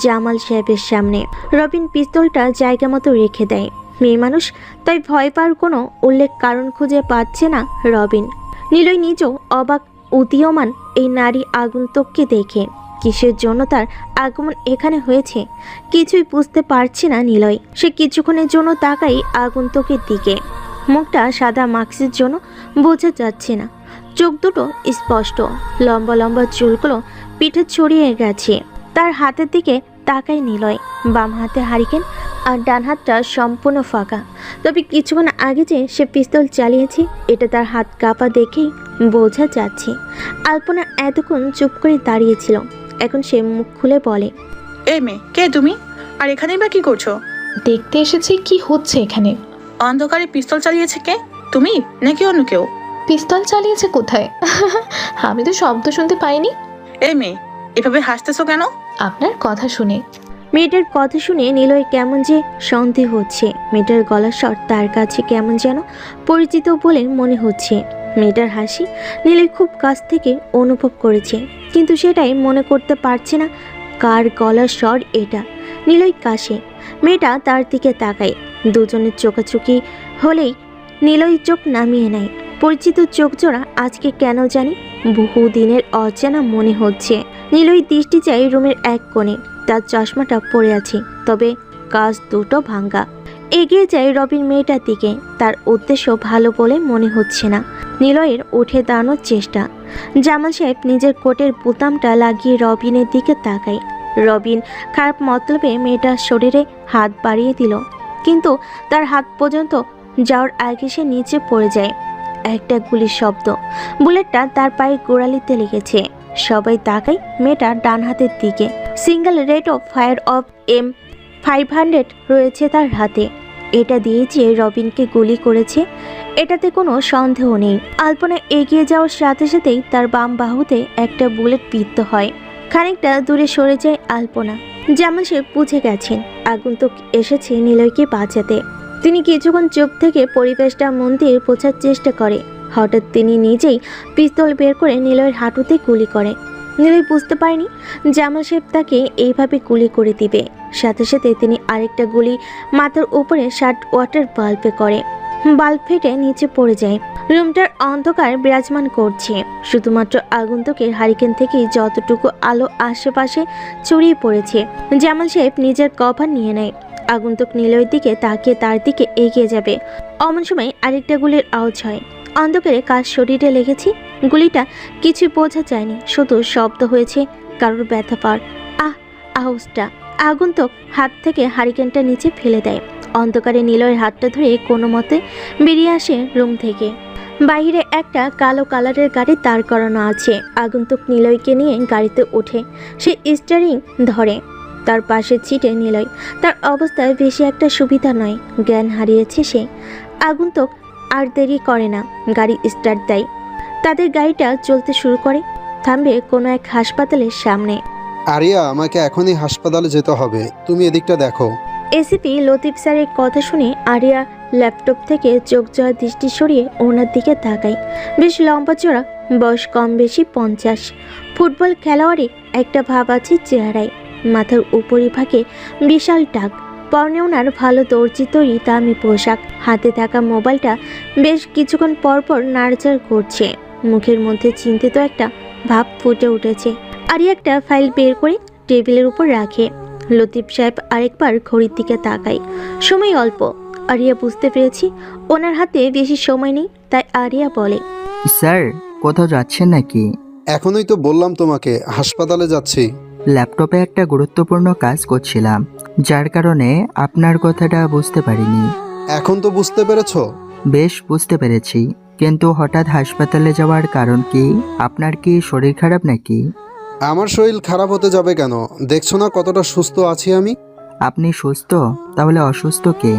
জামাল সাহেবের সামনে। রবিন পিস্তলটা জায়গা মতো রেখে দেয়। মেয়ে মানুষ, তাই ভয় পাওয়ার কোনো উল্লেখ কারণ খুঁজে পাচ্ছে না রবিন। নিলয় নিজেও অবাক উদীয়মান এই নারী আগন্তুককে দেখে। কিসের জন্য তার আগমন এখানে হয়েছে কিছুই বুঝতে পারছে না নিলয়। সে কিছুক্ষণের জন্য তাকাই আগন্তুকের দিকে। মুখটা সাদা মাস্কের জন্য বোঝা যাচ্ছে না, চোখ দুটো স্পষ্ট, লম্বা লম্বা চুলগুলো পিঠে ছড়িয়ে গেছে। তার হাতের দিকে তাকায় নিলয়। বাম হাতে হারিকেন আর ডান হাতটা সম্পূর্ণ ফাঁকা। তবে কিছুক্ষণ আগে যে সে পিস্তল চালিয়েছে এটা তার হাত কাঁপা দেখেই বোঝা যাচ্ছে। আলপনা এতক্ষণ চুপ করে দাঁড়িয়েছিল, এখন সে মুখ খুলে বলে, এই মেয়ে, কে তুমি? আর এখানেই বা কি করছো? দেখতে এসেছি কি হচ্ছে এখানে। অন্ধকারে পিস্তল চালিয়েছে কে? তুমি নাকি অন্য কেউ? পিস্তল চালিয়েছে কোথায়? আমি তো শব্দ শুনতে পাইনি। এই মেয়ে, এভাবে হাসতেছো কেন? আপনার কথা শুনে। মেয়েটার কথা শুনে নিলয় কেমন যে সন্দেহ হচ্ছে। মেয়েটার গলার স্বর তার কাছে কেমন যেন পরিচিত বলে মনে হচ্ছে। মেয়েটার হাসি নিলয় খুব কাছ থেকে অনুভব করেছে, কিন্তু সেটাই মনে করতে পারছে না কার গলার স্বর এটা। নিলয় কাশে, মেয়েটা তার দিকে তাকায়। দুজনের চোখাচোখি হলেই নিলয় চোখ নামিয়ে নেয়। পরিচিত চোখ জোড়া আজকে কেন জানি বহুদিনের অজানা মনে হচ্ছে। নিলয় দৃষ্টি চাই রুমের এক কোণে, তার চশমাটা পড়ে আছে, তবে কাজ দুটো ভাঙ্গা। এগিয়ে যায় রবিন মেয়েটার দিকে। তার উদ্দেশ্য ভালো বলে মনে হচ্ছে না। নিলয়ের উঠে দাঁড়ানোর চেষ্টা। জামাল সাহেব নিজের কোটের বোতামটা লাগিয়ে রবিনের দিকে তাকায়। রবিন খারাপ মতলবে মেয়েটার শরীরে হাত বাড়িয়ে দিল, কিন্তু তার হাত পর্যন্ত যাওয়ার আগে সে নিচে পড়ে যায়। একটা গুলির শব্দ, বুলেটটা তার পায়ে গোড়ালিতে লেগেছে। সবাই তাকায় মেয়েটার ডান হাতের দিকে। Single rate of fire of M500 রয়েছে তার হাতে। এটা দিয়ে যে রবিনকে গুলি করেছে এটাতে কোনো সন্দেহ নেই। আলপনা এগিয়ে যাওয়ার সাথে সাথেই তার বাম বাহুতে একটা বুলেট বিদ্ধ হয়। খানিকটা দূরে সরে যায় আলপনা। জামাল সাহেব বুঝে গেছেন আগন্তুক এসেছে নিলয়কে বাঁচাতে। তিনি কিছুক্ষণ চুপ থেকে পরিবেশটা মন দিয়ে বোঝার চেষ্টা করে। হঠাৎ তিনি নিজেই পিস্তল বের করে নিলয়ের হাঁটুতে গুলি করে। নিলয় বুঝতে পারেনি জামাল সাহেব তাকে এইভাবে গুলি করে দিবে। সাথে সাথে তিনি আরেকটা গুলি মাথার উপরে 60 ওয়াটের বাল্বে করে। বাল্ব ফেটে নিচে পড়ে যায়। রুমটার অন্ধকার বিরাজমান করছে। শুধুমাত্র আগন্তুকের হারিকেন থেকেই যতটুকু আলো আশেপাশে ছড়িয়ে পড়েছে। জামাল সাহেব নিজের কভার নিয়ে নেয়। আগন্তুক নিলয়ের দিকে তাকিয়ে তার দিকে এগিয়ে যাবে, অমন সময় আরেকটা গুলির আওয়াজ হয়। অন্ধকারে কার শরীরে লেগেছে গুলিটা কিছু বোঝা যায়নি, শুধু শব্দ হয়েছে কারোর ব্যথা পাওয়ার। আওয়াজটা। আগন্তুক হাত থেকে হারিকেনটা নিচে ফেলে দেয়। অন্ধকারে নিলয়ের হাতটা ধরে কোনো মতে বেরিয়ে আসে রুম থেকে। বাইরে একটা কালো কালারের গাড়ি দাঁড় করানো আছে। আগন্তুক নিলয়কে নিয়ে গাড়িতে ওঠে। সে স্টিয়ারিং ধরে। তার পাশের সিটে নিলয়। তার অবস্থায় বেশি একটা সুবিধা নয়, জ্ঞান হারিয়েছে সে। আগন্তুক আর দেরি করে না, গাড়ি স্টার্ট দেয়। তাদের গাড়িটা চলতে শুরু করে, থামবে কোনো এক হাসপাতালের সামনে। আরিয়া, আমাকে এখনই হাসপাতালে যেতে হবে, তুমি এদিকটা দেখো। এসিপি লতিফ স্যারের কথা শুনে আরিয়া ল্যাপটপ থেকে চোখ জোড়া দৃষ্টি সরিয়ে ওনার দিকে তাকায়। বেশ লম্বা চড়া, বয়স কম বেশি 50। ফুটবল খেলোয়াড়ে একটা ভাব আছে চেহারায়। মাথার উপরিভাগে বিশাল টাক, পরনে ওনার ভালো দর্জি তৈরি দামি পোশাক। হাতে থাকা মোবাইলটা বেশ কিছুক্ষণ পরপর নাড়াচাড় করছে। মুখের মধ্যে চিন্তিত একটা ভাব ফুটে উঠেছে। আরিয়া একটা ফাইল বের করে টেবিলের উপর রাখে। লতিফ সাহেব আরেকবার ঘড়ির দিকে তাকায়। সময় অল্প। আরিয়া বুঝতে পেরেছি ওনার হাতে বেশি সময় নেই, তাই আরিয়া বলে, স্যার কোথাও যাচ্ছেন নাকি? এখনই তো বললাম তোমাকে হাসপাতালে যাচ্ছি। ল্যাপটপে একটা গুরুত্বপূর্ণ কাজ করছিলাম, যার কারণে আপনার কথাটা বুঝতে পারিনি। এখন তো বুঝতে পেরেছো? বেশ বুঝতে পেরেছি, কিন্তু হঠাৎ হাসপাতালে যাওয়ার কারণ কি? আপনার কি শরীর খারাপ নাকি? আমার শরীর খারাপ হতে যাবে কেন? দেখছো না কতটা সুস্থ আছি আমি। আপনি সুস্থ, তাহলে অসুস্থ কে?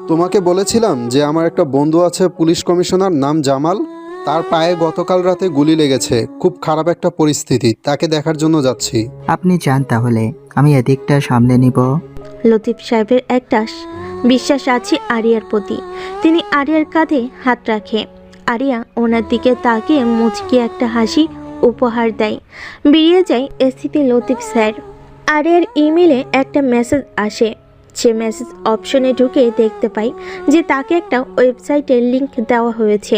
তোমাকে বলেছিলাম যে আমার একটা বন্ধু আছে, পুলিশ কমিশনার, নাম জামাল। তার পায়ে গতকাল রাতে গুলি লেগেছে, খুব খারাপ একটা পরিস্থিতি, তাকে দেখার জন্য যাচ্ছি। আপনি যান তাহলে, আমি এদিকটা সামলে নিব। লতিফ সাহেবের একটা বিশ্বাস আছে আরিয়ার প্রতি। তিনি আরিয়ার কাঁধে হাত রাখে। আরিয়া ওনার দিকে তাকিয়ে মুচকি একটা হাসি উপহার দেয়। বেরিয়ে যায় এসিপি লতিফ স্যার। আরিয়ার ইমেলে একটা মেসেজ আসে। সে মেসেজ অপশনে ঢুকে দেখতে পাই যে তাকে একটা ওয়েবসাইটের লিংক দেওয়া হয়েছে।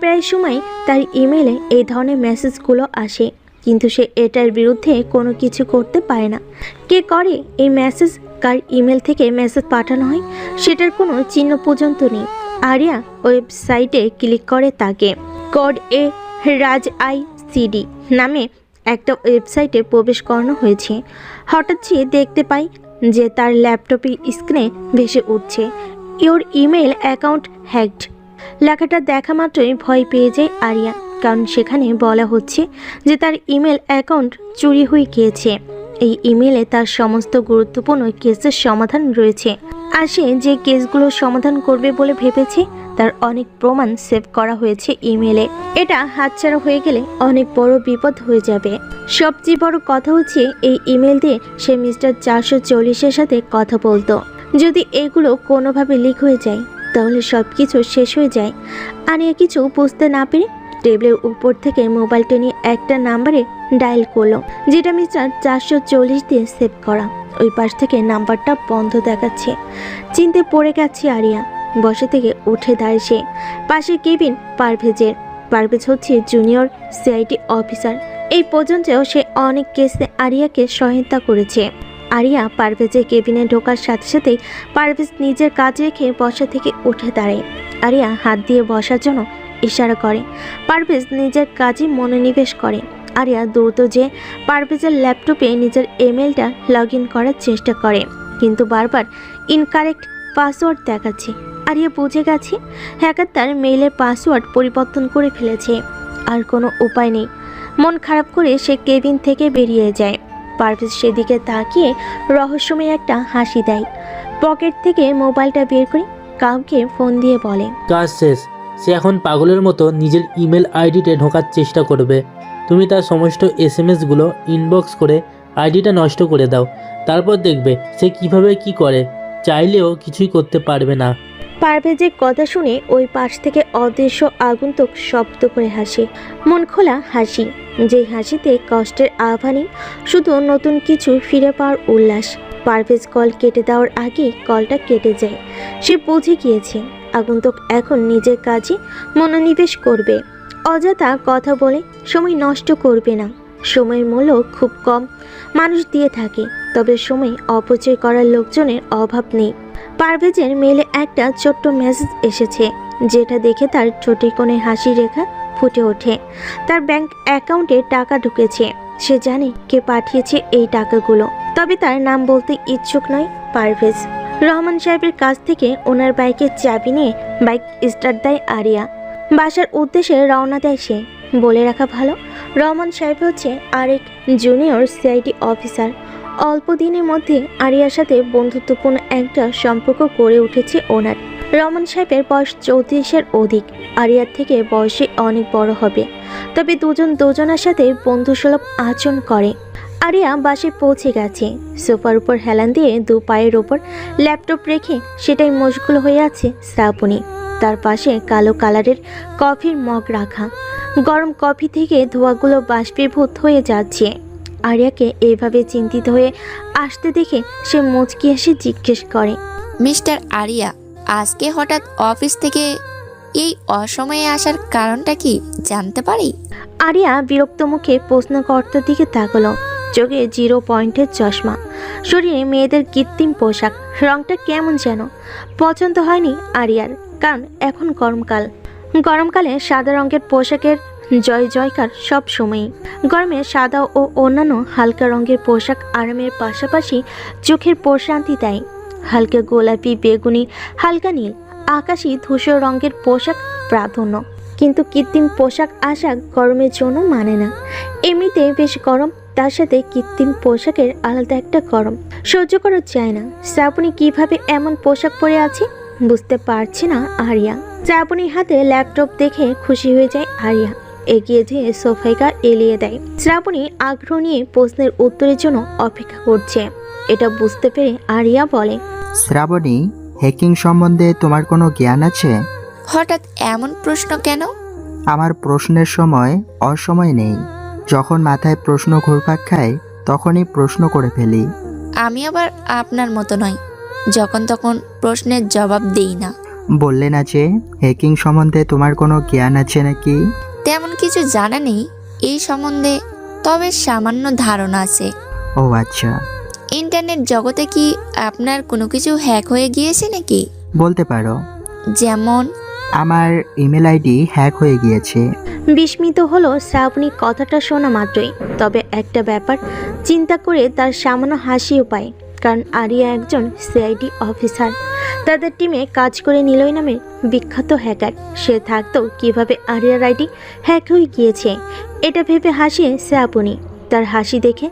প্রায় সময় তার ইমেলে এই ধরনের মেসেজগুলো আসে, কিন্তু সে এটার বিরুদ্ধে কোনো কিছু করতে পারে না। কে করে এই মেসেজ, কার ইমেল থেকে মেসেজ পাঠানো হয়, সেটার কোনো চিহ্ন পর্যন্ত নেই। আরিয়া ওয়েবসাইটে ক্লিক করে তাকে কড এ রাজ ICD নামে একটা ওয়েবসাইটে প্রবেশ করানো হয়েছে। হঠাৎ সে দেখতে পাই যে তার ল্যাপটপের স্ক্রিনে ভেসে উঠছে ইওর ইমেল অ্যাকাউন্ট হ্যাকড। লেখাটা দেখা মাত্রই ভয় পেয়ে যায় আরিয়া, কারণ সেখানে বলা হচ্ছে যে তার ইমেল অ্যাকাউন্ট চুরি হয়ে গিয়েছে। এই ইমেলে তার সমস্ত গুরুত্বপূর্ণ কেসের সমাধান রয়েছে, আর সে যে কেসগুলো সমাধান করবে বলে ভেবেছে তার অনেক প্রমাণ সেভ করা হয়েছে ইমেলে। এটা হাতছাড়া হয়ে গেলে অনেক বড় বিপদ হয়ে যাবে। সবচেয়ে বড় কথা হচ্ছে এই ইমেল দিয়ে সে মিস্টার 440-এর সাথে কথা বলতো। যদি এগুলো কোনোভাবে লিক হয়ে যায় তাহলে সব কিছু শেষ হয়ে যায়। আনিয়া কিছু বুঝতে না পেরে টেবিলের উপর থেকে মোবাইলটা নিয়ে একটা নাম্বারে ডায়াল করলো, যেটা মিস্টার 440 দিয়ে সেভ করা। ওই পাশ থেকে নাম্বারটা বন্ধ দেখাচ্ছে। চিন্তে পড়ে গেছে আরিয়া। বসে থেকে উঠে দাঁড়িয়েছে। পাশে কেবিন পারভেজের। পারভেজ হচ্ছে জুনিয়র CID অফিসার। এই পর্যন্তও সে অনেক কেসে আরিয়াকে সহায়তা করেছে। আরিয়া পারভেজের কেবিনে ঢোকার সাথে সাথেই পারভেজ নিজের কাজ রেখে বসা থেকে উঠে দাঁড়ায়। আরিয়া হাত দিয়ে বসার জন্য ইশারা করে। পারভেজ নিজের কাজে মনোনিবেশ করে। আরিয়া দ্রুত যে পারভেজের ল্যাপটপে নিজের ইমেলটা লগ ইন করার চেষ্টা করে, কিন্তু বারবার ইনকারেক্ট পাসওয়ার্ড দেখাচ্ছে। আরিয়া বুঝে গেছে হ্যাকার তার মেইলের পাসওয়ার্ড পরিবর্তন করে ফেলেছে। আর কোনো উপায় নেই। মন খারাপ করে সে কেবিন থেকে বেরিয়ে যায়। পারভেজ সেদিকে তাকিয়ে রহস্যময় একটা হাসি দেয়। পকেট থেকে মোবাইলটা বের করে কাউকে ফোন দিয়ে বলে, কাজ শেষ। সে এখন পাগলের মতো নিজের ইমেল আইডিতে ঢোকার চেষ্টা করবে। তুমি তার সমস্ত SMS-গুলো ইনবক্স করে আইডিটা নষ্ট করে দাও। তারপর দেখবে সে কিভাবে কি করে। চাইলেও কিছুই করতে পারবে না। পারভেজের কথা শুনে ওই পাশ থেকে অদৃশ্য আগন্তুক শব্দ করে হাসে। মন খোলা হাসি, যেই হাসিতে কষ্টের আভা নেই, শুধু নতুন কিছু ফিরে পাওয়ার উল্লাস। পারভেজ কল কেটে দেওয়ার আগে কলটা কেটে যায়। সে বুঝে গিয়েছে আগন্তুক এখন নিজের কাজে মনোনিবেশ করবে। অযথা কথা বলে সময় নষ্ট করবে না। সময়ের মূল্য খুব কম মানুষ দিয়ে থাকে, তবে সময় অপচয় করার লোকজনের অভাব নেই। পারভেজের মেলে একটা ছোট্ট মেসেজ এসেছে, যেটা দেখে তার ঠোঁটে কোণে হাসি রেখা ফুটে ওঠে। তার ব্যাংক অ্যাকাউন্টে টাকা ঢুকেছে। সে জানে কে পাঠিয়েছে এই টাকাগুলো, তবে তার নাম বলতে ইচ্ছুক নয় পারভেজ। রহমান সাহেবের কাছ থেকে ওনার বাইকের চাবি নিয়ে বাইক স্টার্ট দেয় আরিয়া। বাসার উদ্দেশ্যে রওনা দেয় সে। বলে রাখা ভালো, রহমান সাহেব হচ্ছে আরেক জুনিয়র CID অফিসার। অল্প দিনের মধ্যে আরিয়ার সাথে বন্ধুত্বপূর্ণ একটা সম্পর্ক গড়ে উঠেছে ওনার। রহমান সাহেবের বয়স 34-এর অধিক। আরিয়ার থেকে বয়সে অনেক বড় হবে, তবে দুজন দুজনের সাথে বন্ধুসুলভ আচরণ করে। আরিয়া বাসে পৌঁছে গেছে। সোফার উপর হেলান দিয়ে দু পায়ের ওপর ল্যাপটপ রেখে সেটাই মশগুল হয়ে আছে শ্রাবণী। তার পাশে কালো কালারের কফির মগ রাখা। গরম কফি থেকে ধোঁয়াগুলো বাষ্পীভূত হয়ে যাচ্ছে। আরিয়াকে এইভাবে চিন্তিত হয়ে আসতে দেখে সে মুচকি এসে জিজ্ঞেস করে, মিস্টার আরিয়া, আজকে হঠাৎ অফিস থেকে এই অসময়ে আসার কারণটা কি জানতে পারি? আরিয়া বিরক্ত মুখে প্রশ্নকর্তার দিকে তাকালো। চোখে 0 পয়েন্টের চশমা, শরীরে মেয়েদের কৃত্রিম পোশাক। রংটা কেমন যেন পছন্দ হয়নি আরিয়ার, কারণ এখন গরমকাল। গরমকালে সাদা রঙের পোশাকের জয় জয়কার সব সময়ই। গরমে সাদা ও অন্যান্য হালকা রঙের পোশাক আরামের পাশাপাশি চোখের প্রশান্তি দেয়। হালকা গোলাপি, বেগুনি, হালকা নীল, আকাশি, ধূসর রঙের পোশাক প্রাধান্য। কিন্তু কৃত্রিম পোশাক আশাক গরমের জন্য মানে না। এমনিতে বেশ গরম, তার সাথে কৃত্রিম পোশাকের আলাদা একটা গরম সহ্য করা যায় না। শ্রাবণী কিভাবে এমন পোশাক পরে আছে বুঝতে পারছে না আরিয়া। শ্রাবণীর হাতে ল্যাপটপ দেখে খুশি হয়ে যায় আরিয়া। এগিয়ে যেয়ে সোফাইকা এলিয়ে দেয়। শ্রাবণী আগ্রহ নিয়ে প্রশ্নের উত্তরের জন্য অপেক্ষা করছে। এটা বুঝতে পেরে আরিয়া বলে, শ্রাবণী, হ্যাকিং সম্বন্ধে তোমার কোনো জ্ঞান আছে? হঠাৎ এমন প্রশ্ন কেন? আমার প্রশ্নের সময় অসময় নেই। যখন মাথায় প্রশ্ন ঘুরপাক খায় তখনই প্রশ্ন করে ফেলি। আমি আবার আপনার মতো নই, যখন তখন প্রশ্নের জবাব দেই না। বললে না যে হ্যাকিং সম্বন্ধে তোমার কোনো জ্ঞান আছে নাকি? তেমন কিছু জানা নেই এই সম্বন্ধে, তবে সামান্য ধারণা আছে। ও আচ্ছা। ইন্টারনেট জগতে কি আপনার কোনো কিছু হ্যাক হয়ে গিয়েছে নাকি? বলতে পারো। যেমন? আমার ইমেল আইডি হ্যাক হয়ে গিয়েছে। বিস্মিত হলো শ্রাবণী কথাটা শোনা মাত্রই। তবে একটা ব্যাপার চিন্তা করে তার সামান্য হাসিও পায়, কারণ আরিয়া একজন সিআইডি অফিসার। তাদের টিমে কাজ করে নিলয় নামের বিখ্যাত হ্যাকার। সে থাকতেও কিভাবে আরিয়ার আইডি হ্যাক হয়ে গিয়েছে এটা ভেবে হাসে শ্রাবণী। তার হাসি দেখে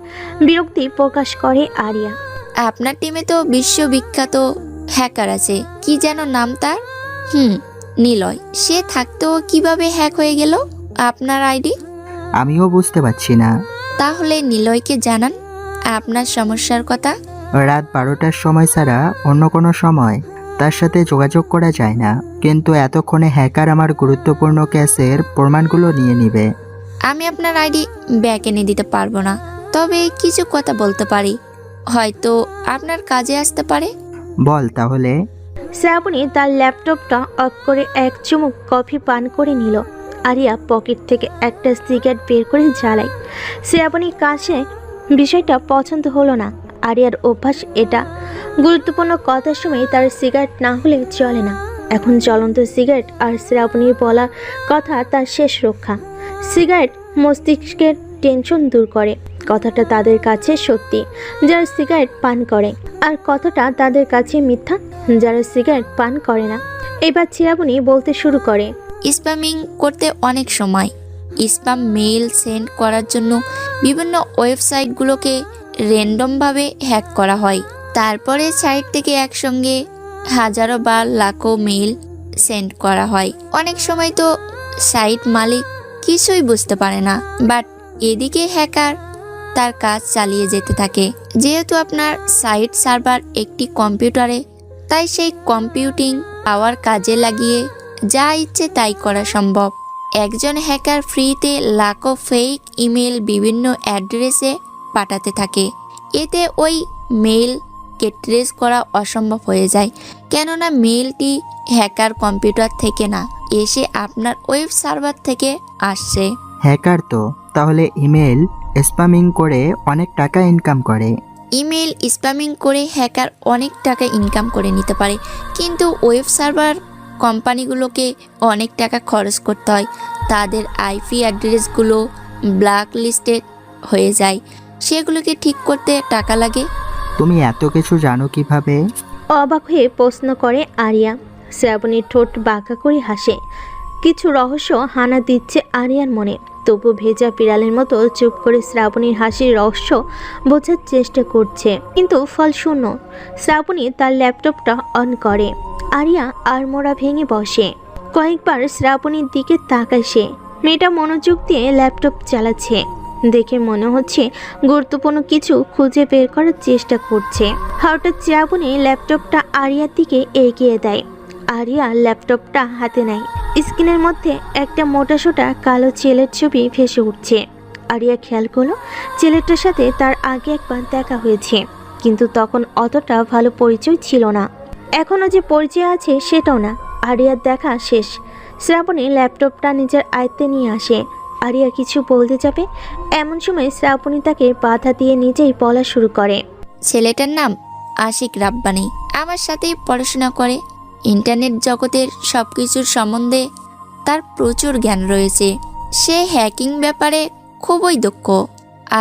বিরক্তি প্রকাশ করে আরিয়া। আপনার টিমে তো বিশ্ববিখ্যাত হ্যাকার আছে, কি যেন নাম তার? নিলয়। সে থাকতেও কিভাবে হ্যাক হয়ে গেল আপনার আইডি? আমিও বুঝতে পারছি না। তাহলে নিলয়কে জানান আপনার সমস্যার কথা। রাত 12টার সময় ছাড়া অন্য কোনো সময় তার সাথে যোগাযোগ করা যায় না, কিন্তু এতক্ষণে হ্যাকার আমার গুরুত্বপূর্ণ কেসের প্রমাণগুলো নিয়ে নিবে। আমি আপনার আইডি ব্যাক এনে দিতে পারবো না, তবে কিছু কথা বলতে পারি, হয়তো আপনার কাজে আসতে পারে। বল তাহলে। শ্রাবণী তার ল্যাপটপটা অফ করে এক চুমুক কফি পান করে নিল। আরিয়া পকেট থেকে একটা সিগারেট বের করে জ্বালায়। শ্রাবণীর কাছে বিষয়টা পছন্দ হলো না। আরিয়ার অভ্যাস এটা, গুরুত্বপূর্ণ কথার সময় তার সিগারেট না হলে চলে না। এখন জ্বলন্ত সিগারেট আর শ্রাবণীর বলা কথা তার শেষ রক্ষা। সিগারেট মস্তিষ্কের টেনশন দূর করে, কথাটা তাদের কাছে সত্যি যারা সিগারেট পান করে, আর কথাটা তাদের কাছে মিথ্যা যারা সিগারেট পান করে না। এবার শ্রাবণী বলতে শুরু করে, স্প্যামিং করতে অনেক সময় স্প্যাম মেইল সেন্ড করার জন্য বিভিন্ন ওয়েবসাইটগুলোকে র্যান্ডমভাবে হ্যাক করা হয়। তারপরে সাইট থেকে একসঙ্গে হাজারো বা লাখো মেইল সেন্ড করা হয়। অনেক সময় তো সাইট মালিক কিছুই বুঝতে পারে না, বাট এদিকে হ্যাকার তার কাজ চালিয়ে যেতে থাকে। যেহেতু আপনার সাইট সার্ভার একটি কম্পিউটারে, তাই সেই কম্পিউটিং পাওয়ার কাজে লাগিয়ে যা ইচ্ছে তাই করা সম্ভব। একজন হ্যাকার ফ্রিতে লাখো ফেক ইমেল বিভিন্ন অ্যাড্রেসে পাঠাতে থাকে। এতে ওই মেইলকে ট্রেস করা অসম্ভব হয়ে যায়, কেননা মেইলটি হ্যাকার কম্পিউটার থেকে না এসে আপনার ওয়েব সার্ভার থেকে আসছে। হ্যাকার তো তাহলে ইমেল স্প্যামিং করে অনেক টাকা ইনকাম করে। ইমেল স্প্যামিং করে হ্যাকার অনেক টাকা ইনকাম করে নিতে পারে, কিন্তু ওয়েব সার্ভার কোম্পানিগুলোকে অনেক টাকা খরচ করতে হয়। তাদের আইপি অ্যাড্রেসগুলো ব্ল্যাক লিস্টেড হয়ে যায়, সেগুলোকে ঠিক করতে টাকা লাগে। তুমি এত কিছু জানো কিভাবে? অবাক হয়ে প্রশ্ন করে আরিয়া। শ্রাবণীর ঠোঁট বাঁকা করে হাসে। কিছু রহস্য হানা দিচ্ছে আরিয়ার মনে। তবু ভেজা বিড়ালের মতো চুপ করে শ্রাবণীর হাসির রহস্য বোঝার চেষ্টা করছে, কিন্তু ফল শূন্য। শ্রাবণী তার ল্যাপটপটা অন করে। আরিয়া আড়মোড়া ভেঙে বসে। কয়েকবার শ্রাবণীর দিকে তাকায় সে। মেয়েটা মনোযোগ দিয়ে ল্যাপটপ চালাচ্ছে, দেখে মনে হচ্ছে গুরুত্বপূর্ণ কিছু খুঁজে বের করার চেষ্টা করছে। হঠাৎ শ্রাবণী ল্যাপটপটা আরিয়ার দিকে এগিয়ে দেয়। আরিয়া ল্যাপটপটা হাতে নেয়। স্ক্রিনের মধ্যে একটা মোটাসোটা কালো ছেলের ছবি ভেসে উঠছে। আরিয়া খেয়াল করলো ছেলেটার সাথে তার আগে একবার দেখা হয়েছে, কিন্তু তখন অতটা ভালো পরিচয় ছিল না। এখনও যে পরিচয় আছে সেটাও না। আরিয়ার দেখা শেষ। শ্রাবণী ল্যাপটপটা নিজের আয়ত্তে নিয়ে আসে। আরিয়া কিছু বলতে যাবে, এমন সময় শ্রাবণী তাকে বাধা দিয়ে নিজেই বলা শুরু করে, ছেলেটার নাম আশিক রাব্বানি, আমার সাথেই পড়াশোনা করে। ইন্টারনেট জগতের সব কিছুর সম্বন্ধে তার প্রচুর জ্ঞান রয়েছে। সে হ্যাকিং ব্যাপারে খুবই দক্ষ,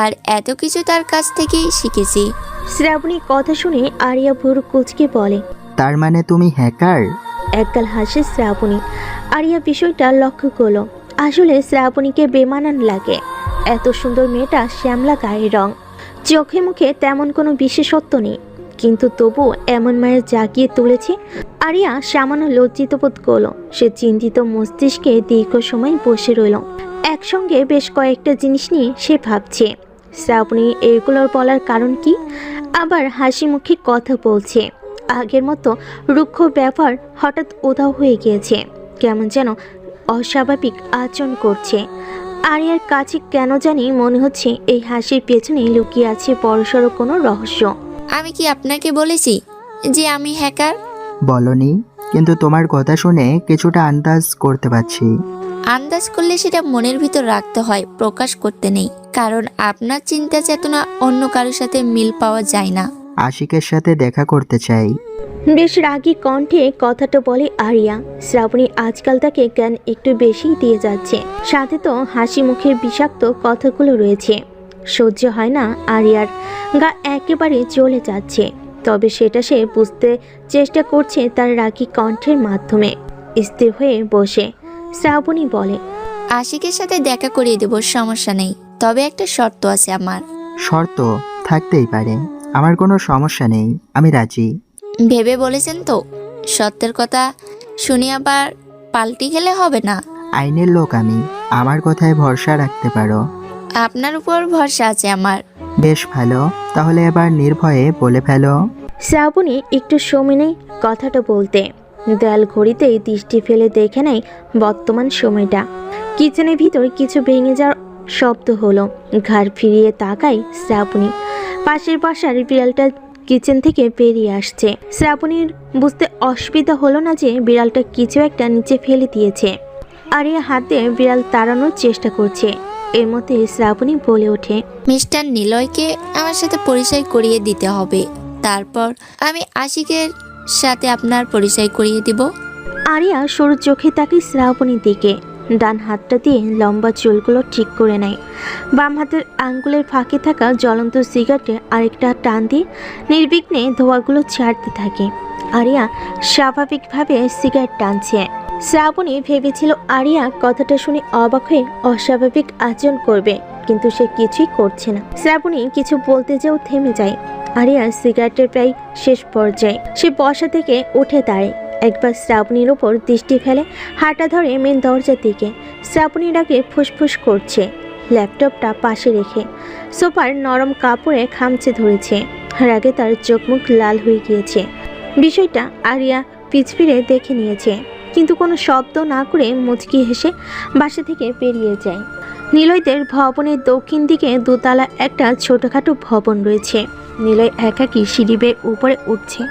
আর এত কিছু তার কাছ থেকেই শিখেছি। শ্রাবণীর কথা শুনে আরিয়া ভুরু কুচকে বলে, তার মানে তুমি হ্যাকার? একগাল হাসে শ্রাবণী। আরিয়া বিষয়টা লক্ষ্য করলো। আসলে শ্রাবণীকে বেমানান লাগে। এত সুন্দর মেয়েটা শ্যামলা গায়ের রং, চোখে মুখে তেমন কোনো বিশেষত্ব নেই, কিন্তু তবু এমন মায়ের জাগিয়ে তুলেছে। আরিয়া সামান্য লজ্জিত বোধ করলো। সে চিন্তিত মস্তিষ্কে দীর্ঘ সময় বসে রইল। একসঙ্গে বেশ কয়েকটা জিনিস নিয়ে সে ভাবছে। শ্রাবণী এগুলোর বলার কারণ কি? আবার হাসি মুখে কথা বলছে। আগের মতো রুক্ষ ব্যবহার হঠাৎ উধাও হয়ে গিয়েছে। কেমন যেন অস্বাভাবিক আচরণ করছে। আরিয়ার কাছে কেন জানি মনে হচ্ছে এই হাসির পেছনে লুকিয়ে আছে বড়সড় কোনো রহস্য। আমি কি আপনাকে বলেছি যে আমি হ্যাকার? বলনি, কিন্তু তোমার কথা শুনে কিছুটা আন্দাজ করতে পারছি। আন্দাজ করলে সেটা মনের ভিতর রাখতে হয়, প্রকাশ করতে নেই। কারণ আপনার চিন্তা চেতনা অন্য কারোর সাথে মিল পাওয়া যায় না। আশিকের সাথে দেখা করতে চাই। বেশ রাগী কণ্ঠে কথাটা বলে আরিয়া। শ্রাবণী আজকাল তাকে জ্ঞান একটু বেশিই দিয়ে যাচ্ছে। সাথে তো হাসি মুখের বিষাক্ত কথাগুলো রয়েছে। সহ্য হয় না আরিয়ার, গা একেবারে জ্বলে যাচ্ছে। তবে সেটা সে বুঝতে চেষ্টা করছে তার রাগী কণ্ঠের মাধ্যমে। স্থির হয়ে বসে শ্রাবণী বলে, আশিকের সাথে দেখা করিয়ে দেব, সমস্যা নেই। তবে একটা শর্ত আছে আমার। শর্ত থাকতেই পারে, আমার কোনো সমস্যা নেই, আমি রাজি। ভেবে বলেছেন তো? সত্যের কথা শুনে আবার পাল্টি খেলে হবে না। আইনের লোক আমি, আমার কথায় ভরসা রাখতে পারো। আপনার উপর ভরসা আছে আমার। বেশ ভালো, তাহলে এবার নির্ভয়ে বলে ফেলো। শ্রাবণী একটু সময় নেই কথাটা বলতে। দেয়াল ঘড়িতেই দৃষ্টি ফেলে দেখে নেয় বর্তমান সময়টা। কিচেনের ভিতর কিছু ভেঙে যাওয়ার শব্দ হলো। ঘাড় ফিরিয়ে তাকায় শ্রাবণী। পাশের বাসার বিড়ালটা কিচেন থেকে বেরিয়ে আসছে। শ্রাবণীর বুঝতে অসুবিধা হলো না যে বিড়ালটা কিছু একটা নিচে ফেলে দিয়েছে। আরিয়া হাতে বিড়াল তাড়ানোর চেষ্টা করছে। এর মধ্যে শ্রাবণী বলে ওঠে, মিস্টার নিলয়কে আমার সাথে পরিচয় করিয়ে দিতে হবে। তারপর আমি আশিকের সাথে আপনার পরিচয় করিয়ে দিব। আরিয়া সরু চোখে তাকিয়ে শ্রাবণীর দিকে। ডান হাতটা দিয়ে লম্বা চুলগুলো ঠিক করে নেয়। বাম হাতের আঙ্গুলের ফাঁকে থাকা জ্বলন্ত সিগারেটে আরেকটা টান দিয়ে নির্বিঘ্নে ধোঁয়াগুলো ছাড়তে থাকে। আরিয়া স্বাভাবিকভাবে সিগারেট টানছে। শ্রাবণী ভেবেছিল আরিয়া কথাটা শুনে অবাক হয়ে অস্বাভাবিক আচরণ করবে, কিন্তু সে কিছুই করছে না। শ্রাবণী কিছু বলতে যেও থেমে যায়। আরিয়ার সিগারেটের প্রায় শেষ পর্যায়ে। সে বসা থেকে উঠে দাঁড়ায়। একবার শ্রাবণীর ওপর দৃষ্টি ফেলে হাঁটা ধরে মেন দরজার দিকে। শ্রাবণীর আগে ফুসফুস করছে। ল্যাপটপটা পাশে রেখে সোফার নরম কাপড়ে খামচে ধরেছে। রাগে তার চোখ মুখ লাল হয়ে গিয়েছে। বিষয়টা আরিয়া পিছ ফিরে দেখে নিয়েছে, কিন্তু কোনো শব্দ না করে মুচকি হেসে বাসা থেকে বেরিয়ে যায়। নিলয়দের ভবনের দক্ষিণ দিকে দোতলা একটা ছোটখাটো ভবন রয়েছে। নিলয় একাকী সিঁড়ি বেয়ে উপরে উঠছে।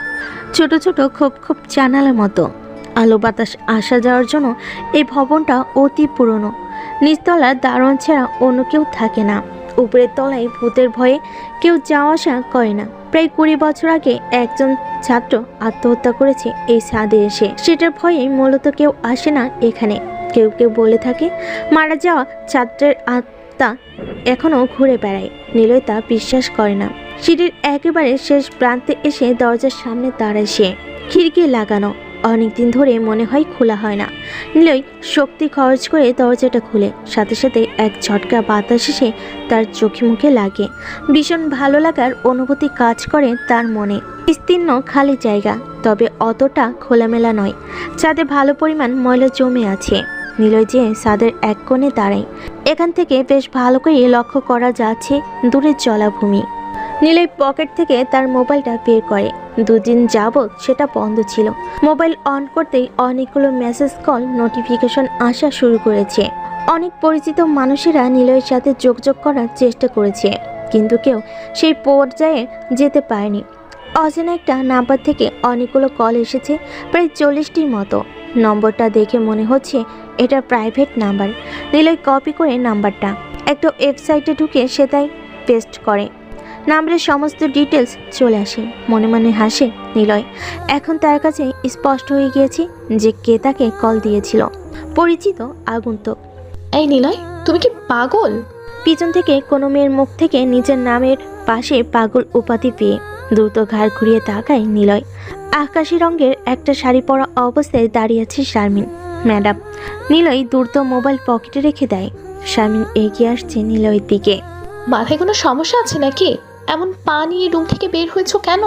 ছোট ছোট খোপ খোপ জানালার মতো। আলো বাতাস আসা যাওয়ার জন্য এই ভবনটা অতি পুরনো। নিচতলার দারোয়ান ছাড়া অন্য কেউ থাকে না। উপরের তলায় ভূতের ভয়ে কেউ যাওয়া আসা করে না। প্রায় 20 বছর আগে একজন ছাত্র আত্মহত্যা করেছে এই ছাদে এসে। সেটার ভয়ে মূলত কেউ আসে না এখানে। কেউ কেউ বলে থাকে মারা যাওয়া ছাত্রের আত্মা এখনো ঘুরে বেড়ায়। নিলয় তা বিশ্বাস করে না। সিঁড়ির একেবারে শেষ প্রান্তে এসে দরজার সামনে দাঁড়ায় সে। খিড়কি লাগানো, অনেকদিন ধরে মনে হয় খোলা হয় না। নিলয় শক্তি খরচ করে দরজাটা খুলে। সাথে সাথে এক ঝটকা বাতাস এসে তার চোখে মুখে লাগে। ভীষণ ভালো লাগার অনুভূতি কাজ করে তার মনে। বিস্তীর্ণ খালি জায়গা, তবে অতটা খোলামেলা নয়। ছাদে ভালো পরিমাণ ময়লা জমে আছে। নিলয় যে ছাদের এক কোণে দাঁড়ায়। এখান থেকে বেশ ভালো করে লক্ষ্য করা যাচ্ছে দূরের জলাভূমি। নিলয় পকেট থেকে তার মোবাইলটা বের করে। 2 দিন যাবৎ সেটা বন্ধ ছিল। মোবাইল অন করতেই অনেকগুলো মেসেজ কল নোটিফিকেশন আসা শুরু করেছে। অনেক পরিচিত মানুষেরা নিলয়ের সাথে যোগাযোগ করার চেষ্টা করেছে, কিন্তু কেউ সেই পর্যায়ে যেতে পারেনি। অচেনা একটা নাম্বার থেকে অনেকগুলো কল এসেছে, প্রায় 40টির মতো। নম্বরটা দেখে মনে হচ্ছে এটা প্রাইভেট নাম্বার। নিলয় কপি করে নাম্বারটা একটা ওয়েবসাইটে ঢুকে সেটাই পেস্ট করে। নাম্বারের সমস্ত ডিটেলস চলে আসে। মনে মনে হাসে নিলয়। এখন তার কাছে স্পষ্ট হয়ে গিয়েছে যে কে তাকে কল দিয়েছিল। পরিচিত আগন্তুক। এই নিলয়, তুমি কি পাগল? পিছন থেকে কোনো মেয়ের মুখ থেকে নিজের নামের পাশে পাগল উপাধি পেয়ে দ্রুত ঘাড় ঘুরিয়ে তাকায় নিলয়। আকাশি রঙের একটা শাড়ি পরা অবস্থায় দাঁড়িয়ে আছে শারমিন। ম্যাডাম। নিলয় দ্রুত মোবাইল পকেটে রেখে দেয়। শারমিন এগিয়ে আসছে নিলয়ের দিকে। মাথায় কোনো সমস্যা আছে নাকি? এমন পা নিয়ে রুম থেকে বের হয়েছো কেন?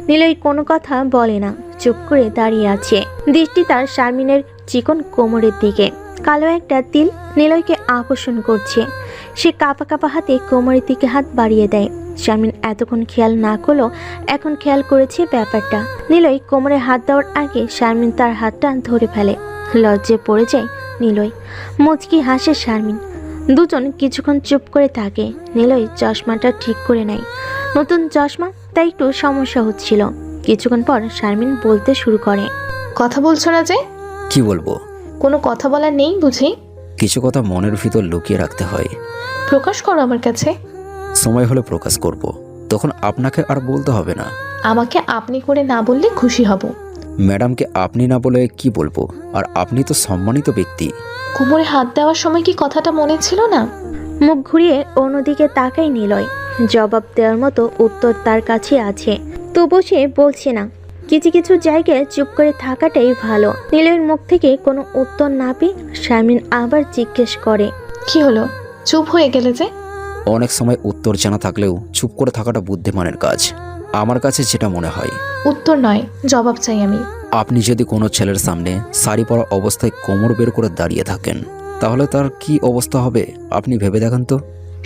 নিলয় কোনো কথা বলে না, চুপ করে দাঁড়িয়ে আছে। দৃষ্টি তার শারমিনের চিকন কোমরের দিকে। কালো একটা তিল নিলয়কে আকর্ষণ করছে। সে কাঁপা কাঁপা হাতে কোমরের দিকে হাত বাড়িয়ে দেয়। শারমিন এতক্ষণ খেয়াল না করলেও এখন খেয়াল করেছে ব্যাপারটা। নিলয় কোমরে হাত দেওয়ার আগে শারমিন তার হাতটা ধরে ফেলে। লজ্জে পড়ে যায় নিলয়। মুচকি হাসে শারমিন। দুজন কিছুক্ষণ চুপ করে থাকে। নিলয় চশমাটা ঠিক করে নেয়। নতুন চশমা, তাই একটু সমস্যা হচ্ছিল। কিছুক্ষণ পর শারমিন বলতে শুরু করে। কথা বলছো না যে? কি বলবো? কোনো কথা বলার নেই বুঝি? কিছু কথা মনের ভিতর লুকিয়ে রাখতে হয়। প্রকাশ করো আমার কাছে। সময় হলে প্রকাশ করব, তখন আপনাকে আর বলতে হবে না। আমাকে আপনি করে না বললে খুশি হব। ম্যাডামকে আপনি না বলে কি বলবো? আর আপনি তো সম্মানিত ব্যক্তি। কোমরে হাত দেওয়ার সময় কি কথাটা মনে ছিল না? মুখ ঘুরিয়ে অন্যদিকে তাকাই নিলয়। জবাব দেওয়ার মতো উত্তর তার কাছে আছে, তবু সে বলছে না। কিছু কিছু জায়গায় চুপ করে থাকাটাই ভালো। নিলয়ের মুখ থেকে কোনো উত্তর না পেয়ে শারমিন আবার জিজ্ঞেস করে, কি হলো? চুপ হয়ে গেলে যে? অনেক সময় উত্তর জানা থাকলেও চুপ করে থাকাটা বুদ্ধিমানের কাজ, আমার কাছে যেটা মনে হয়। উত্তর নয়, জবাব চাই আমি। আপনি যদি কোনো ছেলের সামনে শাড়ি পরা অবস্থায় কোমর বের করে দাঁড়িয়ে থাকেন, তাহলে তার কি অবস্থা হবে আপনি ভেবে দেখেন তো।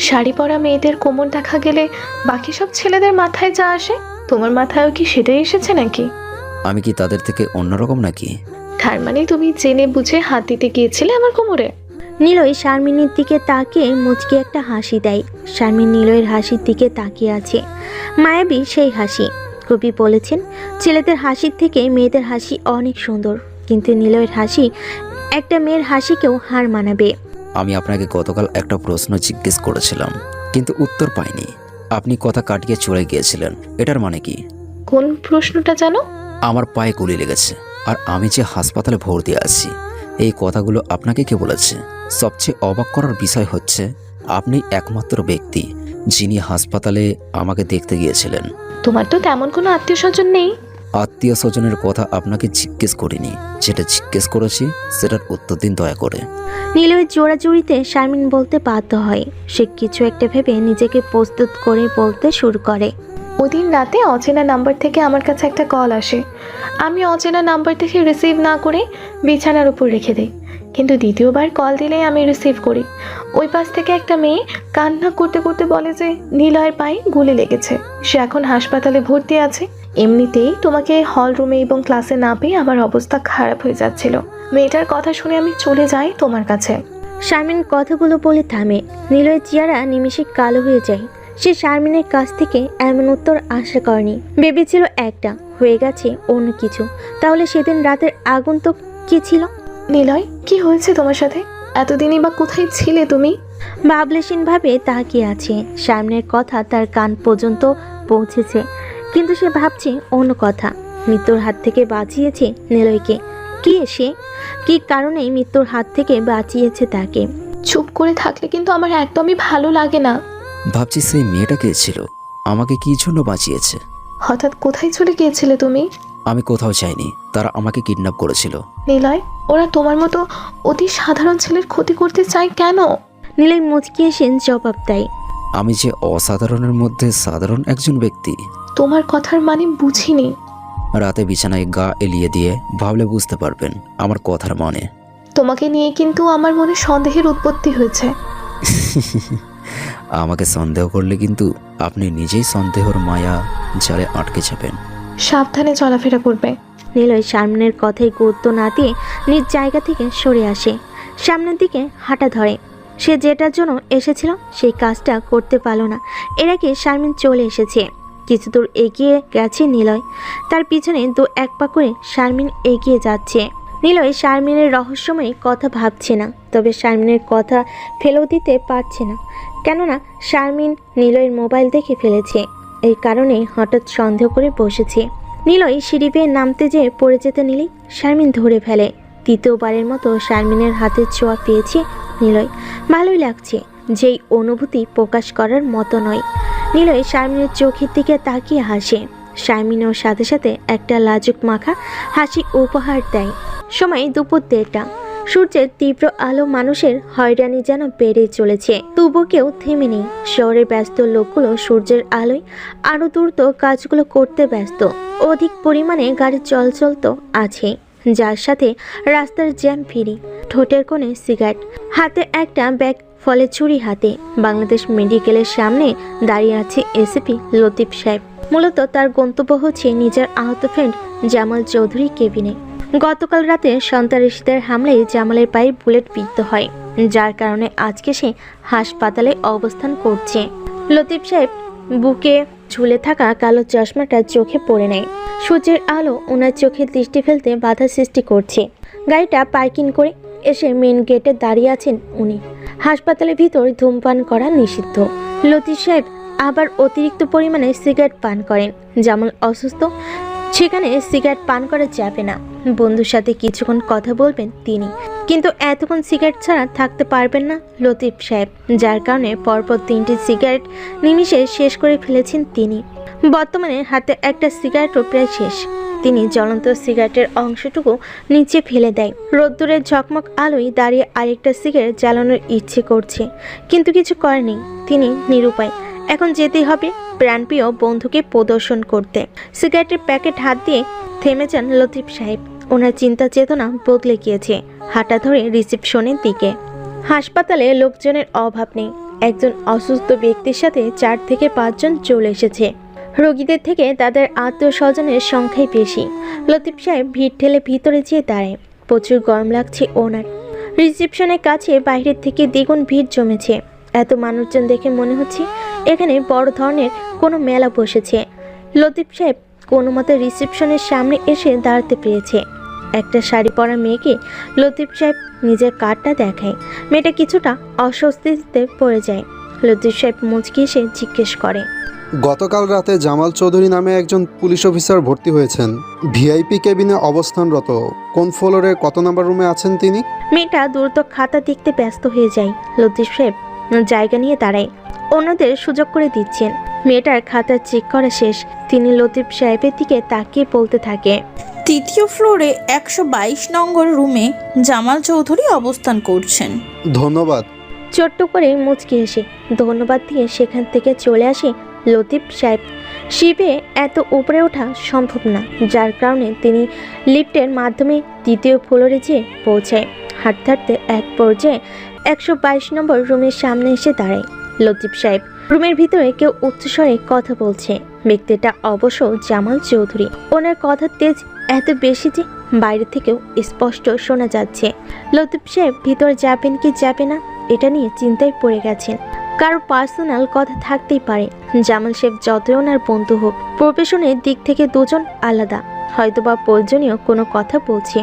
শাড়ি পরা মেয়েদের কোমর দেখা গেলে বাকি সব ছেলেদের মাথায় যা আসে, তোমার মাথায়ও কি সেটাই এসেছে নাকি? আমি কি তাদের থেকে অন্যরকম নাকি? তার মানে তুমি জেনে বুঝে হাত দিতে গিয়েছিলে আমার কোমরে? নিলয় শারমিনের দিকে তাকিয়ে মুচকি একটা হাসি দেয়। শারমিন নিলয়ের হাসির দিকে তাকিয়ে আছে। মায়াবী সেই হাসি। কবি বলেছেন, ছেলেদের হাসির থেকে মেয়েদের হাসি অনেক সুন্দর, কিন্তু নিলয়ের হাসি একটা মেয়ের হাসিকেও হার মানাবে। আমি আপনাকে গতকাল একটা প্রশ্ন জিজ্ঞেস করেছিলাম, কিন্তু উত্তর পাইনি। আপনি কথা কাটিয়ে চলে গিয়েছিলেন। এটার মানে কি? কোন প্রশ্নটা জানো? আমার পায়ে গুলি লেগেছে আর আমি যে হাসপাতালে ভর্তি আছি, এই কথাগুলো আপনাকে কে বলেছে? সবচেয়ে অবাক করার বিষয় হচ্ছে, আপনি একমাত্র ব্যক্তি যিনি হাসপাতালে আমাকে দেখতে গিয়েছিলেন। তোমার তো তেমন কোনো আত্মীয় স্বজন নেই। আত্মীয় স্বজনের কথা আপনাকে জিজ্ঞেস করিনি, যেটা জিজ্ঞেস করেছি সেটার উত্তর দিন দয়া করে। নিলয়ের জোড়াজুড়িতে শারমিন বলতে বাধ্য হয়। সে কিছু একটা ভেবে নিজেকে প্রস্তুত করে বলতে শুরু করে। ওই দিন রাতে অচেনা নাম্বার থেকে আমার কাছে একটা কল আসে। আমি অচেনা নাম্বার থেকে রিসিভ না করে বিছানার উপর রেখে দিই, কিন্তু দ্বিতীয়বার কল দিলেই আমি রিসিভ করি। ওই পাশ থেকে একটা মেয়ে কান্না করতে করতে বলে যে নিলয়ের পায়ে গুলি লেগেছে, সে এখন হাসপাতালে ভর্তি আছে। এমনিতেই তোমাকে হল রুমে এবং ক্লাসে না পেয়ে আমার অবস্থা খারাপ হয়ে যাচ্ছিল। মেয়েটার কথা শুনে আমি চলে যাই তোমার কাছে। শারমিন কথাগুলো বলে থামে। নিলয়ের চেহারা নিমিষে কালো হয়ে যায়। সে শারমিনের কাছ থেকে এমন উত্তর আশা করেনি। ভেবেছিল একটা, হয়ে গেছে অন্য কিছু। তাহলে সেদিন রাতের আগন্তুক কি ছিল? নিলয়, কি হয়েছে তোমার সাথে? এতদিনই বা কোথায় ছিলে তুমি? ভাবলেশীনভাবে তাকিয়ে আছে। শারমিনের কথা তার কান পর্যন্ত পৌঁছেছে, কিন্তু সে ভাবছে অন্য কথা। মৃত্যুর হাত থেকে বাঁচিয়েছে নিলয়কে। কি সে কি কারণে মৃত্যুর হাত থেকে বাঁচিয়েছে তাকে? চুপ করে থাকলে কিন্তু আমার একদমই ভালো লাগে না। ভাবছি সেই মেয়েটা কে ছিল, আমাকে কি জন্য বাঁচিয়েছে। হঠাৎ কোথায় চলে গিয়েছিলে তুমি? আমি কোথাও যাইনি, তারা আমাকে কিডন্যাপ করেছিল। নিলয়, ওরা তোমার মতো অতি সাধারণ ছেলের ক্ষতি করতে চায় কেন? নিলয় মুচকি এসে জবাব দেয়, আমি যে অসাধারণের মধ্যে সাধারণ একজন ব্যক্তি। তোমার কথার মানে বুঝিনি। রাতে বিছানায় গা এলিয়ে দিয়ে ভাবলে বুঝতে পারবেন আমার কথার মানে। তোমাকে নিয়ে কিন্তু আমার মনে সন্দেহের উৎপত্তি হয়েছে। আমাকে সন্দেহ করলে কিন্তু আপনি নিজেই সন্দেহর মায়া জালে আটকে যাবেন। সাবধানে চলাফেরা করবে। নিলয় শারমিনের কথায় গুরুত্ব না দিয়ে নিজ জায়গা থেকে সরে আসে। সামনের দিকে হাঁটা ধরে। সে যেটার জন্য এসেছিল সেই কাজটা করতে পারল না। এর আগে শারমিন চলে এসেছে। কিছু দূর এগিয়ে গেছে নিলয়। তার পিছনে দু এক পা করে শারমিন এগিয়ে যাচ্ছে। নিলয় শারমিনের রহস্যময় কথা ভাবছে না, তবে শারমিনের কথা ফেলেও দিতে পারছে না। কেননা শারমিন নিলয়ের মোবাইল দেখে ফেলেছে। এই কারণে হঠাৎ সন্দেহ করে বসেছে। নিলয় সিঁড়ি বেয়ে নামতে যেয়ে পড়ে যেতে নিলেই শারমিন ধরে ফেলে। তৃতীয়বারের মতো শারমিনের হাতের ছোঁয়া পেয়েছে নিলয়। ভালোই লাগছে, যেই অনুভূতি প্রকাশ করার মতো নয়। নিলয় শারমিনের চোখের দিকে তাকিয়ে হাসে। শারমিনও সাথে সাথে একটা লাজুক মাখা হাসি উপহার দেয়। সময় দুপুর 1:30। সূর্যের তীব্র আলো মানুষের হয়রানি যেন বেড়ে চলেছে, তবু কেউ থেমে নেই। শহরের ব্যস্ত লোকগুলো সূর্যের আলোয় আরো দ্রুত কাজগুলো করতে ব্যস্ত। অধিক পরিমাণে গাড়ি চলাচল তো আছে, যার সাথে রাস্তার জ্যাম ফ্রি। ঠোঁটের কোণে সিগারেট, হাতে একটা ব্যাগ, ফলে ছুরি হাতে। বাংলাদেশ মেডিকেলের সামনে দাঁড়িয়ে আছে এসিপি লতিফ সাহেব। মূলত তার গন্তব্য হচ্ছে নিজের আহত ফ্রেন্ড জামাল চৌধুরী কেবিনে। গতকাল রাতে সন্ত্রাসীদের হামলায় জামালের পায়ে বুলেট বিদ্ধ হয়, যার কারণে আজকে সে হাসপাতালে অবস্থান করছে। লতিফ সাহেব বুকে ঝুলে থাকা কালো চশমাটা চোখে পড়ে নেয়। সূর্যের আলো ওনার চোখে দৃষ্টি ফেলতে বাধা সৃষ্টি করছে। গাড়িটা পার্কিং করে এসে মেন গেটে দাঁড়িয়ে আছেন উনি। হাসপাতালের ভিতর ধূমপান করা নিষিদ্ধ। লতিফ সাহেব আবার অতিরিক্ত পরিমাণে সিগারেট পান করেন। জামাল অসুস্থ, সেখানে সিগারেট পান করা যাবে না। বন্ধুর সাথে কিছুক্ষণ কথা বলবেন তিনি, কিন্তু এতক্ষণ সিগারেট ছাড়া থাকতে পারবেন না লতিফ সাহেব, যার কারণে পরপর 3টি সিগারেট নিমিষে শেষ করে ফেলেছেন তিনি। বর্তমানে হাতে একটা সিগারেটও প্রায় শেষ। তিনি জ্বলন্ত সিগারেটের অংশটুকু নিচে ফেলে দেয়। রোদ্দুরের ঝকমক আলোয় দাঁড়িয়ে আরেকটা সিগারেট জ্বালানোর ইচ্ছে করছে, কিন্তু কিছু করেনি। তিনি নিরুপায়। এখন যেতেই হবে প্রাণপ্রিয় বন্ধুকে প্রদর্শন করতে। সিগারেটের প্যাকেট হাত দিয়ে থেমে যান লতিফ সাহেব। ওনার চিন্তা চেতনা বদলে গিয়েছে। হাঁটা ধরে রিসেপশনের দিকে। হাসপাতালে লোকজনের অভাব নেই। একজন অসুস্থ ব্যক্তির সাথে 4 থেকে 5 জন চলে এসেছে। রোগীদের থেকে তাদের আত্মীয় স্বজনের সংখ্যাই বেশি। লতিফ সাহেব ভিড় ঠেলে ভিতরে যেয়ে দাঁড়ায়। প্রচুর গরম লাগছে ওনার। রিসেপশনের কাছে বাইরের থেকে দ্বিগুণ ভিড় জমেছে। এত মানুষজন দেখে মনে হচ্ছে এখানে বড় ধরনের কোনো মেলা বসেছে। লতিফ সাহেব কোনো মতে রিসেপশনের সামনে এসে দাঁড়াতে পেরেছে। একটা শাড়ি পরা মেয়েকে লতিফ সাহেব নিজের কার্ডটা দেখায়। মেয়েটা কিছুটা অস্বস্তিতে পড়ে যায়। লতিফ সাহেব মুচকি এসে জিজ্ঞেস করে, গতকাল রাতে জামাল চৌধুরী নামে একজন পুলিশ অফিসার ভর্তি হয়েছেন, ভিআইপি কেবিনে অবস্থানরত। কোন ফ্লোরে কত নাম্বার রুমে আছেন তিনি? মেয়েটা দ্রুত খাতা দেখতে ব্যস্ত হয়ে যায়। লতিফ সাহেব জায়গা নিয়ে দাঁড়ায়, অন্যদের সুযোগ করে দিচ্ছেন। মেয়েটার খাতা চেক করা শেষ। তিনি লতিফ সাহেবের দিকে তাকিয়ে বলতে থাকে, 3য় ফ্লোরে 122 নম্বর রুমে জামাল চৌধুরী অবস্থান করছেন। ধন্যবাদ। ছোট্ট করে মুচকি এসে ধন্যবাদ দিয়ে সেখান থেকে চলে আসে লতিফ সাহেব। শিবে এত উপরে ওঠা সম্ভব না, যার কারণে তিনি লিফটের মাধ্যমে 2য় ফ্লোরে যেয়ে পৌঁছায়। হাঁটতে হাঁটতে এক পর্যায়ে 122 নম্বর রুমের সামনে এসে দাঁড়ায় লতিফ সাহেব। রুমের ভিতরে কেউ উচ্চস্বরে কথা বলছে। ব্যক্তিটা অবশ্য জামাল চৌধুরী। ওনার কথার তেজ এত বেশি যে বাইরে থেকেও স্পষ্ট শোনা যাচ্ছে। লতিফ সাহেব ভিতরে যাবেন কি যাবে না এটা নিয়ে চিন্তায় পড়ে গেছেন। কারো পার্সোনাল কথা থাকতেই পারে। জামাল সাহেব যতই ওনার বন্ধু হোক, প্রফেশনের দিক থেকে দুজন আলাদা। হয়তোবা প্রয়োজনীয় কোনো কথা বলছে,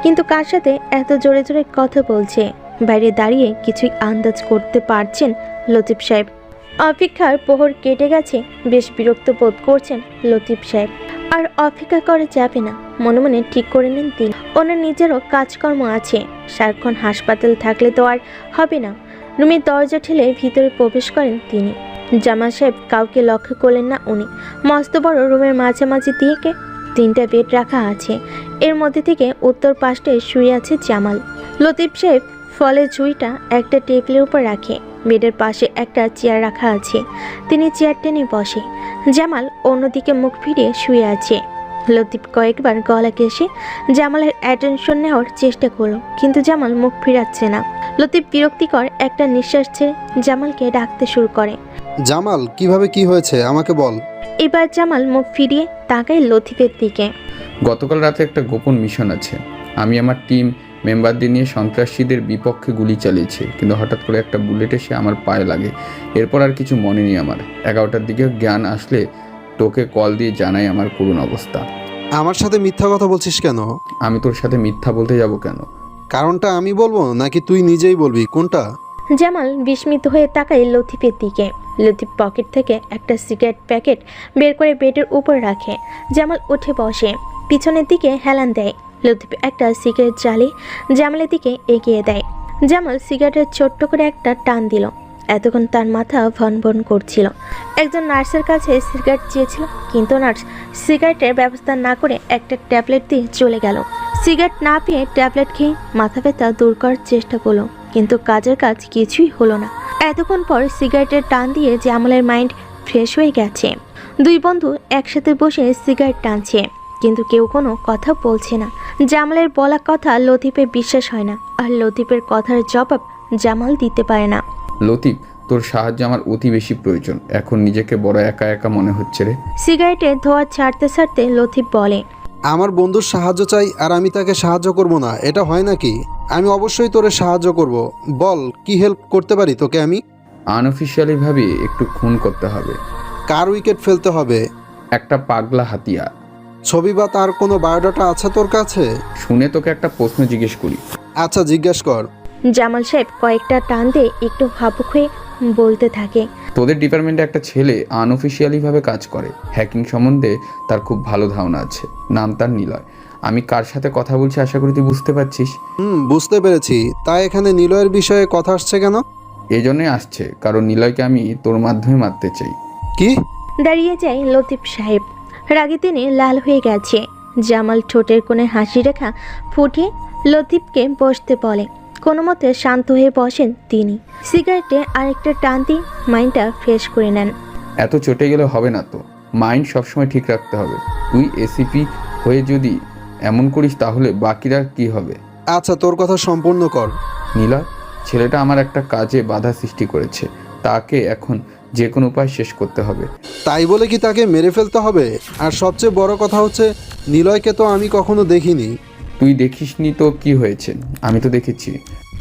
কিন্তু কার সাথে এত জোরে জোরে কথা বলছে বাইরে দাঁড়িয়ে কিছুই আন্দাজ করতে পারছেন লতিফ সাহেব। অপেক্ষার প্রহর কেটে গেছে। বেশ বিরক্ত বোধ করছেন লতিফ সাহেব। আর অপেক্ষা করা যাবে না, মনে মনে ঠিক করে নেন তিনি। ওনার নিজেরও কাজকর্ম আছে। সারাক্ষণ হাসপাতাল থাকলে তো আর হবে না। রুমের দরজা ঠেলে ভিতরে প্রবেশ করেন তিনি। জামাল সাহেব কাউকে লক্ষ্য করলেন না উনি। মস্ত বড় রুমের মাঝামাঝি দিয়ে 3টা বেড রাখা আছে। এর মধ্যে থেকে উত্তর পাশটায় শুয়ে আছে জামাল। লতিফ সাহেব ফলের ঝুড়িটা একটা টেবিলের উপর রাখে। বেডের পাশে একটা চেয়ার রাখা আছে। তিনি চেয়ার টেনে বসে। জামাল অন্যদিকে মুখ ফিরিয়ে শুয়ে আছে। লতিফ কয়েকবার গলা ঘেঁষে জামালের অ্যাটেনশন নেওয়ার চেষ্টা করলো, কিন্তু জামাল মুখ ফিরাচ্ছে না। লতিফ বিরক্তিকর একটা নিঃশ্বাস ছেড়ে জামালকে ডাকতে শুরু করে, জামাল, কিভাবে কি হয়েছে আমাকে বল। এবার জামাল মুখ ফিরিয়ে তাকায় লতিফের দিকে। গতকাল রাতে একটা গোপন মিশন আছে। আমি আমার টিম মেম্বারদের নিয়ে সন্ত্রাসীদের বিপক্ষে গুলি চালিয়েছি, কিন্তু হঠাৎ করে একটা বুলেট এসে আমার পায়ে লাগে। এরপর আর কিছু মনে নেই আমার। 11টার দিকে জ্ঞান আসলে তোকে কল দিয়ে জানাই আমার করুণ অবস্থা। আমার সাথে মিথ্যা কথা বলছিস কেন? আমি তোর সাথে মিথ্যা বলতে যাব কেন? কারণটা আমি বলবো নাকি তুই নিজেই বলবি, কোনটা? জামাল বিস্মিত হয়ে তাকায় লতিফের দিকে। লতিফ পকেট থেকে একটা সিগারেট প্যাকেট বের করে বেডের উপর রাখে। জামাল উঠে বসে, পিছনের দিকে হেলান দেয়। লতিফ একটা সিগারেট জ্বালিয়ে জামালের দিকে এগিয়ে দেয়। জামাল সিগারেটের ছোট্ট করে একটা টান দিল। এতক্ষণ তার মাথা ভন ভন করছিল। একজন নার্সের কাছে সিগারেট চেয়েছিল, কিন্তু নার্স সিগারেটের ব্যবস্থা না করে একটা ট্যাবলেট দিয়ে চলে গেল। সিগারেট না পেয়ে ট্যাবলেট খেয়ে মাথা ব্যথা দূর করার চেষ্টা করলো, কিন্তু কাজের কাজ কিছুই হলো না। এতক্ষণ পর সিগারেটের টান দিয়ে জামালের মাইন্ড ফ্রেশ হয়ে গেছে। দুই বন্ধু একসাথে বসে সিগারেট টানছে, কিন্তু কেউ কোনো কথা বলছে না। জামালের বলা কথা লতিফের বিশ্বাস হয় না, আর লতিফের কথার জবাব জামাল দিতে পারে না। লতিফ, তোর সাহায্য আমার অতি বেশি প্রয়োজন। এখন নিজেকে বড় একা একা মনে হচ্ছে রে। সিগারেটে ধোঁয়া ছাড়তে ছাড়তে লতিফ বলে, আমার বন্ধুর সাহায্য চাই আর আমি তাকে সাহায্য করব না, এটা হয় নাকি? আমি অবশ্যই তোরে সাহায্য করব। বল, কি হেল্প করতে পারি তোকে আমি? আনঅফিসিয়ালি ভাবে একটু খুন করতে হবে। কার উইকেট ফেলতে হবে? একটা পাগলা হাতিয়া। ছবি বা তার কোনো বায়োডাটা আছে তোর কাছে? শুনে তোকে একটা প্রশ্ন জিজ্ঞেস করি। আচ্ছা, জিজ্ঞেস কর। জামাল সাহেব কয়েকটা টান দিয়ে একটু ভাবুক হয়ে বলতে থাকে, তোদের ডিপার্টমেন্টে একটা ছেলে আনঅফিসিয়ালি ভাবে কাজ করে। হ্যাকিং সম্বন্ধে তার খুব ভালো ধারণা আছে। নাম তার নিলয়। আমি কার সাথে কথা বলছি আশা করি তুই বুঝতে পারছিস। বুঝতে পেরেছি। তাই এখানে নিলয়ের বিষয়ে কথা আসছে কেন? এই জন্যই আসছে, কারণ নিলয়কে আমি তোর মাধ্যমে মারতে চাই। কি? দাঁড়িয়ে যায় লতিফ সাহেব। রাগে তিনি লাল হয়ে গেছে। জামাল ঠোঁটের কোণে হাসি রেখা ফুটিয়ে লতিফকে বসতে বলে। কোনো মতে শান্ত হয়ে বসেন তিনি। সিগারেটে আরেকটা টান দিয়ে মাইন্ডটা ফ্রেশ করে নেন। এত চটে গেলে হবে না তো, মাইন্ড সবসময় ঠিক রাখতে হবে। তুই এসিপি হয়ে যদি এমন করিস তাহলে বাকিরা কি হবে? আচ্ছা, তোর কথা সম্পূর্ণ কর। নীলা, ছেলেটা আমার একটা কাজে বাধা সৃষ্টি করেছে, তাকে এখন যে কোনো উপায় শেষ করতে হবে। তাই বলে কি তাকে মেরে ফেলতে হবে? আর সবচেয়ে বড় কথা হচ্ছে, নিলয়কে তো আমি কখনো দেখিনি। তুই দেখিসনি তো কি হয়েছে? আমি তো দেখেছি।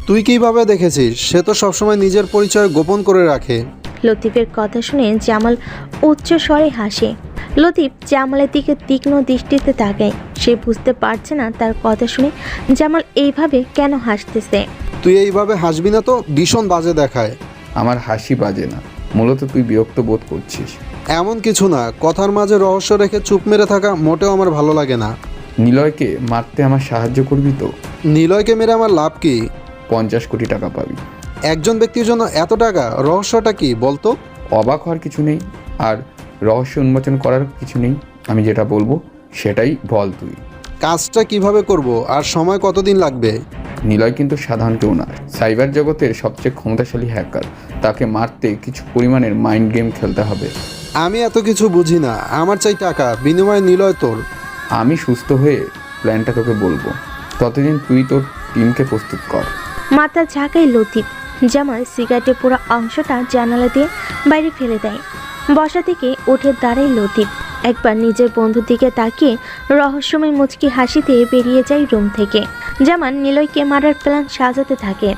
তুই কিভাবে দেখেছিস? সে তো সবসময় নিজের পরিচয় গোপন করে রাখে। লতিফের কথা শুনে জামাল উচ্চ স্বরে হাসে। লতিফ জামালের দিকে তীক্ষ্ণ দৃষ্টিতে তাকায়। সে বুঝতে পারছে না তার কথা শুনে জামাল এইভাবে কেন হাসতেছে। তুই এইভাবে হাসবি না তো, ভীষণ বাজে দেখায়। আমার হাসি বাজে না, মূলত তুই বিরক্ত বোধ করছিস। এমন কিছু না, কথার মাঝে রহস্য রেখে চুপ মেরে থাকা মোটেও আমার ভালো লাগে না। নিলয়কে মারতে আমার সাহায্য করবি তো? নিলয়কে মেরে আমার লাভ কি? 50 কোটি টাকা পাবি। একজন ব্যক্তির জন্য এত টাকা? রহস্যটা কি বলতো? অবাক হওয়ার কিছু নেই, আর রহস্য উন্মোচন করার কিছু নেই। আমি যেটা বলবো সেটাই বল তুই। কাজটা কিভাবে করব আর সময় কতদিন লাগবে? নিলয় কিন্তু সাধারণ কেউ না, সাইবার জগতের সবচেয়ে ক্ষমতাশালী হ্যাকার। তাকে মারতে কিছু পরিমাণের মাইন্ড গেম খেলতে হবে। আমি এত কিছু বুঝি না, আমার চাই টাকা, বিনিময়ে নিলয় তোর। আমি সুস্থ হয়ে প্ল্যানটা তোকে বলবো, ততদিন তুই তোর টিমকে প্রস্তুত কর। মাথা ঝাঁকায় লতিফ। জামাল সিগারেটের পুরো অংশটা জানালা দিয়ে বাইরে ফেলে দেয়। বসা থেকে উঠে দাঁড়ায় লতিফ। একবার নিজের বন্ধুর দিকে তাকিয়ে রহস্যময় মুচকি হাসিতে বেরিয়ে যায় রুম থেকে। জামান নিলয়কে মারার প্ল্যান সাজাতে থাকে।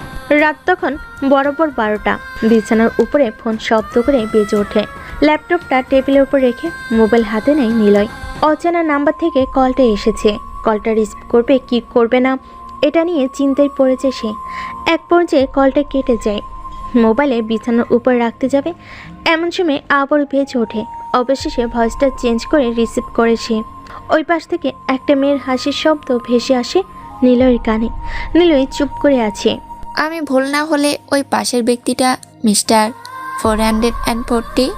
রাত তখন বরাবর 12টা। বিছানার উপরে ফোন শব্দ করে বেজে ওঠে। ল্যাপটপটা টেবিলের উপর রেখে মোবাইল হাতে নেয় নিলয়। অচেনা নাম্বার থেকে কলটা এসেছে। কলটা রিসিভ করবে কি করবে না এটা নিয়ে চিন্তায় পড়েছে সে। এক পর্যায়ে কলটা কেটে যায়। মোবাইলে বিছানার উপর রাখতে যাবে এমন সময় আবার বেজে ওঠে। অবশেষে ভয়েসটা চেঞ্জ করে রিসিভ করে সে। ওই পাশ থেকে একটা মেয়ের হাসির শব্দ ভেসে আসে নিলয়ের কানে। নিলয় চুপ করে আছে। আমি ভুল না হলে ওই পাশের ব্যক্তিটা মিস্টার 440।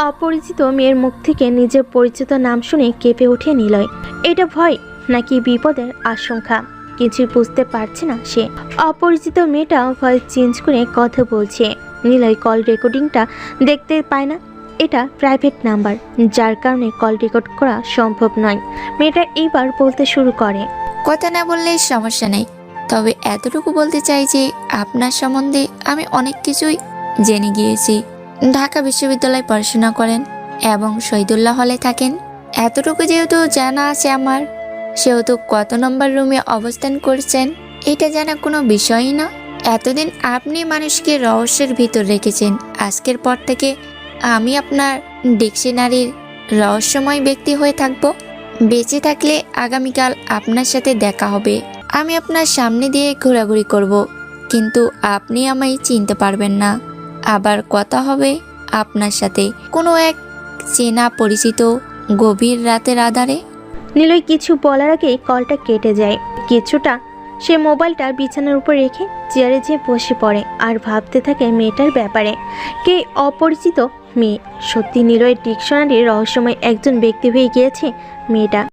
অপরিচিত মেয়ের মুখ থেকে নিজের পরিচিত নাম শুনে কেঁপে ওঠে নিলয়। এটা ভয় নাকি বিপদের আশঙ্কা কিছুই বুঝতে পারছে না সে। অপরিচিত মেয়েটা ভয়েস চেঞ্জ করে কথা বলছে। নিলয় কল রেকর্ডিংটা দেখতে পায় না। এটা প্রাইভেট নাম্বার, যার কারণে কল রেকর্ড করা সম্ভব নয়। মেয়েটা এইবার বলতে শুরু করে, কথা না বললে সমস্যা নেই, তবে এতটুকু বলতে চাই যে আপনার সম্বন্ধে আমি অনেক কিছুই জেনে গিয়েছি। ঢাকা বিশ্ববিদ্যালয়ে পড়াশোনা করেন এবং শহীদুল্লাহ হলে থাকেন। এতটুকু যেহেতু জানা আছে আমার, সেহেতু কত নম্বর রুমে অবস্থান করছেন এটা জানা কোনো বিষয়ই না। এতদিন আপনি মানুষকে রহস্যের ভিতর রেখেছেন, আজকের পর থেকে আমি আপনার ডিকশনারির রহস্যময় ব্যক্তি হয়ে থাকব। বেঁচে থাকলে আগামীকাল আপনার সাথে দেখা হবে। আমি আপনার সামনে দিয়ে ঘোরাঘুরি করব, কিন্তু আপনি আমায় চিনতে পারবেন না। আবার কথা হবে আপনার সাথে কোনো এক চেনা পরিচিত গভীর রাতের আধারে। নিলয় কিছু বলার আগেই কলটা কেটে যায়। কিছুটা সে মোবাইলটা বিছানার উপর রেখে চেয়ারে যেয়ে বসে পড়ে আর ভাবতে থাকে মেয়েটার ব্যাপারে। কে অপরিচিত মেয়ে, সত্যি নিলয়ের ডিকশনারির রহস্যময় একজন ব্যক্তি হয়ে গিয়েছে মেয়েটা।